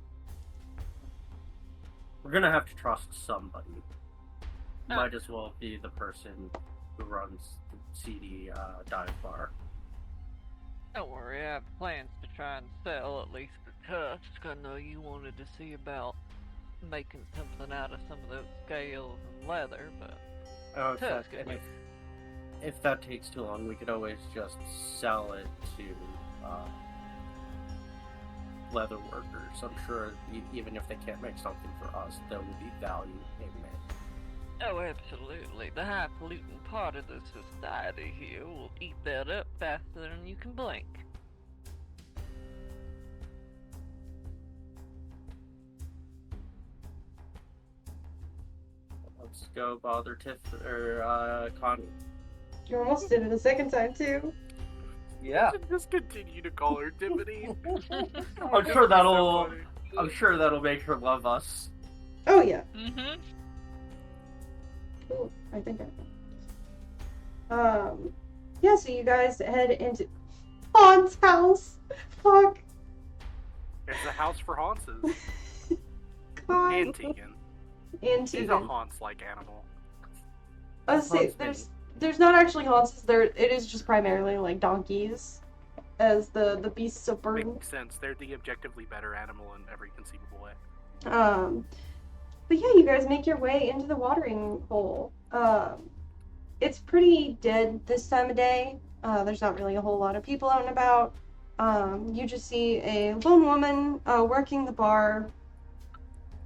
We're gonna have to trust somebody. Might as well be the person who runs the CD dive bar. Don't worry, I have plans to try and sell at least the Tusk. I know you wanted to see about making something out of some of those scales and leather, but Tusk, if that takes too long, we could always just sell it to leather workers. I'm sure even if they can't make something for us, there will be value in it. Oh, absolutely. The highfalutin part of the society here will eat that up faster than you can blink. Let's go bother Tiff or Connie. You almost did it a second time too. Yeah. Just continue to call her Tiffany. I'm sure that'll make her love us. Oh yeah. Mm-hmm. Ooh, I think I. Yeah. So you guys head into Hans's house. Fuck. There's a house for Hanses. God. And Tegan. And She's a Tegan. Hans-like animal. Let's see. There's not actually Hanses. It is just primarily like donkeys, as the beasts of burden. Makes sense. They're the objectively better animal in every conceivable way. But yeah, you guys make your way into the watering hole. It's pretty dead this time of day. There's not really a whole lot of people out and about. You just see a lone woman working the bar.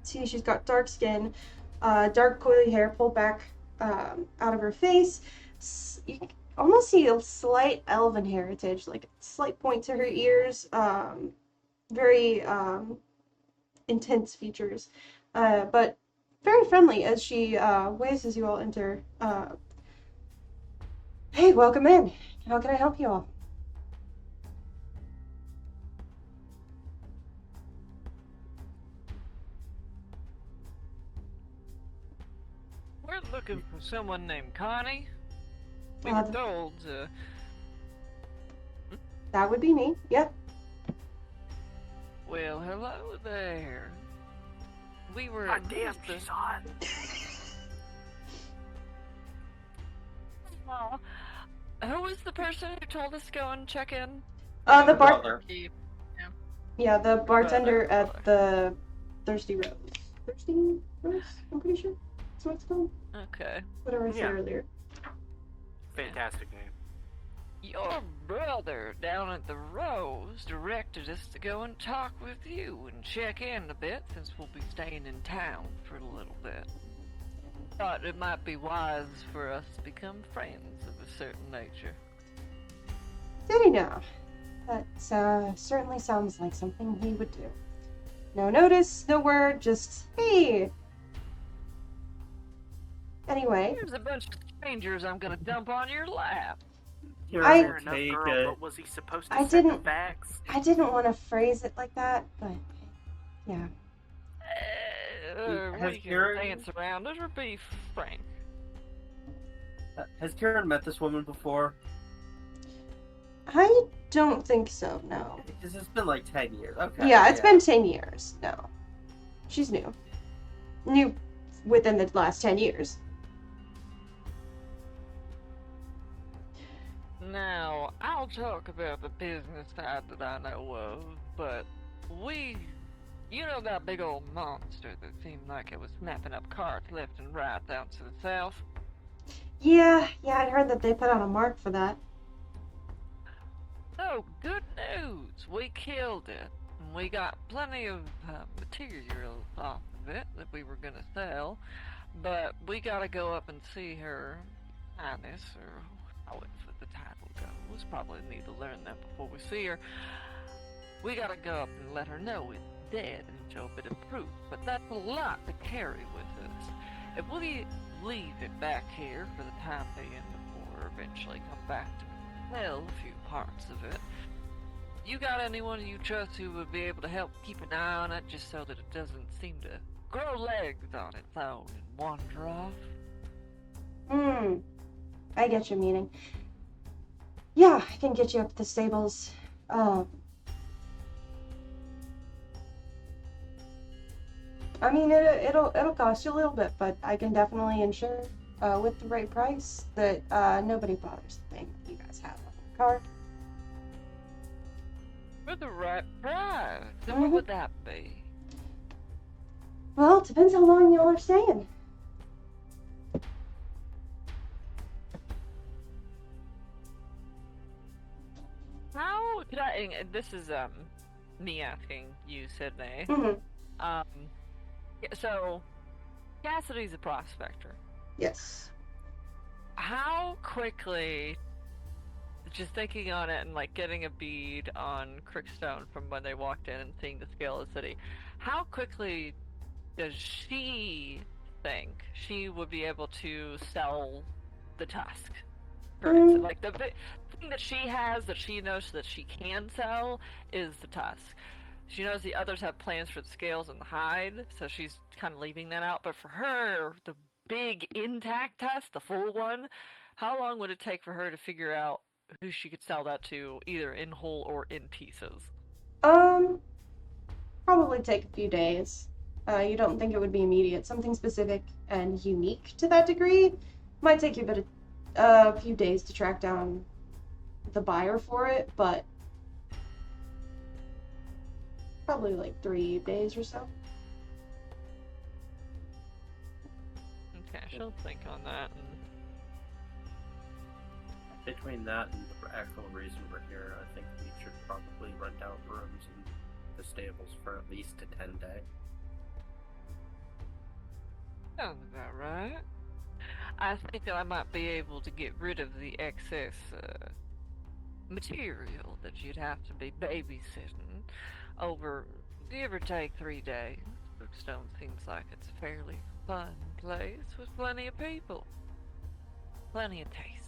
See, she's got dark skin, dark coily hair pulled back out of her face. You can almost see a slight elven heritage, like a slight point to her ears. Very intense features, but very friendly as she waves as you all enter. Hey, welcome in. How can I help you all? We're looking for someone named Connie. We were told That would be me, yep. Well, hello there. We were... God damn, she's hot. Oh, who was the person who told us to go and check in? The Brother. Yeah, the bartender at the Thirsty Rose. Thirsty Rose? I'm pretty sure that's what it's called. Okay. Whatever I said earlier. Fantastic name. Your brother down at the Rose directed us to go and talk with you and check in a bit since we'll be staying in town for a little bit. Thought it might be wise for us to become friends of a certain nature. Did he now? That certainly sounds like something he would do. No notice, no word, just, hey! Anyway. Here's a bunch of strangers I'm gonna dump on your lap. Fair enough, girl, but was he supposed to send the facts? I didn't want to phrase it like that, but yeah. We can dance around it or be frank. Has Kieran met this woman before? I don't think so, no. Because it's been like 10 years. Okay. Yeah, it's been 10 years, no. She's new. New within the last 10 years. Now, I'll talk about the business side that I know of, but you know that big old monster that seemed like it was snapping up carts left and right down to the south? Yeah, I'd heard that they put out a mark for that. Oh, good news! We killed it, and we got plenty of material off of it that we were gonna sell, but we gotta go up and see her highness, or how the title goes. Probably need to learn that before we see her. We gotta go up and let her know it's dead and show a bit of proof, but that's a lot to carry with us. If we leave it back here for the time being before eventually come back to sell a few parts of it, you got anyone you trust who would be able to help keep an eye on it just so that it doesn't seem to grow legs on its own and wander off? I get your meaning. Yeah, I can get you up to the stables. I mean, it'll cost you a little bit, but I can definitely ensure, with the right price, that nobody bothers the thing you guys have on your card. For the right price? Then what would that be? Well, it depends how long y'all are staying. How could I? This is me asking you, Sydney. So Cassidy's a prospector. Yes. How quickly, just thinking on it and like getting a bead on Crookstone from when they walked in and seeing the scale of the city, how quickly does she think she would be able to sell the Tusk? For instance, like the thing that she has that she knows that she can sell is the Tusk. She knows the others have plans for the scales and the hide, so she's kind of leaving that out. But for her, the big intact Tusk, the full one, how long would it take for her to figure out who she could sell that to, either in whole or in pieces? Probably take a few days. You don't think it would be immediate. Something specific and unique to that degree might take you a few days to track down the buyer for it, but probably like 3 days or so. Okay, she'll think on that. And... Between that and the actual reason we're here, I think we should probably rent out rooms in the stables for at least a 10-day. Sounds about right. I think that I might be able to get rid of the excess material that you'd have to be babysitting over, give or take, 3 days. Brookstone seems like it's a fairly fun place with plenty of people. Plenty of tastes.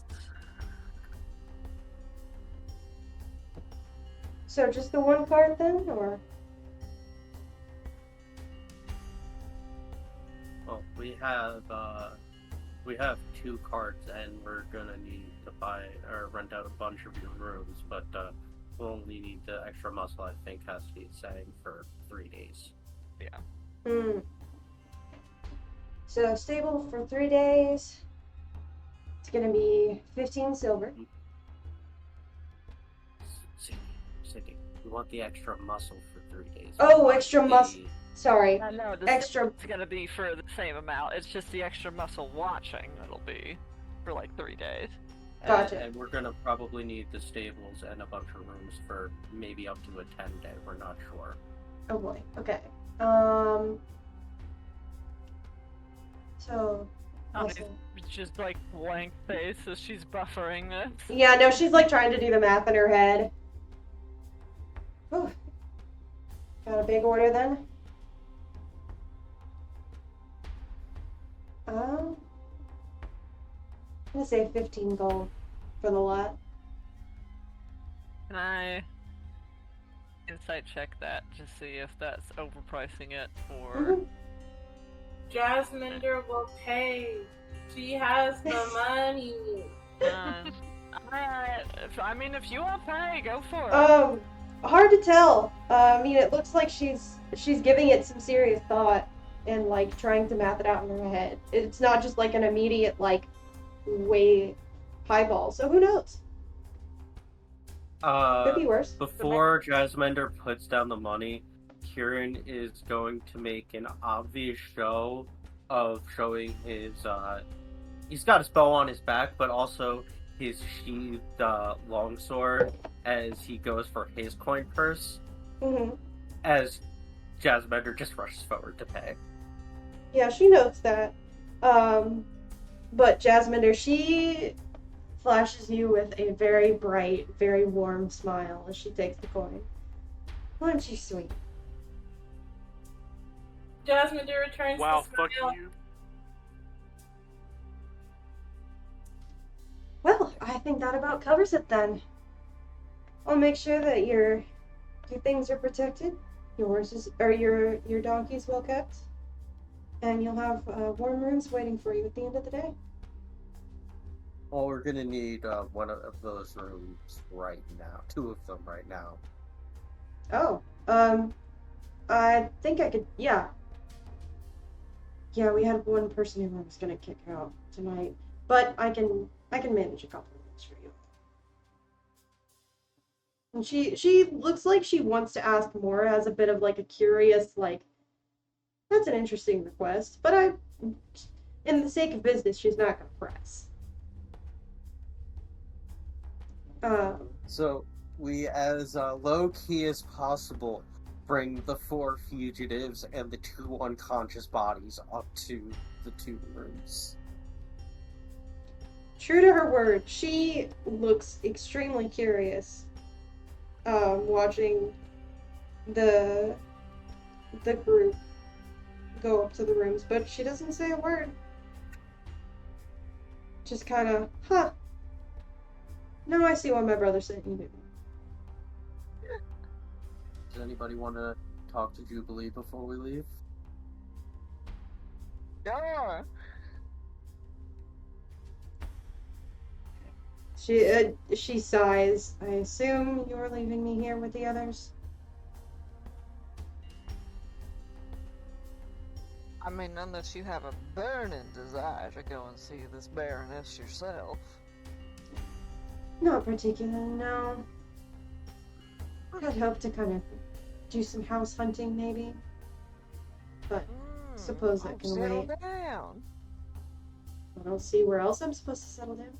So just the one card then, or? Well, we have 2 cards, and we're gonna need to buy or rent out a bunch of your rooms, but we'll only need the extra muscle, I think Cassidy is saying, for 3 days. Yeah. So stable for 3 days. It's gonna be 15 silver. Cindy, we want the extra muscle for 3 days. Oh, extra muscle. Sorry. No, the extra. It's gonna be for the same amount. It's just the extra muscle watching that'll be for like 3 days. Gotcha. And we're gonna probably need the stables and a bunch of rooms for maybe up to a 10-day. We're not sure. Oh boy. Okay. So. It's just like blank face as she's buffering this. Yeah, no, she's like trying to do the math in her head. Whew. Got a big order then. I'm gonna say 15 gold for the lot. Can I insight check that to see if that's overpricing it or? Mm-hmm. Jasminder will pay. She has the money. Alright. I mean, if you want to pay, go for it. Hard to tell. I mean, it looks like she's giving it some serious thought and like trying to math it out in her head. It's not just like an immediate like way highball. So who knows? Could be worse. Before Jasminder puts down the money, Kieran is going to make an obvious show of showing his, he's got his bow on his back, but also his sheathed longsword as he goes for his coin purse, as Jasminder just rushes forward to pay. Yeah, she notes that. But Jasminder, she flashes you with a very bright, very warm smile as she takes the coin. Aren't she sweet? Jasminder returns Wow, the fuck smile. you. Well, I think that about covers it then. I'll make sure that your things are protected, your horses or your donkey's well kept, and you'll have warm rooms waiting for you at the end of the day. Well, we're gonna need one of those rooms right now. 2 of them right now. Oh, I think I could. Yeah, we had one person who was gonna kick out tonight, but I can manage a couple of rooms for you. And she looks like she wants to ask more, as a bit of like a curious like. That's an interesting request, but in the sake of business, she's not gonna press. So we, as low key as possible, bring the 4 fugitives and the 2 unconscious bodies up to the 2 rooms. true to her word, she looks extremely curious. Watching the group go up to the rooms, but she doesn't say a word. Just kind of, huh. Now I see why my brother sent you. Does anybody want to talk to Jubilee before we leave? Yeah. She sighs. I assume you're leaving me here with the others? I mean, unless you have a burning desire to go and see this Baroness yourself. Not particularly, no. I'd hope to kind of do some house hunting, maybe. But suppose that can wait. Settle down. I don't see where else I'm supposed to settle down.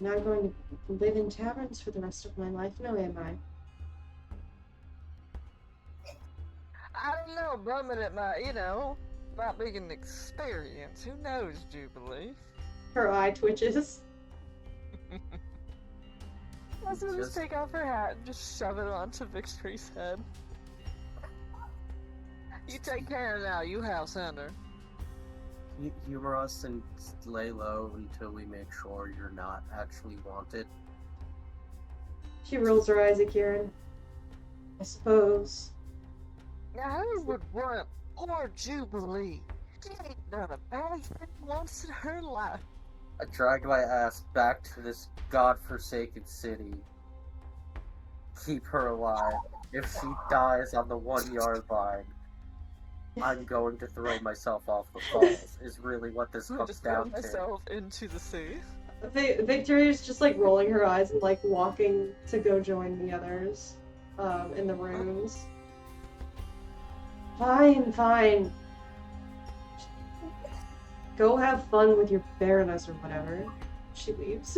Not going to live in taverns for the rest of my life, no, am I? I don't know, bumming it might, might be an experience. Who knows, Jubilee? Her eye twitches. I was gonna just take off her hat and just shove it onto Victorie's head. You take care now, you house hunter. Humor us and lay low until we make sure you're not actually wanted. She rolls her eyes at Kieran. I suppose. Now who would want poor Jubilee? She ain't done a bad thing once in her life. I drag my ass back to this godforsaken city. Keep her alive. If she dies on the 1 yard line, I'm going to throw myself off the falls, is really what this comes just down throw to. myself into the sea. Victorie's just like rolling her eyes and like walking to go join the others in the rooms. Fine. Go have fun with your Baroness or whatever. She leaves.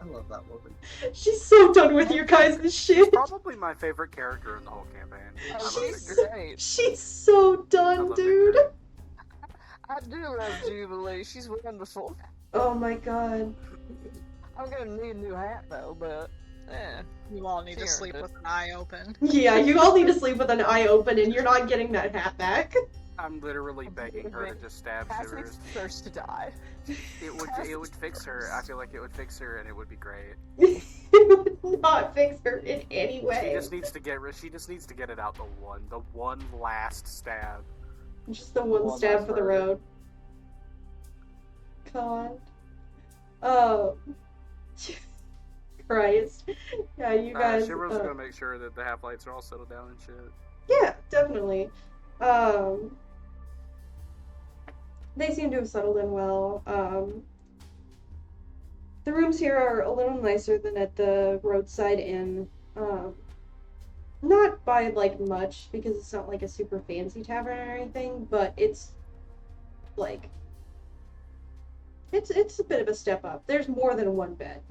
I love that woman. She's so done with you guys' shit. Probably my favorite character in the whole campaign. She's so done, dude. I do love Jubilee. She's wonderful. Oh my god. I'm gonna need a new hat though, but you all need to sleep with an eye open. Yeah, you all need to sleep with an eye open, and you're not getting that hat back. I'm literally begging her to just stab Shivers. First to die. It would fix her. I feel like it would fix her, and it would be great. It would not fix her in any way. She just needs to get it out the one last stab. Just the one stab for the road. God. Oh. Christ. Yeah, you guys. Shivers is gonna make sure that the half-lights are all settled down and shit. Yeah, definitely. They seem to have settled in well. The rooms here are a little nicer than at the roadside inn. Not by like much, because it's not like a super fancy tavern or anything, but it's like it's a bit of a step up. There's more than one bed.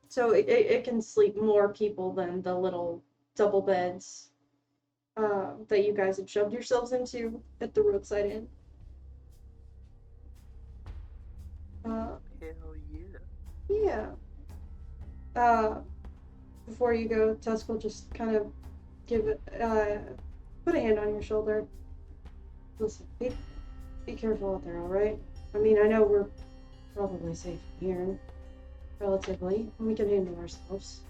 So it can sleep more people than the little double beds that you guys had shoved yourselves into at the roadside inn. Hell yeah. Yeah. Before you go, Tusk will just kind of put a hand on your shoulder. Listen, be careful out there, alright? I mean, I know we're probably safe here, relatively. We can handle ourselves.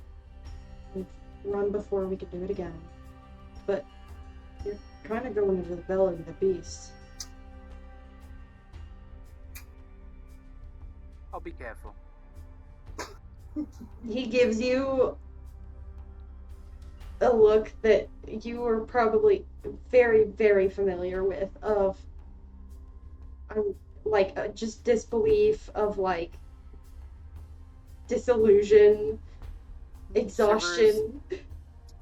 We've run before, we could do it again. But you're kind of going into the belly of the beast. I'll be careful. He gives you a look that you were probably very, very familiar with, of like just disbelief, of like disillusion, exhaustion. Shivers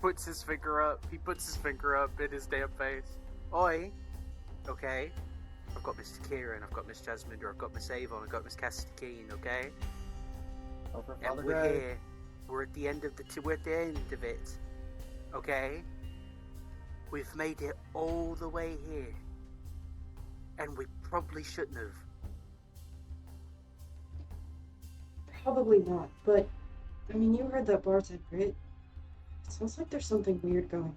puts his finger up. He puts his finger up in his damn face. Oi, okay. I've got Mr. Kieran, I've got Miss Jasmine, I've got Miss Avon, I've got Miss Cassidy Keane, okay? And we're here. We're at the end of it, okay? We've made it all the way here. And we probably shouldn't have. Probably not, but I mean, you heard that bartender. It sounds like there's something weird going on.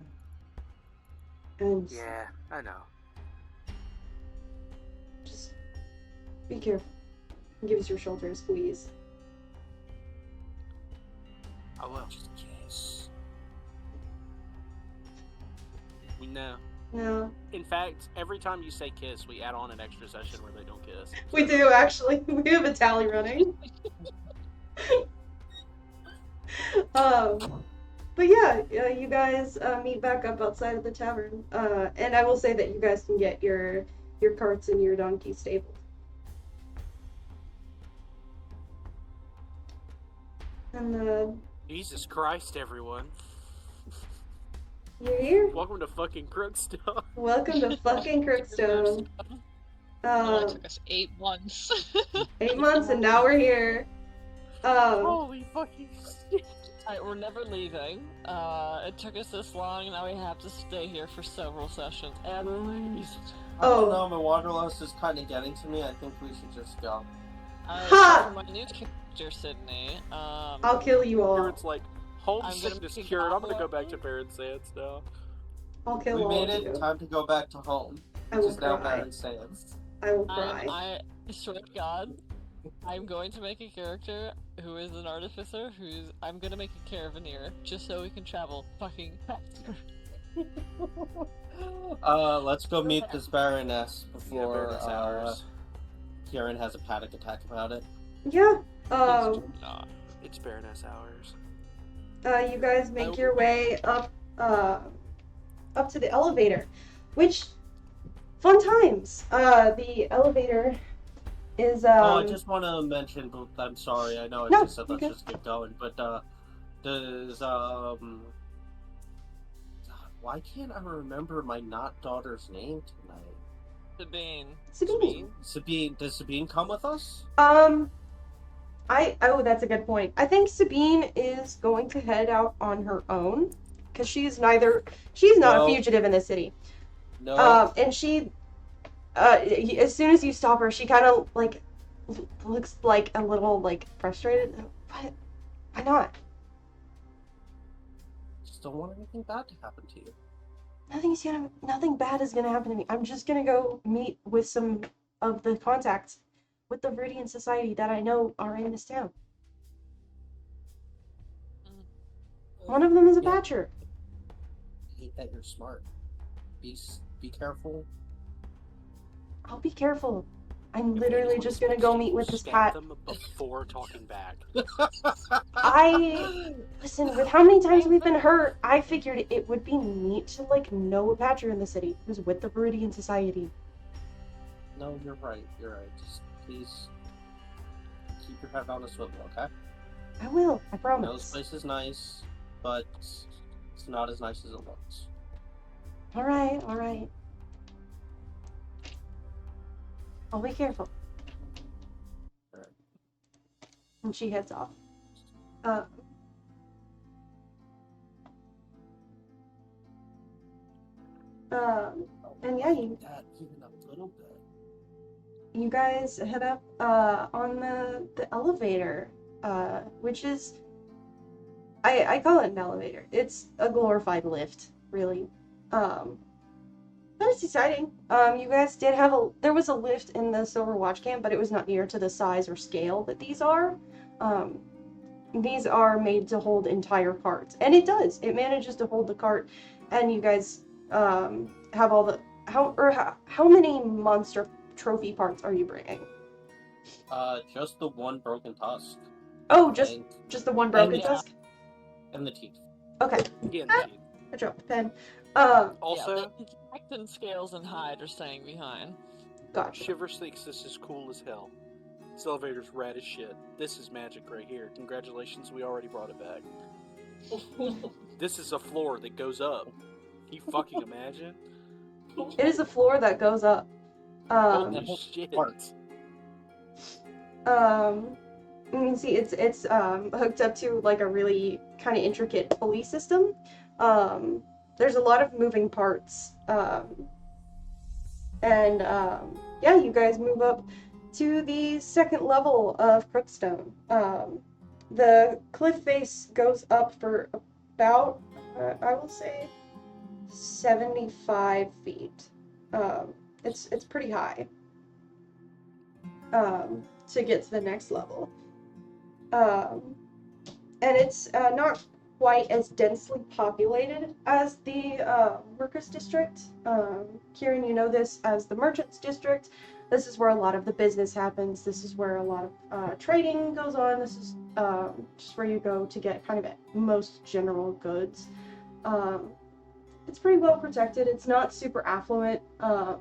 And Yeah, I know. just be careful. He gives your shoulder a squeeze. I will. Just kiss. No. No. In fact, every time you say kiss, we add on an extra session where they don't kiss. We do, actually. We have a tally running. But yeah, you guys meet back up outside of the tavern. And I will say that you guys can get your carts and your donkey stabled. And Jesus Christ, everyone. you're here. Welcome to fucking Crookstone. Welcome to fucking Crookstone. It only took us 8 months. 8 months and now we're here. Holy fucking shit. We're never leaving. It took us this long, and now we have to stay here for several sessions. At least. I don't know, my wanderlust is kind of getting to me. I think we should just go. Ha! For my new character, Sydney. I'll kill you all. It's like, homesickness make a cured. I'm gonna go goblin. back to Barren Sands now. I'll kill We all made of it. you. Time to go back to home. I will Which is now cry. Barren Sands. I will cry. I swear to God, I'm going to make a character who is an artificer. I'm gonna make a caravaneer just so we can travel fucking faster. Let's go meet this Baroness before Baroness hours. Kieran has a panic attack about it. Yeah. It's Baroness hours. You guys make your way up to the elevator, which fun times. The elevator is I just want to mention, but I'm sorry, I know I just said let's okay. just get going, but does why can't I remember my not daughter's name tonight? Sabine. Does Sabine come with us? That's a good point. I think Sabine is going to head out on her own because she's not a fugitive in the city. No. And she, as soon as you stop her, she kind of like looks like a little like frustrated. But why not? Just don't want anything bad to happen to you. Nothing bad is gonna happen to me. I'm just gonna go meet with some of the contacts with the Veridian Society that I know are in this town. One of them is a patcher. I hate that you're smart. Be careful. I'll be careful. I'm literally just gonna go meet with this pat. them before talking back. Listen, with how many times we've been hurt, I figured it would be neat to like know a patcher in the city who's with the Veridian Society. No, you're right. Just please keep your head on a swivel, okay? I will, I I promise. know this place is nice, but it's not as nice as it looks. Alright. I'll be careful. Alright. And she heads off. And yeah, That even a little bit. you guys head up on the elevator, which is I call it an elevator. It's a glorified lift, really. But it's exciting. You guys did have there was a lift in the Silver Watch Camp, but it was not near to the size or scale that these are. These are made to hold entire carts, and it does. It manages to hold the cart, and you guys have all the how many monster trophy parts are you bringing? Just the one broken tusk. Oh, just the one broken tusk? And the teeth. Okay. Yeah, I dropped the pen. Also, Yeah, the Acton scales and hide are staying behind. Gotcha. Shivers thinks this is cool as hell. This elevator's rad as shit. This is magic right here. Congratulations, we already brought it back. This is a floor that goes up. Can you fucking imagine? It is a floor that goes up. Holy shit. You can see it's hooked up to like a really kind of intricate pulley system. there's a lot of moving parts. Yeah, you guys move up to the second level of Crookstone. The cliff face goes up for about, I will say, 75 feet. It's pretty high to get to the next level. And it's not quite as densely populated as the workers' district. Kieran, you know this as the merchants' district. This is where a lot of the business happens. This is where a lot of trading goes on. This is just where you go to get kind of most general goods. It's pretty well protected. It's not super affluent, but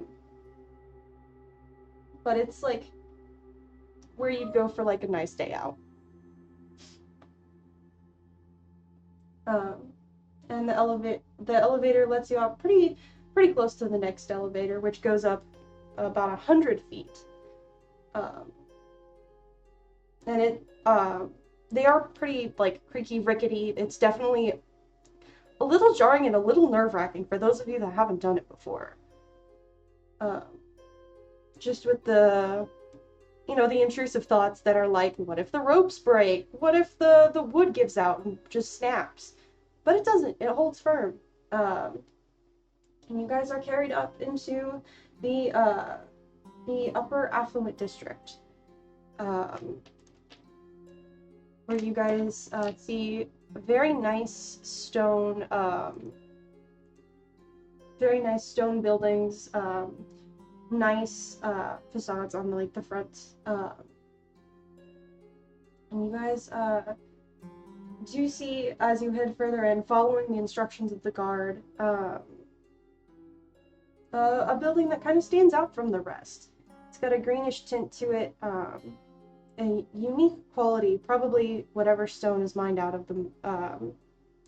it's like where you'd go for like a nice day out. And the elevator lets you out pretty close to the next elevator, which goes up about 100 feet. And they are pretty like creaky, rickety. It's definitely a little jarring and a little nerve-wracking for those of you that haven't done it before. Just with the intrusive thoughts that are like, what if the ropes break? What if the wood gives out and just snaps? But it doesn't. It holds firm. And you guys are carried up into the upper affluent district, where you guys see very nice stone buildings, nice facades on like the front. And you guys do see, as you head further in, following the instructions of the guard, a building that kind of stands out from the rest. It's got a greenish tint to it, a unique quality, probably whatever stone is mined out of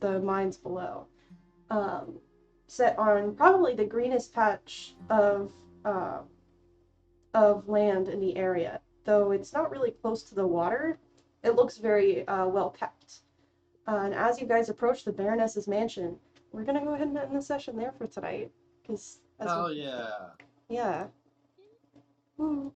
the mines below. Set on probably the greenest patch of land in the area. Though it's not really close to the water, it looks very well kept. And as you guys approach the Baroness's mansion, we're gonna go ahead and end the session there for tonight. Hell yeah. Yeah. Ooh.